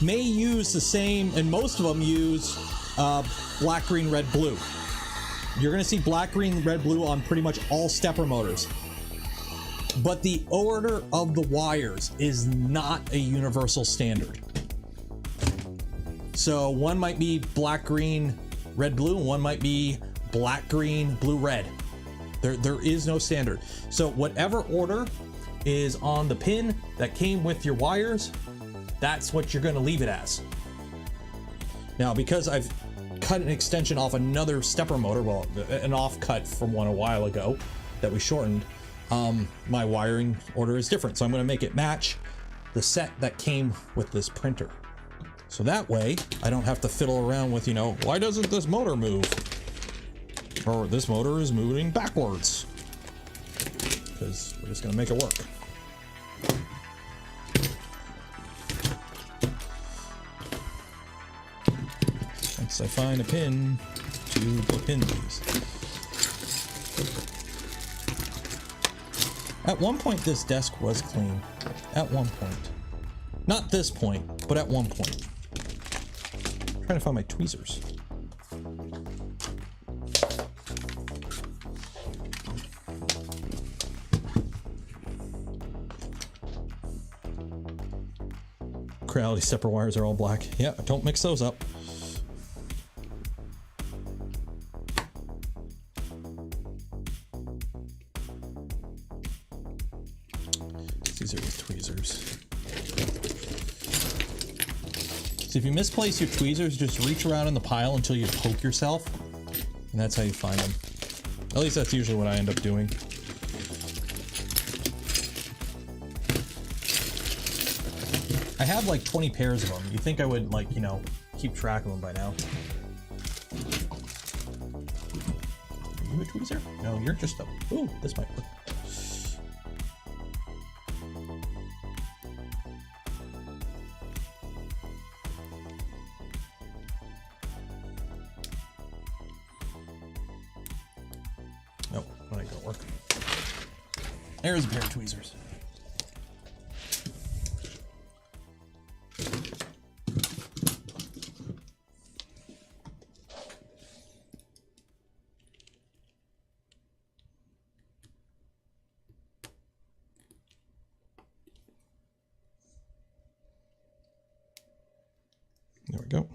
may use the same, and most of them use black, green, red, blue. You're gonna see black, green, red, blue on pretty much all stepper motors. But the order of the wires is not a universal standard. So one might be black, green, red, blue, and one might be black, green, blue, red. There is no standard. So whatever order is on the pin that came with your wires, that's what you're gonna leave it as. Now, because I've cut an extension off another stepper motor, well, an offcut from one a while ago that we shortened, my wiring order is different. So I'm gonna make it match the set that came with this printer. So that way I don't have to fiddle around with, you know, why doesn't this motor move? Or this motor is moving backwards. Because we're just gonna make it work. Once I find a pin to pin these. At one point this desk was clean. At one point. Not this point, but at one point. I'm trying to find my tweezers. Creality stepper wires are all black. Yeah, don't mix those up. These are the tweezers. So if you misplace your tweezers, just reach around in the pile until you poke yourself, and that's how you find them. At least that's usually what I end up doing. I have like 20 pairs of them. You think I would, like, you know, keep track of them by now. Are you a tweezer? No, you're just a... Ooh, this might work. Nope, that ain't gonna work. There's a pair of tweezers. There we go.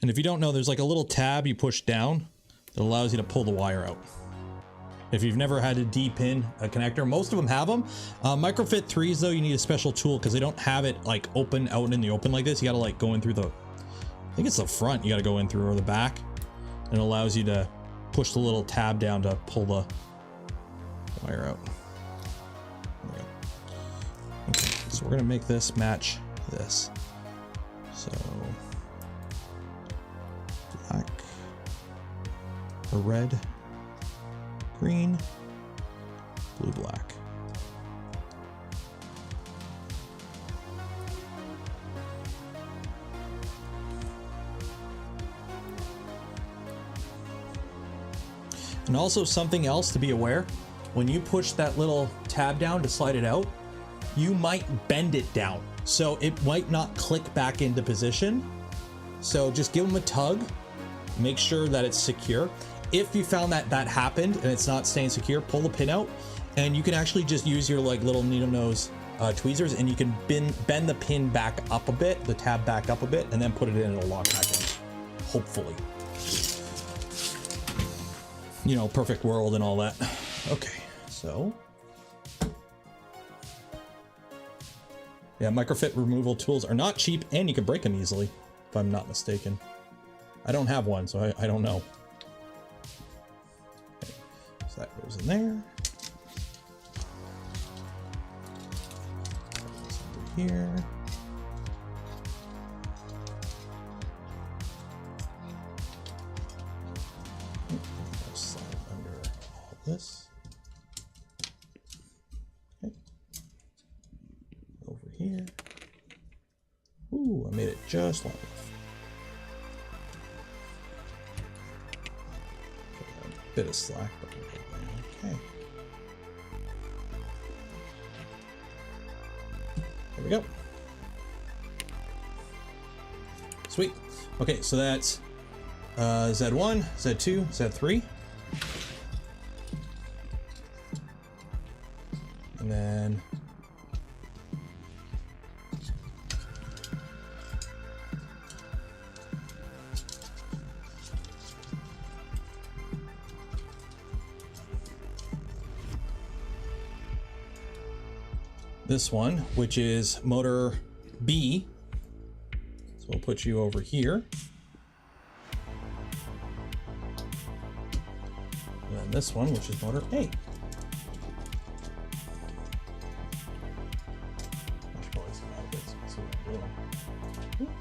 And if you don't know, there's like a little tab you push down that allows you to pull the wire out. If you've never had to de-pin a connector, most of them have them. Microfit 3s though, you need a special tool because they don't have it like open out in the open like this. You gotta like go in through the, I think it's the front you gotta go in through, or the back. And it allows you to push the little tab down to pull the wire out. There we go. Okay, so we're gonna make this match this. So black or red, green, blue, black. And also something else to be aware, when you push that little tab down to slide it out, you might bend it down. So it might not click back into position. So just give them a tug, make sure that it's secure. If you found that that happened and it's not staying secure, pull the pin out, and you can actually just use your like little needle nose tweezers, and you can bend the pin back up a bit, the tab back up a bit, and then put it in and it'll lock back in, hopefully. You know, perfect world and all that. Okay, so Yeah, microfit removal tools are not cheap, and you can break them easily, if I'm not mistaken. I don't have one, so I don't know. Okay, so that goes in there. Over here. Slide under all this. Okay. Over here. Ooh, I made it just long enough. A bit of slack, but okay. There we go. Sweet. Okay, so that's Z1, Z2, Z3. And then this one, which is motor B. So we'll put you over here. And then this one, which is motor A. I should probably zoom out a bit so you can see what I'm doing.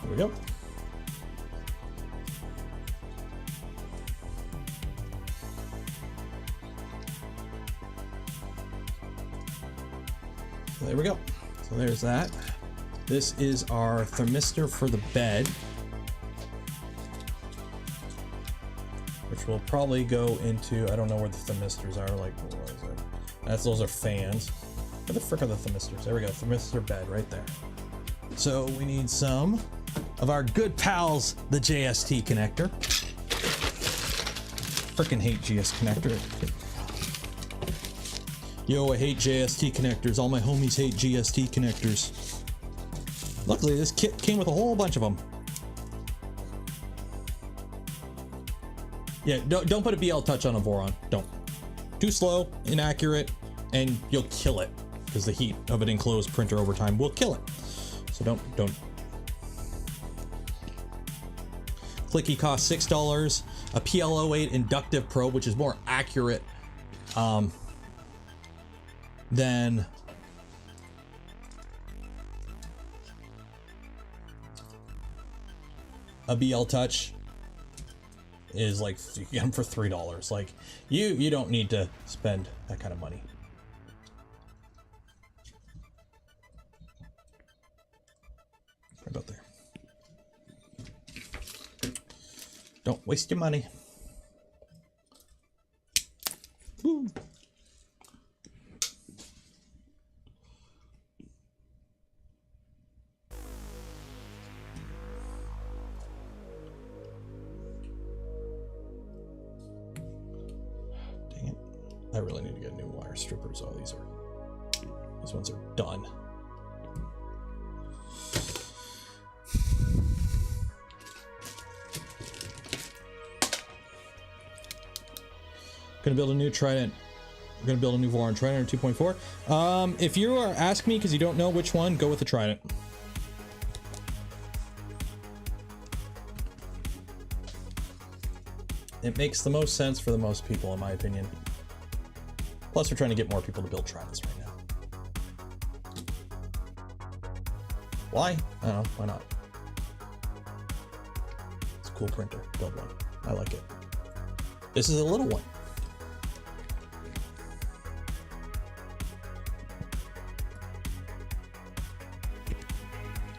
There we go. So there we go. So there's that. This is our thermistor for the bed, which will probably go into, I don't know where the thermistors are, like, what is it? Those are fans. Where the frick are the thermistors? There we go, thermistor bed right there. So we need some of our good pals, the JST connector. Frickin' hate GS connector. Yo, I hate JST connectors. All my homies hate GST connectors. Luckily, this kit came with a whole bunch of them. Yeah, don't put a BL touch on a Voron. Don't. Too slow, inaccurate, and you'll kill it because the heat of an enclosed printer over time will kill it. So don't. Clicky costs $6. A PL08 inductive probe, which is more accurate than a BL touch, is like, you get them for $3. Like, you don't need to spend that kind of money. Right about there. Don't waste your money. Woo. Dang it. I really need to get new wire strippers. Oh, these ones are done. Gonna build a new Trident. We're gonna build a new Voron Trident 2.4. If you are asking me because you don't know which one, go with the Trident. It makes the most sense for the most people, in my opinion. Plus, we're trying to get more people to build Tridents right now. Why? I don't know. Why not? It's a cool printer. Build one. I like it. This is a little one.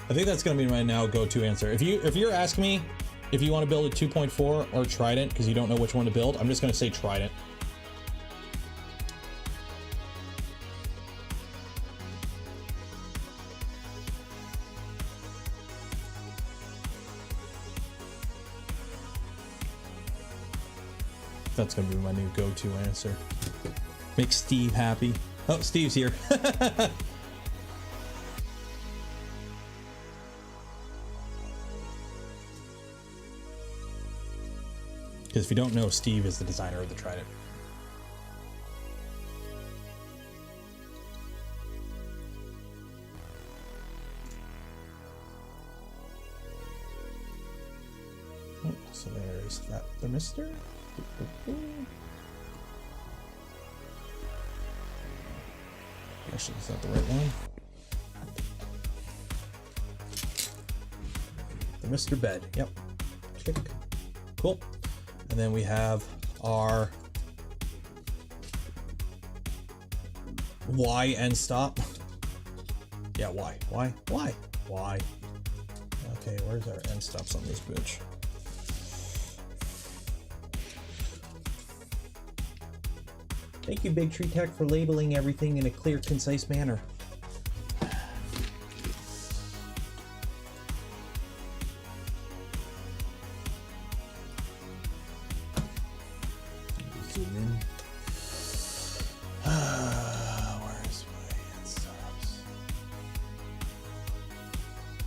I think that's going to be my now go-to answer. If you're asking me if you want to build a 2.4 or Trident because you don't know which one to build, I'm just going to say Trident. That's gonna be my new go-to answer. Make Steve happy. Oh, Steve's here. Because if you don't know, Steve is the designer of the Trident. Oh, so there's that thermistor. Actually, is that the right one? Thermistor bed. Yep. Tick. Cool. And then we have our Y end stop. Yeah, Y. Okay, where's our end stops on this bitch? Thank you, Big Tree Tech, for labeling everything in a clear, concise manner. Zoom in. Where's my end stops?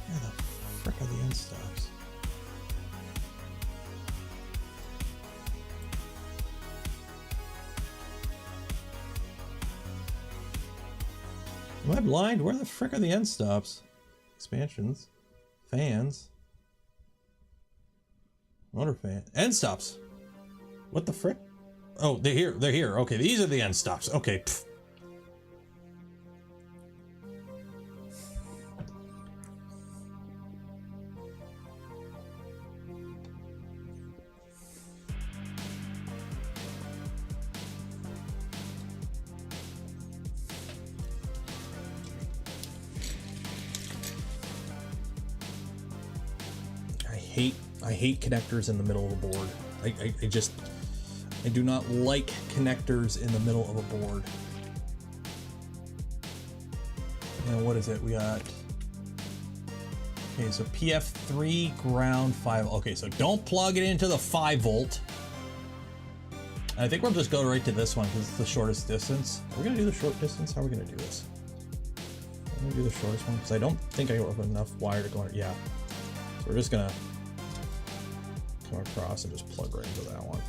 Where the frick are the end stops? Am I blind? Where the frick are the end stops? Expansions. Fans. Motor fan. End stops. What the frick? Oh, they're here. They're here. Okay, these are the end stops. Okay. Pfft. I hate connectors in the middle of a board. I do not like connectors in the middle of a board. Now what is it? We got, okay, so PF3 ground 5. Okay, so don't plug it into the 5 volt. I think we'll just go right to this one because it's the shortest distance. Are we gonna do the short distance? How are we gonna do this? I'm gonna do the shortest one because I don't think I have enough wire to go. Yeah, so we're just gonna come across and just plug right into that one.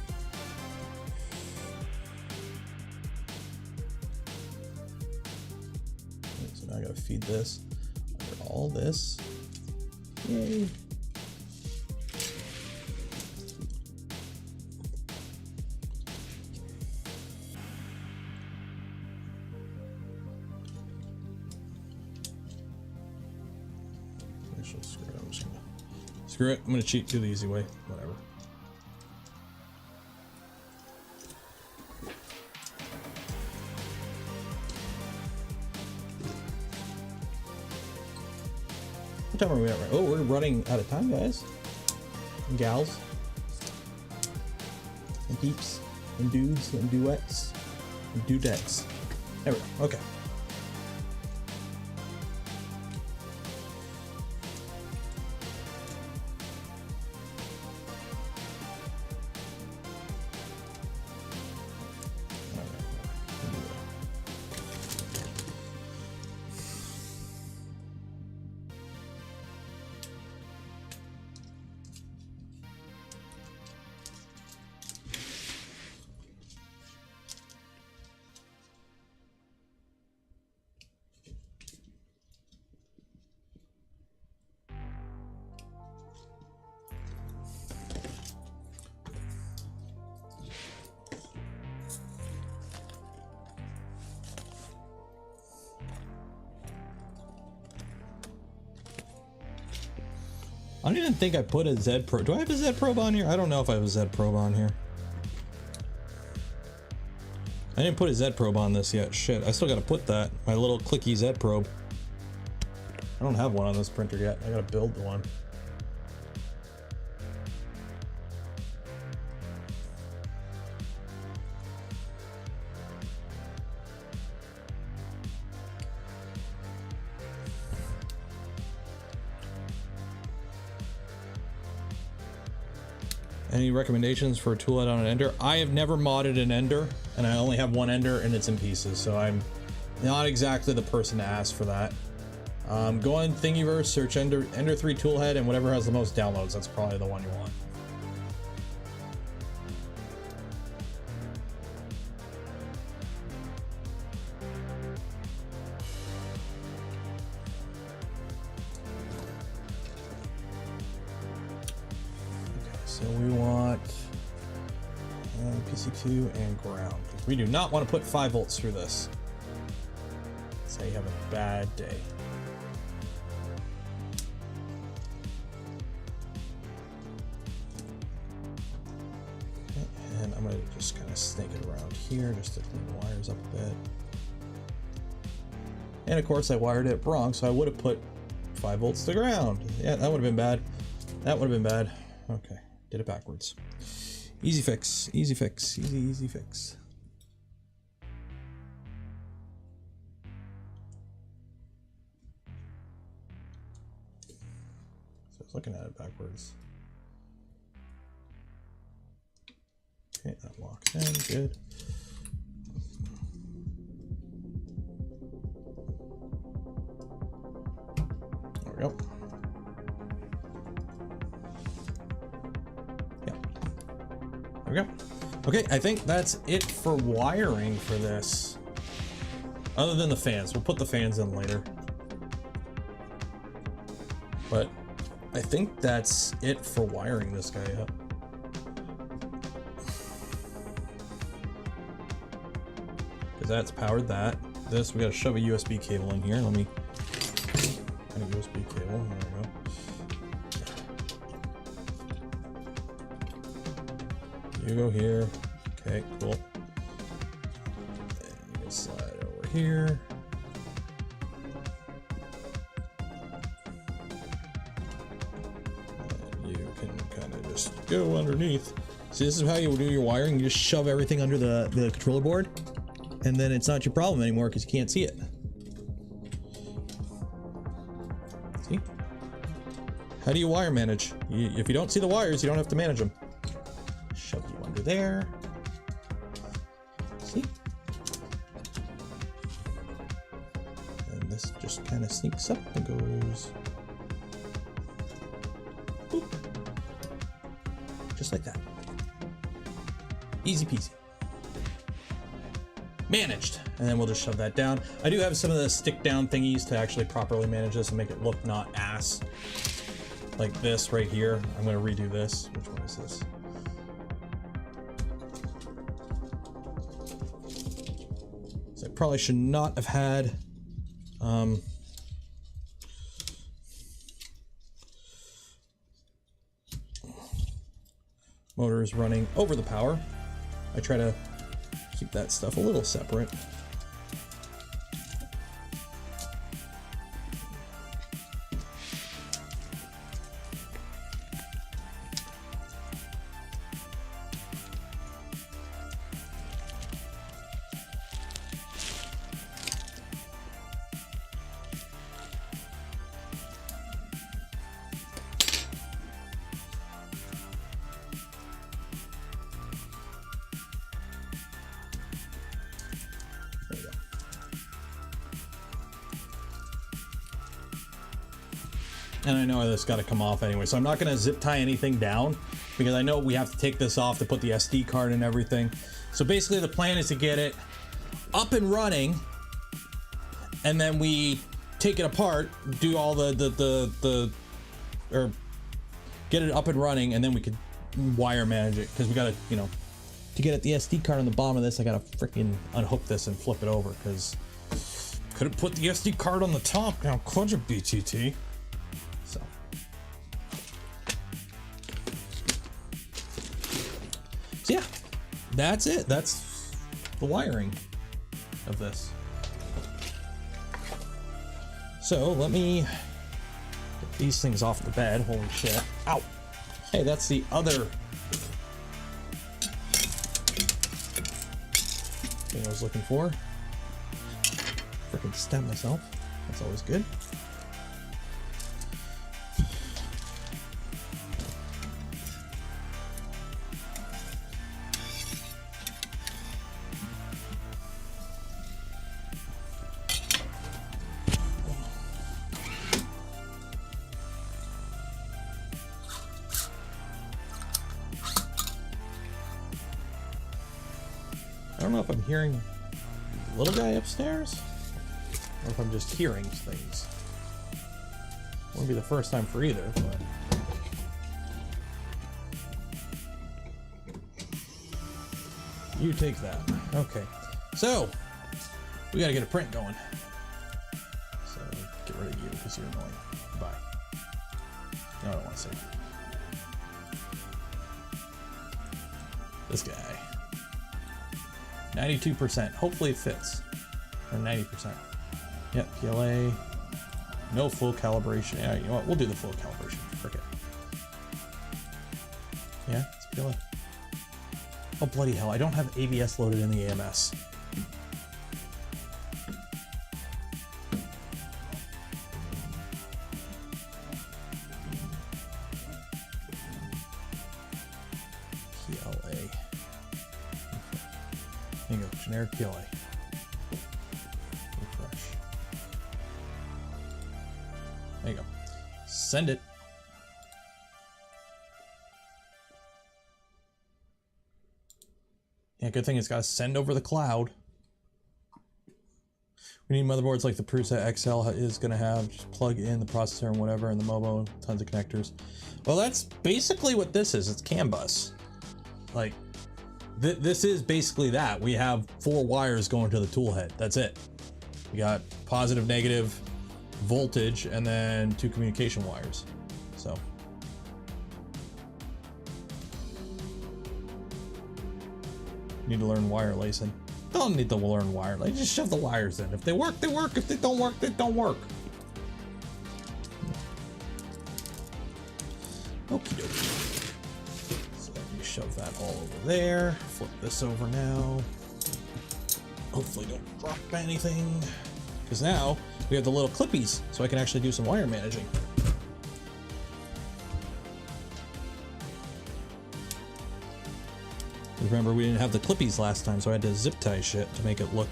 Okay, so now I gotta feed this under all this. Yay. Screw it, I'm gonna cheat through the easy way, whatever. What time are we at? Oh, we're running out of time, guys. And gals. And peeps. And dudes. And duets. And dudettes. There we go, okay. I don't even think I put a Z probe. Do I have a Z probe on here? I don't know if I have a Z probe on here. I didn't put a Z probe on this yet. Shit, I still gotta put that. My little clicky Z probe. I don't have one on this printer yet. I gotta build one. Any recommendations for a tool head on an ender? I have never modded an ender, and I only have one ender and it's in pieces, so I'm not exactly the person to ask for that. Go on Thingiverse, search ender 3 tool head, and whatever has the most downloads, that's probably the one you want. So we want PC2 and ground. We do not want to put 5 volts through this. Say you have a bad day. Okay, and I'm going to just kind of snake it around here just to clean the wires up a bit. And of course I wired it wrong, so I would have put 5 volts to ground. Yeah, that would have been bad. That would have been bad. Okay. Did it backwards. Easy fix, easy fix, easy fix. So I was looking at it backwards. Okay, that locks in, good. There we go. There we go. Okay, I think that's it for wiring for this. Other than the fans. We'll put the fans in later. But I think that's it for wiring this guy up. Because that's powered that. This, we gotta shove a USB cable in here. Let me... a USB cable. There we go. You go here. Okay, cool. And you can slide over here. And you can kind of just go underneath. See, this is how you do your wiring. You just shove everything under the controller board, and then it's not your problem anymore because you can't see it. See? How do you wire manage? If you don't see the wires, you don't have to manage them. Shove you under there. See? And this just kind of sneaks up and goes. Boop. Just like that. Easy peasy. Managed. And then we'll just shove that down. I do have some of the stick down thingies to actually properly manage this and make it look not ass. Like this right here. I'm going to redo this. Which one is this? Probably should not have had motors running over the power. I try to keep that stuff a little separate. And I know this got to come off anyway, so I'm not going to zip tie anything down because I know we have to take this off to put the SD card and everything. So basically the plan is to get it up and running, and then we take it apart, do all or get it up and running, and then we could wire manage it, because we got to, you know, to get at the SD card on the bottom of this, I got to freaking unhook this and flip it over, because could have put the SD card on the top now, could you, BTT? So yeah, that's it. That's the wiring of this. So let me get these things off the bed. Holy shit. Ow. Hey, that's the other thing I was looking for. Freaking stab myself. That's always good. know if I'm hearing the little guy upstairs or if I'm just hearing things. Wouldn't be the first time for either, but. You take that. Okay. So, we gotta get a print going. So, get rid of you because you're annoying. Bye. No, I don't want to say you. This guy. 92%. Hopefully it fits. Or 90%. Yep, PLA. No full calibration. Yeah, you know what? We'll do the full calibration. Frick it. Yeah, it's PLA. Oh, bloody hell. I don't have ABS loaded in the AMS. PLA. There you go. Generic PLA. Refresh. There you go. Send it. Yeah, good thing it's got to send over the cloud. We need motherboards like the Prusa XL is going to have. Just plug in the processor and whatever, and the MOBO, tons of connectors. Well, that's basically what this is. It's CAN bus. Like, this is basically that. We have 4 wires going to the tool head. That's it. We got positive, negative voltage, and then 2 communication wires. So. Need to learn wire lacing. Don't need to learn wire lacing. Just shove the wires in. If they work, they work. If they don't work, they don't work. Okie dokie. So let me shove that all over there. Flip this over now. Hopefully don't drop anything. Because now we have the little clippies, so I can actually do some wire managing. Remember, we didn't have the clippies last time, so I had to zip tie shit to make it look,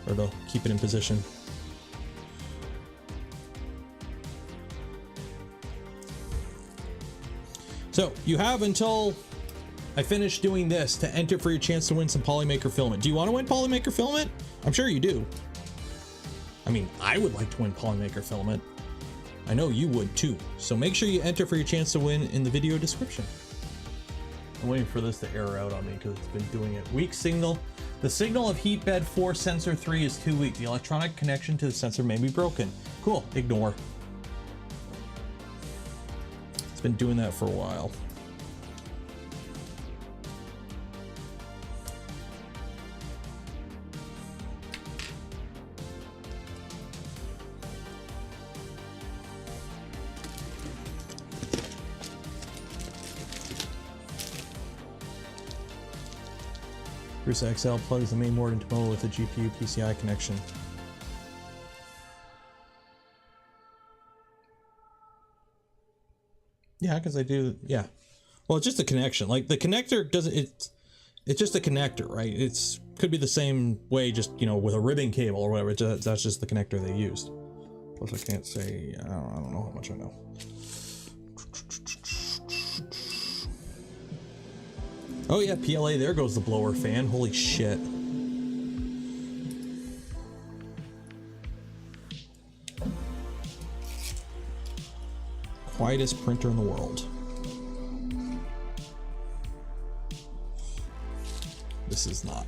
or to keep it in position. So, you have until I finish doing this to enter for your chance to win some Polymaker filament. Do you want to win Polymaker filament? I'm sure you do. I mean, I would like to win Polymaker filament. I know you would too. So make sure you enter for your chance to win in the video description. I'm waiting for this to error out on me because it's been doing it. Weak signal. The signal of heat bed 4 sensor 3 is too weak. The electronic connection to the sensor may be broken. Cool. Ignore. It's been doing that for a while. Prusa XL plugs the main board into MOBO with a GPU PCI connection. Yeah, because I do. Yeah. Well, it's just a connection. Like the connector doesn't. It's just a connector, right? It's could be the same way, just with a ribbon cable or whatever. That's just the connector they used. Plus, I can't say. I don't know how much I know. Oh yeah, PLA, there goes the blower fan. Holy shit. Quietest printer in the world. This is not.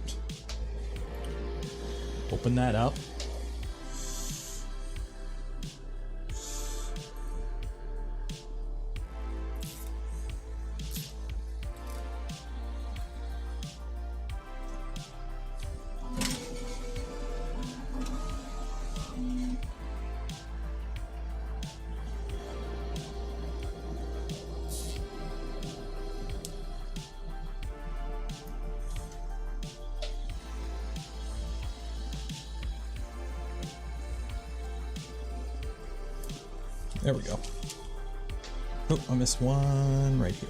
Open that up. There we go. Oh, I missed one right here.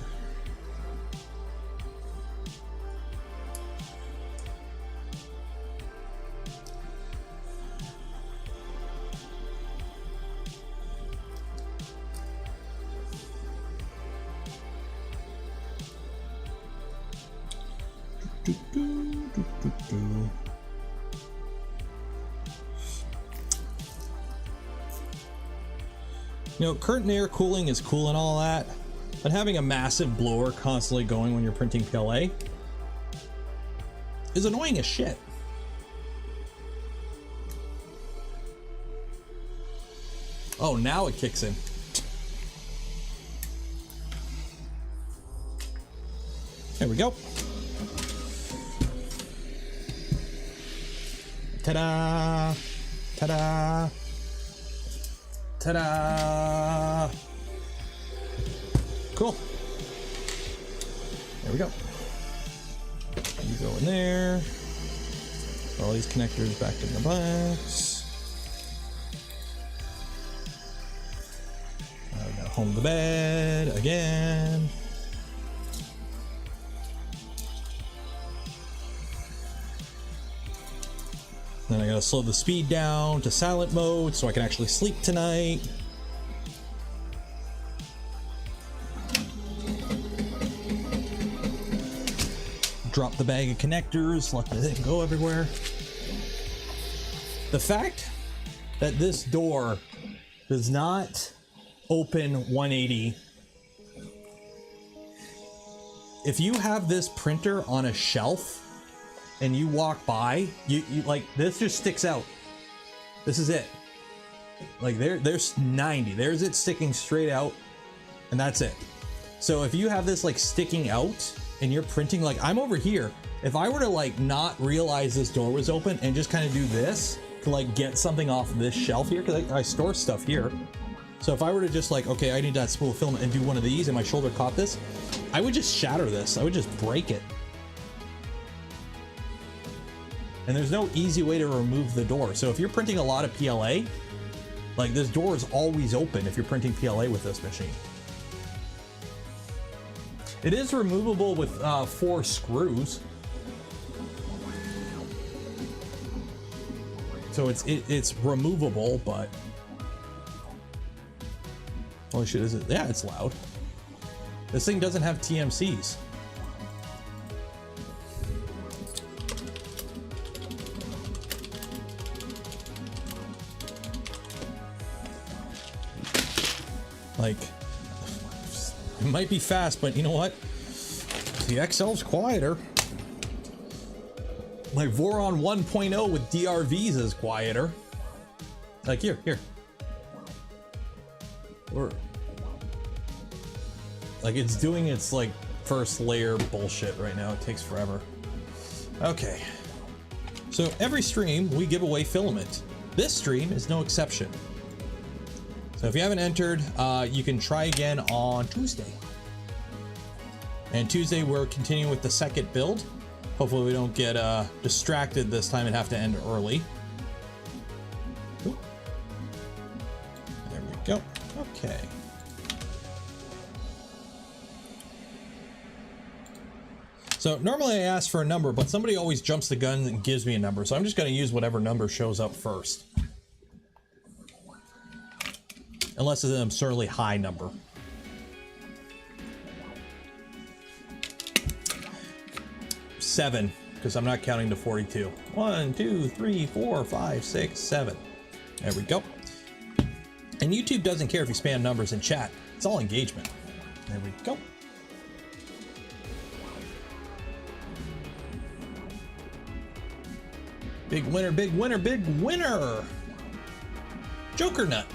You know, current air cooling is cool and all that, but having a massive blower constantly going when you're printing PLA is annoying as shit. Oh, now it kicks in. There we go. Ta-da! Ta-da! Ta-da! Cool. There we go. You go in there. Put all these connectors back in the box. I gotta home the bed again. Then I gotta slow the speed down to silent mode so I can actually sleep tonight. Drop the bag of connectors, let the thing go everywhere. The fact that this door does not open 180. If you have this printer on a shelf and you walk by, you like, this just sticks out. This is it. Like there's 90. There's it sticking straight out, and that's it. So if you have this like sticking out and you're printing, like I'm over here, if I were to like not realize this door was open and just kind of do this to like get something off this shelf here, because I store stuff here. So if I were to just like, okay, I need that spool of filament and do one of these and my shoulder caught this, I would just shatter this. I would just break it. And there's no easy way to remove the door. So if you're printing a lot of PLA, like this door is always open if you're printing PLA with this machine. It is removable with 4 screws. So it's removable, but holy shit, is it? Yeah, it's loud. This thing doesn't have TMCs. Like, it might be fast, but you know what? The XL's quieter. My Voron 1.0 with DRVs is quieter. Like here. Or like it's doing its like first layer bullshit right now. It takes forever. Okay. So every stream we give away filament. This stream is no exception. So if you haven't entered, you can try again on Tuesday. And Tuesday we're continuing with the second build. Hopefully we don't get distracted this time and have to end early. Ooh. There we go. Okay. So normally I ask for a number, but somebody always jumps the gun and gives me a number. So I'm just going to use whatever number shows up first. Unless it's an absurdly high number. Seven, because I'm not counting to 42. 1, 2, 3, 4, 5, 6, 7. There we go. And YouTube doesn't care if you spam numbers in chat. It's all engagement. There we go. Big winner, big winner, big winner. Joker Nut.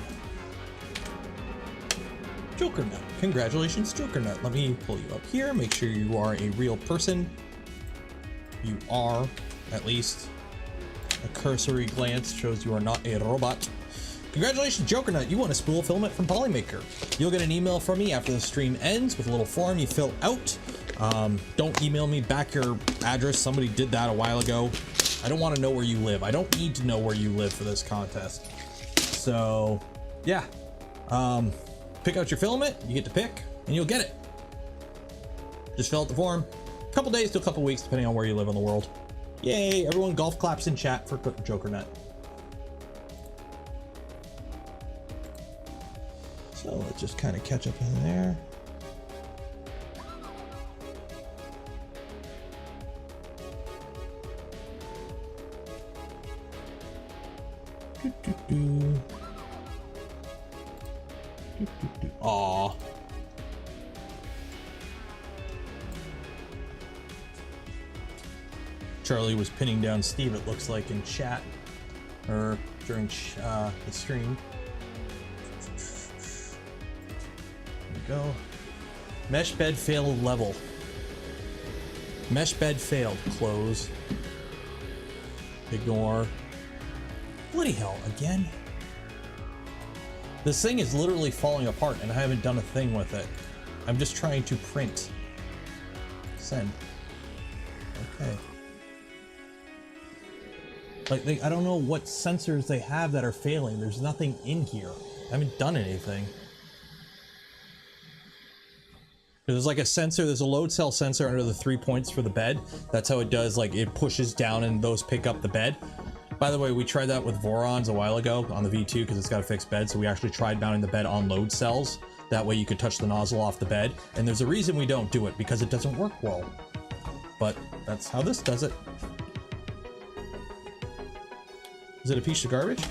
Joker Nut. Congratulations, Joker Nut. Let me pull you up here. Make sure you are a real person. You are, at least a cursory glance shows you are not a robot. Congratulations, Joker Nut. You won a spool filament from Polymaker. You'll get an email from me after the stream ends with a little form you fill out. Don't email me back your address. Somebody did that a while ago. I don't want to know where you live. I don't need to know where you live for this contest. So, yeah. Pick out your filament, you get to pick, and you'll get it. Just fill out the form. A couple days to a couple weeks, depending on where you live in the world. Yay, everyone golf claps in chat for Joker Nut. So let's just kind of catch up in there. Aw. Charlie was pinning down Steve, it looks like, in chat, or during the stream. There we go. Mesh bed failed level. Mesh bed failed. Close. Ignore. Bloody hell, again? This thing is literally falling apart and I haven't done a thing with it. I'm just trying to print. Send. Okay. Like, I don't know what sensors they have that are failing. There's nothing in here. I haven't done anything. There's like a sensor, there's a load cell sensor under the 3 points for the bed. That's how it does, like it pushes down and those pick up the bed. By the way, we tried that with Vorons a while ago on the V2 because it's got a fixed bed. So we actually tried mounting the bed on load cells. That way you could touch the nozzle off the bed. And there's a reason we don't do it, because it doesn't work well. But that's how this does it. Is it a piece of garbage?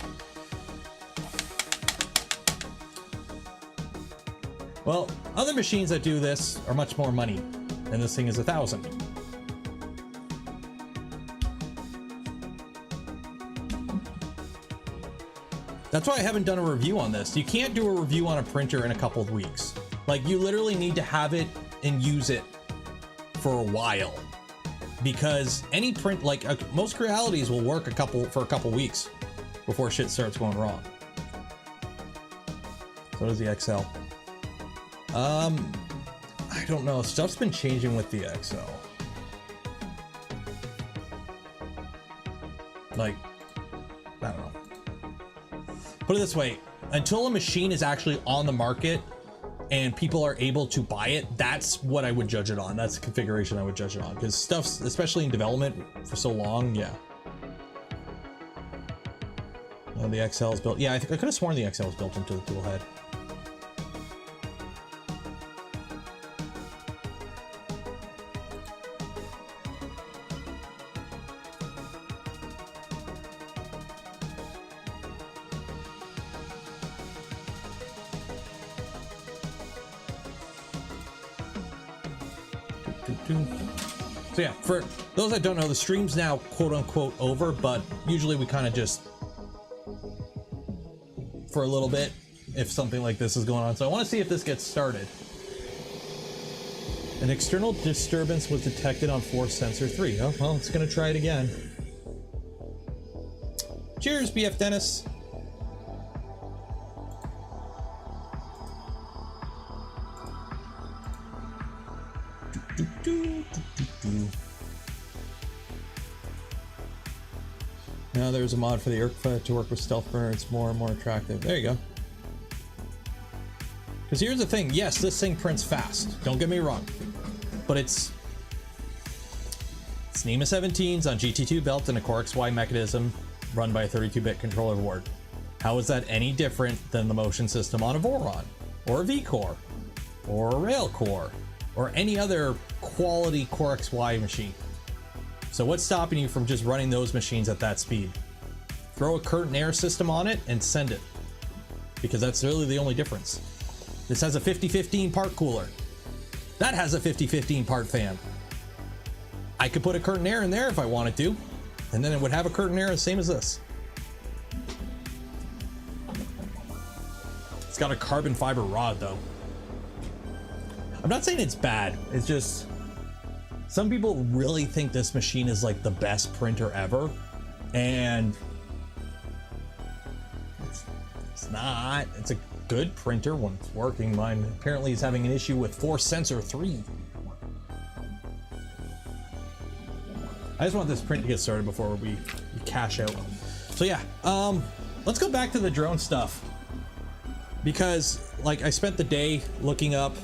Well, other machines that do this are much more money, and this thing is 1,000. That's why I haven't done a review on this. You can't do a review on a printer in a couple of weeks. Like, you literally need to have it and use it for a while. Because any print, like most realities will work for a couple weeks before shit starts going wrong. So does the XL. I don't know. Stuff's been changing with the XL. Like, I don't know. Put it this way, until a machine is actually on the market and people are able to buy it, that's what I would judge it on. That's the configuration I would judge it on, because stuff's, especially in development for so long, yeah. Oh, the XL is built. Yeah, I could have sworn the XL was built into the dual head. So yeah, for those that don't know, the stream's now quote unquote over, but usually we kind of just, for a little bit, if something like this is going on. So I want to see if this gets started. An external disturbance was detected on force sensor 3. Oh, well, it's going to try it again. Cheers, BF Dennis. Now there's a mod for the ERC to work with stealth burner. It's more and more attractive. There you go. Because here's the thing. Yes, this thing prints fast. Don't get me wrong. But it's NEMA 17s on GT2 belt and a Core XY mechanism run by a 32-bit controller board. How is that any different than the motion system on a Voron, or a V-Core, or a Rail Core, or any other quality Core XY machine? So what's stopping you from just running those machines at that speed? Throw a current air system on it and send it, because that's really the only difference. This has a 50-15 part cooler. That has a 50-15 part fan. I could put a current air in there if I wanted to, and then it would have a current air the same as this. It's got a carbon fiber rod though. I'm not saying it's bad, it's just some people really think this machine is like the best printer ever, and it's not. It's a good printer when it's working. Mine apparently is having an issue with force sensor 3. I just want this print to get started before we cash out. So yeah, let's go back to the drone stuff, because like I spent the day looking up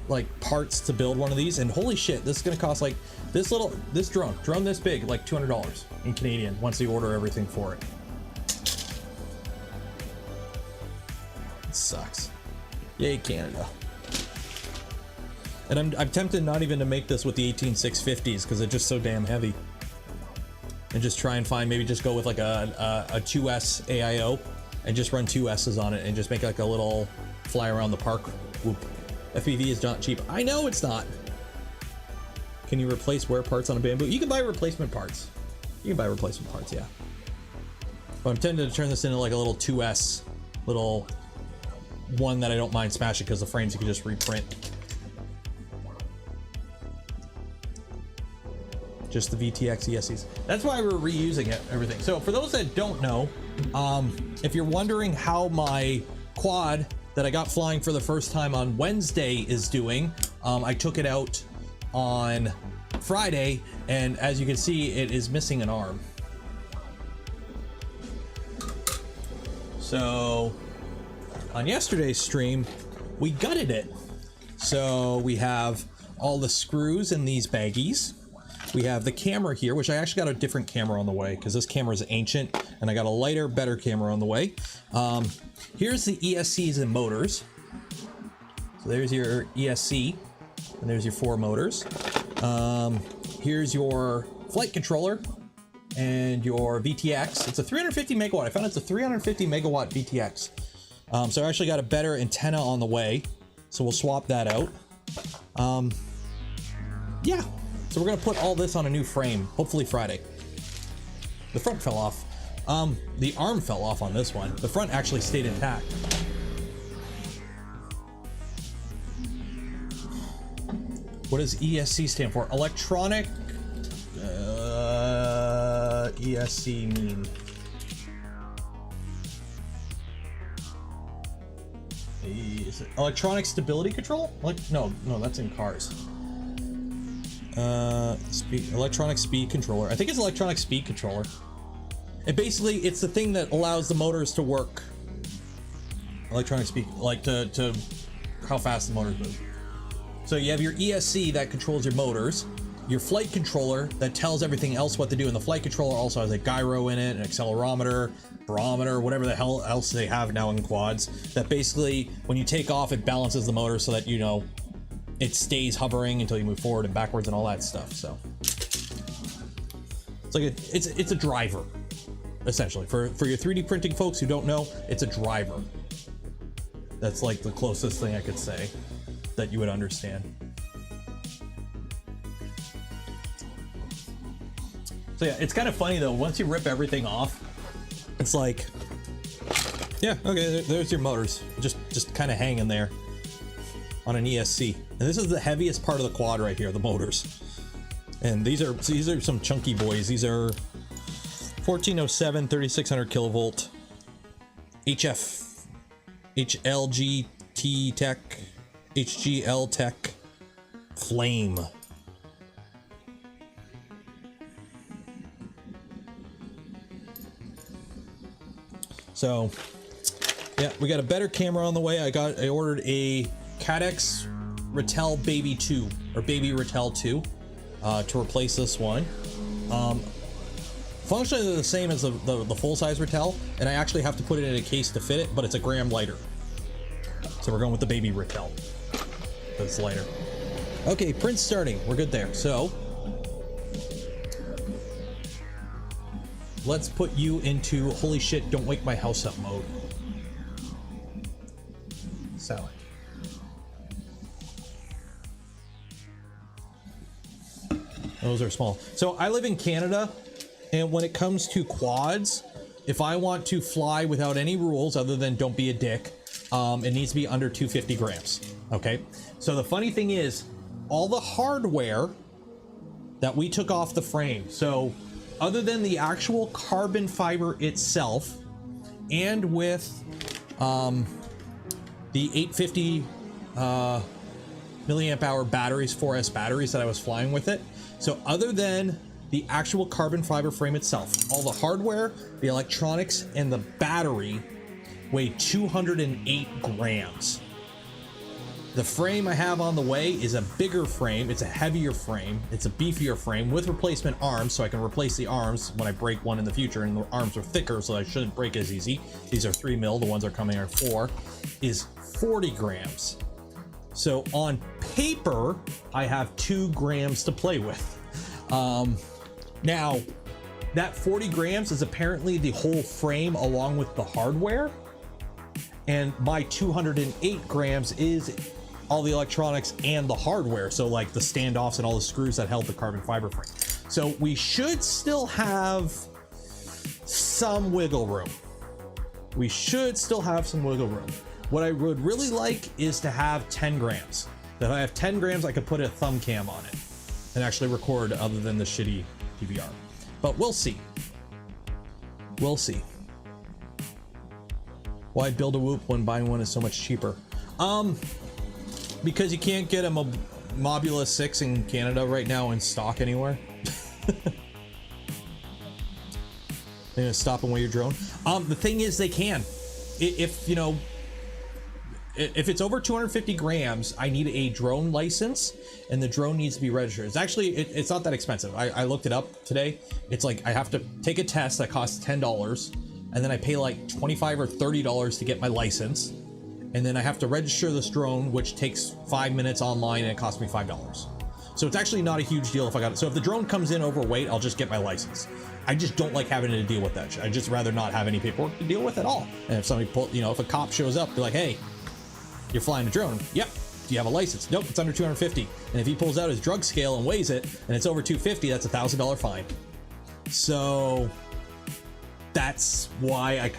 like parts to build one of these, and holy shit, this is gonna cost like this drone this big, like $200 in Canadian once you order everything for it. It sucks. Yay, Canada. And I'm tempted not even to make this with the 18650s because they're just so damn heavy. And just try and find, maybe just go with like a 2S AIO and just run 2 S's on it and just make like a little fly around the park whoop. FPV is not cheap. I know it's not. Can you replace wear parts on a bamboo? You can buy replacement parts. You can buy replacement parts, yeah. But I'm tempted to turn this into like a little 2S, little one that I don't mind smashing because the frames you can just reprint. Just the VTX ESCs. That's why we're reusing it, everything. So for those that don't know, if you're wondering how my quad that I got flying for the first time on Wednesday is doing, I took it out on Friday, and as you can see, it is missing an arm. So on yesterday's stream, we gutted it. So we have all the screws in these baggies. We have the camera here, which I actually got a different camera on the way because this camera is ancient, and I got a lighter, better camera on the way. Here's the ESCs and motors. So there's your ESC, and there's your 4 motors. Here's your flight controller and your VTX. It's a 350 megawatt. I found it's a 350 megawatt VTX. So I actually got a better antenna on the way, so we'll swap that out. Yeah, so we're gonna put all this on a new frame, hopefully Friday. The front fell off. The arm fell off on this one. The front actually stayed intact. What does ESC stand for? Electronic ESC mean? Is it electronic stability control? Like, no, that's in cars. Electronic speed controller. I think it's electronic speed controller. And basically, it's the thing that allows the motors to work. Electronic speed, like to how fast the motors move. So you have your ESC that controls your motors, your flight controller that tells everything else what to do, and the flight controller also has a gyro in it, an accelerometer, barometer, whatever the hell else they have now in quads, that basically when you take off it balances the motor so that, you know, it stays hovering until you move forward and backwards and all that stuff. So it's like it's a driver, essentially. For your 3D printing folks who don't know, it's a driver. That's like the closest thing I could say that you would understand. So yeah, it's kind of funny though, once you rip everything off, it's like, yeah, okay, there's your motors, just kind of hanging there on an ESC. And this is the heaviest part of the quad right here, the motors. And these are some chunky boys. These are 1407 3600 kilovolt HLGT Tech, HGL Tech Flame. So yeah, we got a better camera on the way. I ordered a Cadex Ratel Baby 2 or Baby Ratel 2 to replace this one. Functionally they're the same as the full-size Ratel, and I actually have to put it in a case to fit it, but it's a gram lighter. So we're going with the Baby Ratel. It's lighter. Okay, print starting. We're good there. So let's put you into holy shit, don't wake my house up mode. Salad. Those are small. So I live in Canada, and when it comes to quads, if I want to fly without any rules other than don't be a dick, it needs to be under 250 grams. Okay. So the funny thing is, all the hardware that we took off the frame, so other than the actual carbon fiber itself, and with the 850 milliamp hour batteries, 4S batteries that I was flying with it. So other than the actual carbon fiber frame itself, all the hardware, the electronics, and the battery weigh 208 grams. The frame I have on the way is a bigger frame, it's a heavier frame, it's a beefier frame with replacement arms, so I can replace the arms when I break one in the future, and the arms are thicker, so I shouldn't break as easy. These are 3 mil, the ones are coming are 4, is 40 grams. So on paper, I have 2 grams to play with. Now, That 40 grams is apparently the whole frame along with the hardware. And my 208 grams is all the electronics and the hardware. So like the standoffs and all the screws that held the carbon fiber frame. So we should still have some wiggle room. We should still have some wiggle room. What I would really like is to have 10 grams. If I have 10 grams, I could put a thumb cam on it and actually record other than the shitty DVR. But we'll see. We'll see. Why build a Whoop when buying one is so much cheaper? Because you can't get a Mobula 6 in Canada right now in stock anywhere. They're gonna stop and weigh your drone. The thing is, they can. If you know, if it's over 250 grams, I need a drone license, and the drone needs to be registered. It's actually, it's not that expensive. I looked it up today. It's like I have to take a test that costs $10, and then I pay like $25 or $30 to get my license, and then I have to register this drone, which takes 5 minutes online, and it costs me $5. So it's actually not a huge deal if I got it. So if the drone comes in overweight, I'll just get my license. I just don't like having to deal with that. I'd just rather not have any paperwork to deal with at all. And if somebody if a cop shows up, they're like, hey, you're flying a drone. Yep. Do you have a license? Nope, it's under 250. And if he pulls out his drug scale and weighs it, and it's over 250, that's a $1,000 fine. So that's why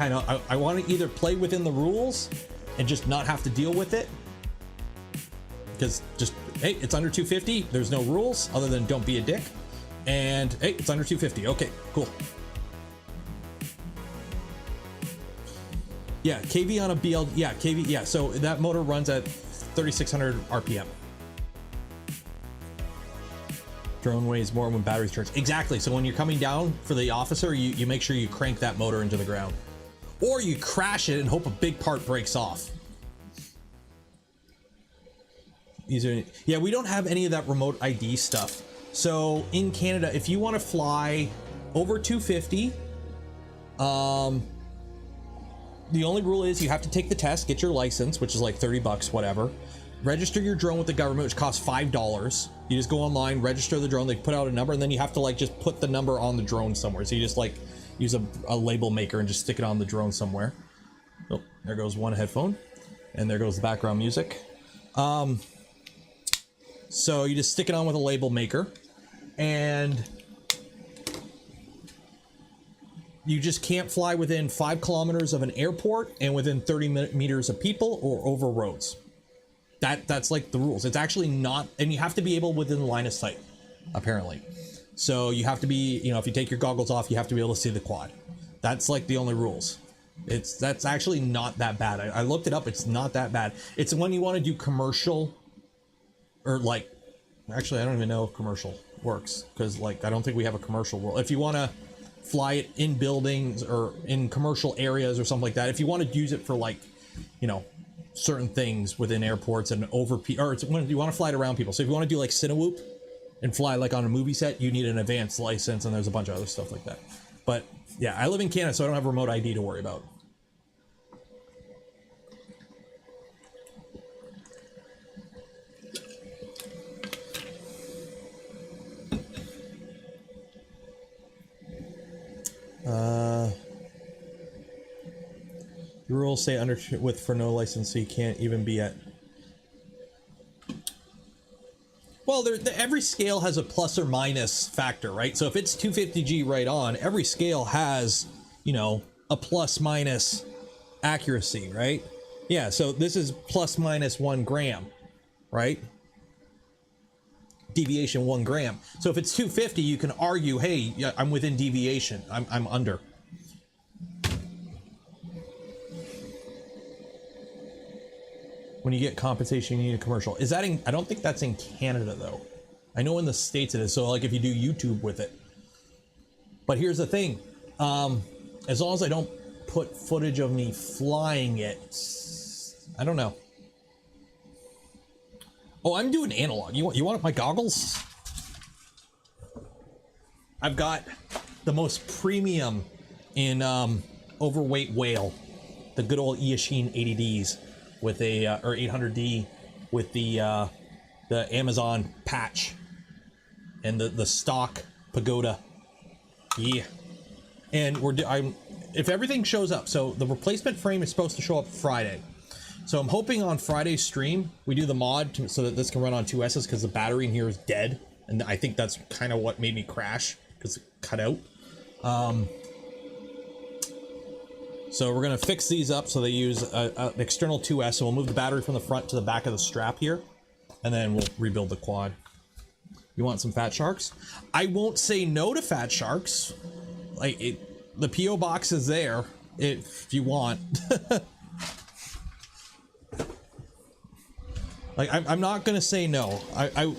I want to either play within the rules and just not have to deal with it. Because just, hey, it's under 250. There's no rules other than don't be a dick. And hey, it's under 250. Okay, cool. Yeah, KV on a BL. Yeah, KV. Yeah, so that motor runs at 3,600 RPM. Drone weighs more when batteries charge. Exactly. So when you're coming down for the officer, you make sure you crank that motor into the ground, or you crash it and hope a big part breaks off. Yeah, we don't have any of that remote ID stuff. So in Canada, if you want to fly over 250, the only rule is you have to take the test, get your license, which is like 30 bucks, whatever. Register your drone with the government, which costs $5. You just go online, register the drone, they put out a number, and then you have to like just put the number on the drone somewhere. So you just like use a label maker and just stick it on the drone somewhere. Oh, there goes one headphone, and there goes the background music. So you just stick it on with a label maker, and you just can't fly within 5 kilometers of an airport and within 30 meters of people or over roads. That's like the rules. It's actually not, and you have to be able within the line of sight, apparently. So you have to be, if you take your goggles off, you have to be able to see the quad. That's like the only rules. That's actually not that bad. I looked it up. It's not that bad. It's when you want to do commercial, or like, actually, I don't even know if commercial works, because like, I don't think we have a commercial rule. If you want to fly it in buildings or in commercial areas or something like that, if you want to use it for like, certain things within airports and or it's when you want to fly it around people. So if you want to do like Cinewhoop and fly like on a movie set, you need an advanced license, and there's a bunch of other stuff like that. But yeah, I live in Canada, so I don't have remote ID to worry about. The rules say under with for no license, so you can't even be at. Well, every scale has a plus or minus factor, right? So if it's 250G right on, every scale has, a plus minus accuracy, right? Yeah, so this is plus minus 1 gram, right? Deviation 1 gram. So if it's 250, you can argue, hey, yeah, I'm within deviation. I'm under. When you get compensation, you need a commercial. Is that in, I don't think that's in Canada though. I know in the States it is. So like if you do YouTube with it. But here's the thing. As long as I don't put footage of me flying it, I don't know. Oh, I'm doing analog. You want my goggles? I've got the most premium in overweight whale, the good old Eachine 80Ds with a or 800D with the Amazon patch and the stock pagoda. Yeah. and if everything shows up, so the replacement frame is supposed to show up Friday. So I'm hoping on Friday's stream we do the mod so that this can run on 2S's, because the battery in here is dead, and I think that's kind of what made me crash, because it cut out. So we're gonna fix these up so they use an external 2S. So we'll move the battery from the front to the back of the strap here, and then we'll rebuild the quad. You want some fat sharks? I won't say no to fat sharks. Like, the PO box is there if you want. Like, I'm not gonna say no. I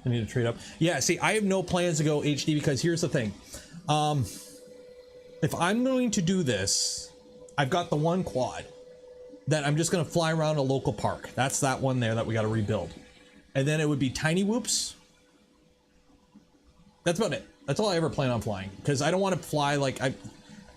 need to trade up. Yeah, see, I have no plans to go HD, because here's the thing. If I'm going to do this, I've got the one quad that I'm just gonna fly around a local park. That's that one there that we gotta rebuild. And then it would be tiny whoops. That's about it. That's all I ever plan on flying, because I don't want to fly like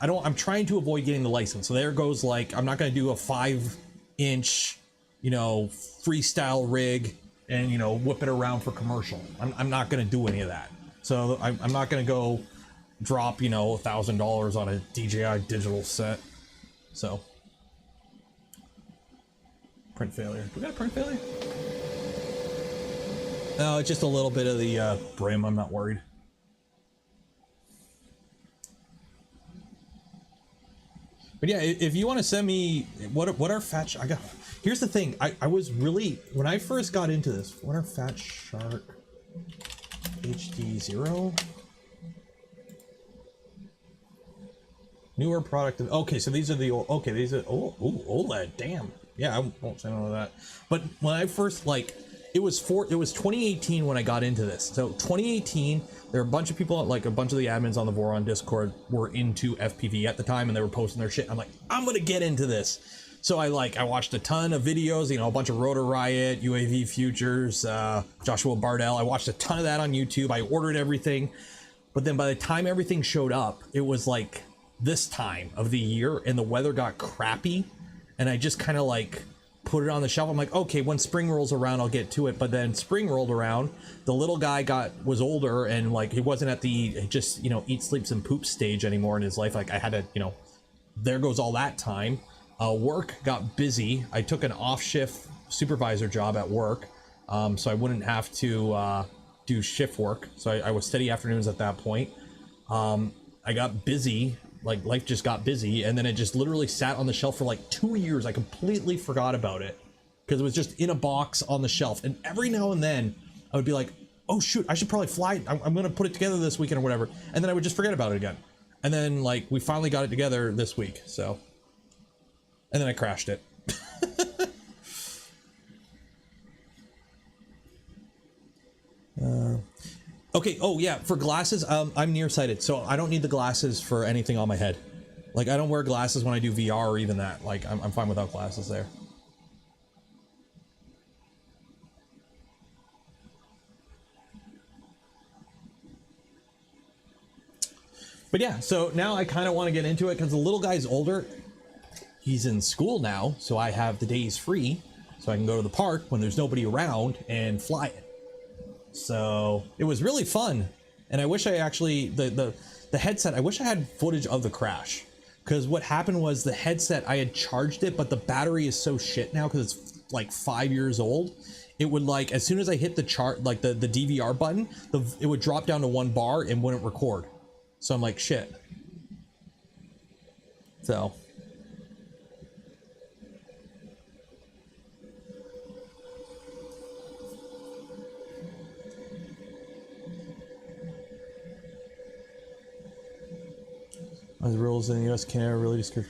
I'm trying to avoid getting the license. So there goes, like, I'm not going to do a 5-inch, you know, freestyle rig and, you know, whip it around for commercial. I'm not going to do any of that. So I'm not going to go drop, you know, $1,000 on a DJI digital set. So print failure. We got a print failure? No, it's just a little bit of the brim. I'm not worried. But yeah, if you want to send me what are fat I got. Here's the thing. I was really, when I first got into this, what are fat shark HD 0? Newer product. Okay, so these are the old. Okay, these are OLED. Damn. Yeah, I won't say none of that. But when I first, like, it was 2018 when I got into this. So 2018, there were a bunch of people, like a bunch of the admins on the Voron Discord were into FPV at the time, and they were posting their shit. I'm like, I'm gonna get into this. So I watched a ton of videos, you know, a bunch of Rotor Riot, UAV Futures, Joshua Bardell. I watched a ton of that on YouTube. I ordered everything. But then by the time everything showed up, it was like this time of the year, and the weather got crappy, and I just kind of like put it on the shelf. I'm like, okay, when spring rolls around, I'll get to it. But then spring rolled around, the little guy was older, and like he wasn't at the just, you know, eat, sleeps, and poop stage anymore in his life. Like I had to, you know, there goes all that time. Work got busy. I took an off-shift supervisor job at work, so I wouldn't have to do shift work. So I was steady afternoons at that point. I got busy. Like, life just got busy, and then it just literally sat on the shelf for like 2 years. I completely forgot about it because it was just in a box on the shelf. And every now and then I would be like, oh shoot, I should probably fly. I'm gonna put it together this weekend or whatever. And then I would just forget about it again. And then like we finally got it together this week. So, and then I crashed it. Okay, oh yeah, for glasses, I'm nearsighted, so I don't need the glasses for anything on my head. Like, I don't wear glasses when I do VR or even that. Like, I'm fine without glasses there. But yeah, so now I kind of want to get into it because the little guy's older. He's in school now, so I have the days free, so I can go to the park when there's nobody around and fly it. So it was really fun, and I wish I actually the headset, I wish I had footage of the crash, because what happened was the headset, I had charged it, but the battery is so shit now because it's like 5 years old. It would, like, as soon as I hit the chart, like the DVR button, it would drop down to 1 bar and wouldn't record. So I'm like, shit. So the rules in the US, Canada really discourage.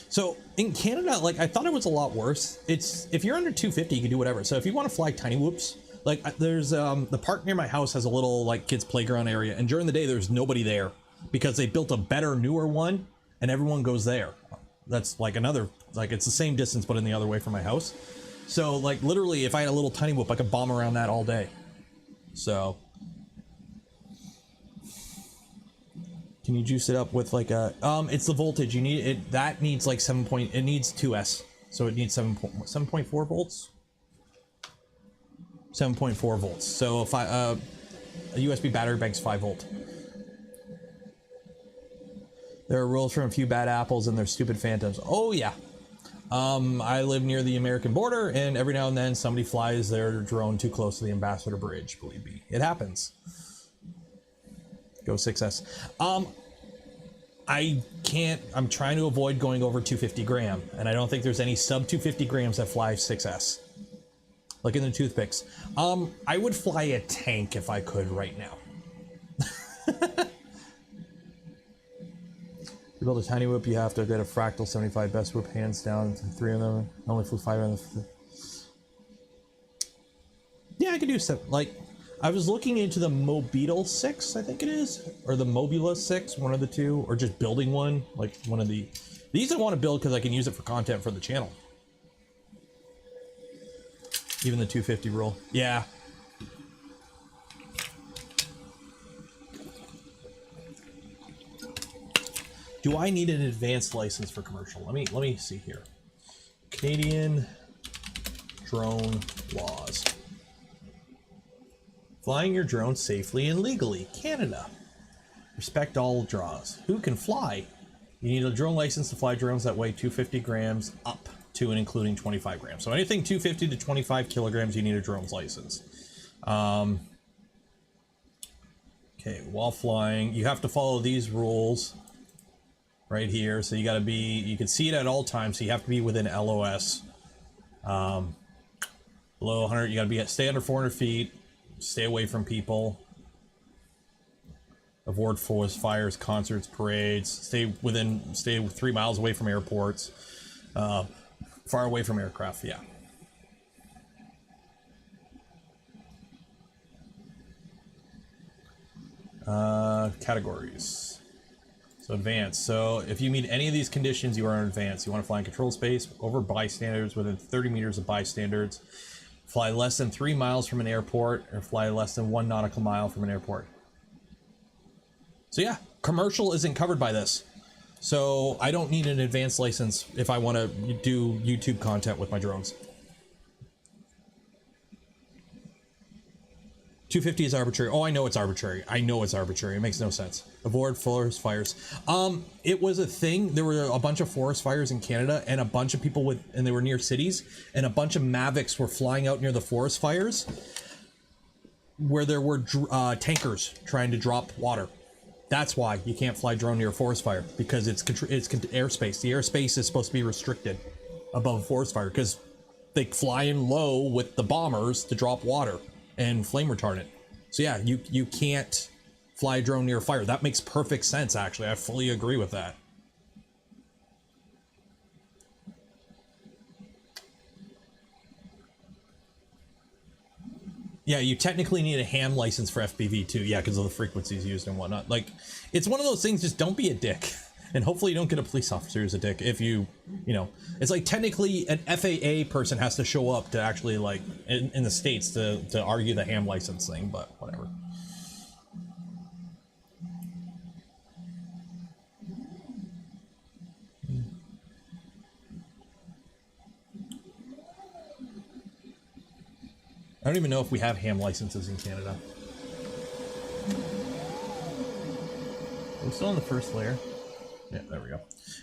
So in Canada, like, I thought it was a lot worse. It's, if you're under 250, you can do whatever. So if you want to fly tiny whoops, like, there's the park near my house has a little like kids playground area, and during the day there's nobody there because they built a better, newer one, and everyone goes there. That's like another, like, it's the same distance but in the other way from my house. So like literally, if I had a little tiny whoop, I could bomb around that all day. So can you juice it up with like a, it's the voltage you need. It that needs like it needs 2S, so it needs 7.4 volts. 7.4 volts. So if a USB battery bank's 5 volt. There are rules from a few bad apples and their stupid phantoms. Oh yeah. I live near the American border, and every now and then somebody flies their drone too close to the Ambassador Bridge. Believe me, it happens. Go 6S. I can't. I'm trying to avoid going over 250 gram, and I don't think there's any sub 250 grams that fly 6S. Like in the toothpicks. I would fly a tank if I could right now. To build a tiny whip, you have to get a fractal 75 best whip, hands down. 3 of them. Only flew 5 of them. Yeah, I could do 7. Like, I was looking into the Mobeetle 6, I think it is, or the Mobula 6, one of the two, or just building one, like one of the. These I want to build because I can use it for content for the channel. Even the 250 rule. Yeah. Do I need an advanced license for commercial? Let me see here. Canadian drone laws. Flying your drone safely and legally. Canada. Respect all draws. Who can fly? You need a drone license to fly drones that weigh 250 grams up to and including 25 grams. So anything 250 to 25 kilograms, you need a drone's license. Okay, while flying, you have to follow these rules right here. So you got to be, you can see it at all times, so you have to be within LOS. Below 100, you got to be stay under 400 feet, stay away from people, avoid forest fires, concerts, parades, stay 3 miles away from airports, far away from aircraft. Yeah. Categories. So advanced. So if you meet any of these conditions, you are in advanced. You want to fly in controlled space, over bystanders, within 30 meters of bystanders, fly less than 3 miles from an airport, or fly less than 1 nautical mile from an airport. So yeah, commercial isn't covered by this. So I don't need an advanced license if I want to do YouTube content with my drones. 250 is arbitrary. Oh, I know it's arbitrary. I know it's arbitrary. It makes no sense. Avoid forest fires. It was a thing. There were a bunch of forest fires in Canada, and a bunch of people and they were near cities, and a bunch of Mavics were flying out near the forest fires where there were tankers trying to drop water. That's why you can't fly drone near a forest fire, because it's airspace. The airspace is supposed to be restricted above a forest fire because they fly in low with the bombers to drop water and flame retardant. So yeah, you can't fly a drone near a fire. That makes perfect sense, actually. I fully agree with that. Yeah, you technically need a ham license for FPV too. Yeah, because of the frequencies used and whatnot. Like, it's one of those things, just don't be a dick. And hopefully you don't get a police officer who's a dick if you know. It's like technically an FAA person has to show up to actually, like, in the States to argue the ham license thing, but whatever. I don't even know if we have ham licenses in Canada. Are we still on the first layer? Yeah, there we go.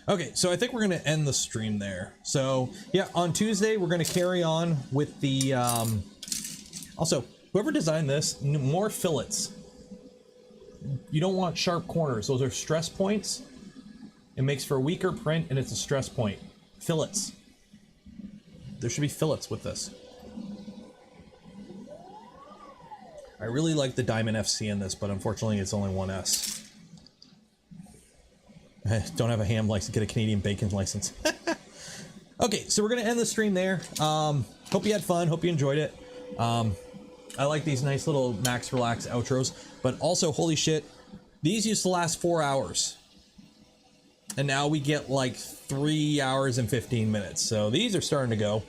Okay, so I think we're going to end the stream there. So, yeah, on Tuesday, we're going to carry on with the... Also, whoever designed this, more fillets. You don't want sharp corners. Those are stress points. It makes for a weaker print, and it's a stress point. Fillets. There should be fillets with this. I really like the Diamond FC in this, but unfortunately it's only 1S. I don't have a ham license, get a Canadian bacon license. Okay, so we're going to end the stream there. Hope you had fun, hope you enjoyed it. I like these nice little max relax outros, but also, holy shit, these used to last 4 hours. And now we get like 3 hours and 15 minutes. So these are starting to go.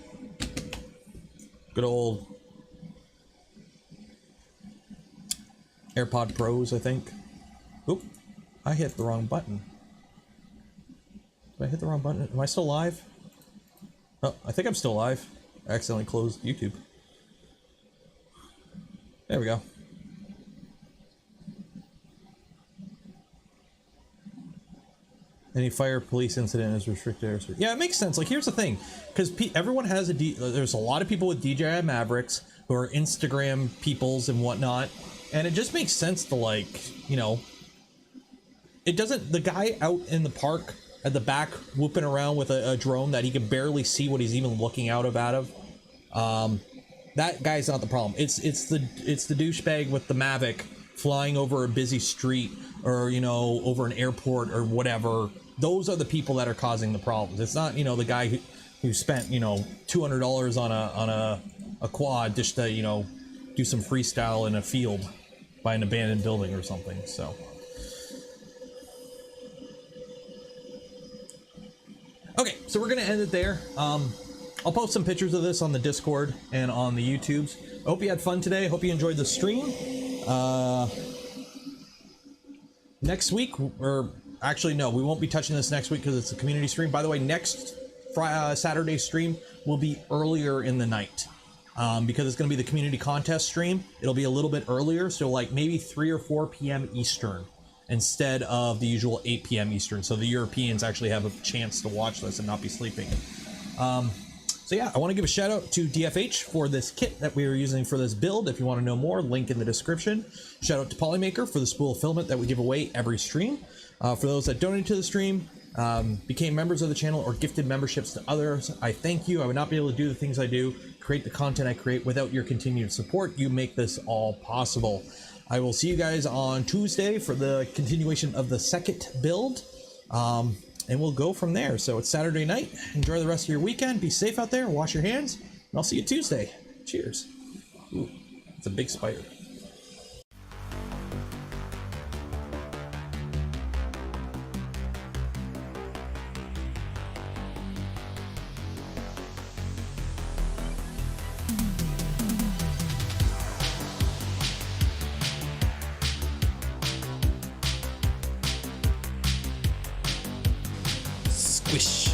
Good old AirPod Pros, I think. Oop, I hit the wrong button. Did I hit the wrong button? Am I still live? Oh, I think I'm still live. I accidentally closed YouTube. There we go. Any fire police incident is restricted airspace. Yeah, it makes sense. Like, here's the thing, because everyone has there's a lot of people with DJI Mavericks who are Instagram peoples and whatnot, and it just makes sense to, like, you know, it doesn't, the guy out in the park at the back whooping around with a drone that he can barely see what he's even looking out of, that guy's not the problem. It's the douchebag with the Mavic flying over a busy street, or, you know, over an airport or whatever. Those are the people that are causing the problems. It's not, you know, the guy who spent, you know, $200 on a quad just to, you know, do some freestyle in a field by an abandoned building or something. So okay, so we're gonna end it there. I'll post some pictures of this on the Discord and on the YouTubes. I hope you had fun today. I hope you enjoyed the stream. Next week, or actually no, we won't be touching this next week because it's a community stream. By the way, next Saturday stream will be earlier in the night, because it's going to be the community contest stream. It'll be a little bit earlier, so like maybe 3 or 4 p.m. Eastern instead of the usual 8 p.m. Eastern, so the Europeans actually have a chance to watch this and not be sleeping. So yeah, I want to give a shout out to DFH for this kit that we are using for this build. If you want to know more, link in the description. Shout out to Polymaker for the spool filament that we give away every stream. For those that donated to the stream, became members of the channel, or gifted memberships to others, I thank you. I would not be able to do the things I do, create the content I create, without your continued support. You make this all possible. I will see you guys on Tuesday for the continuation of the second build. And we'll go from there. So it's Saturday night. Enjoy the rest of your weekend. Be safe out there. Wash your hands. And I'll see you Tuesday. Cheers. Ooh, it's a big spider. Squish.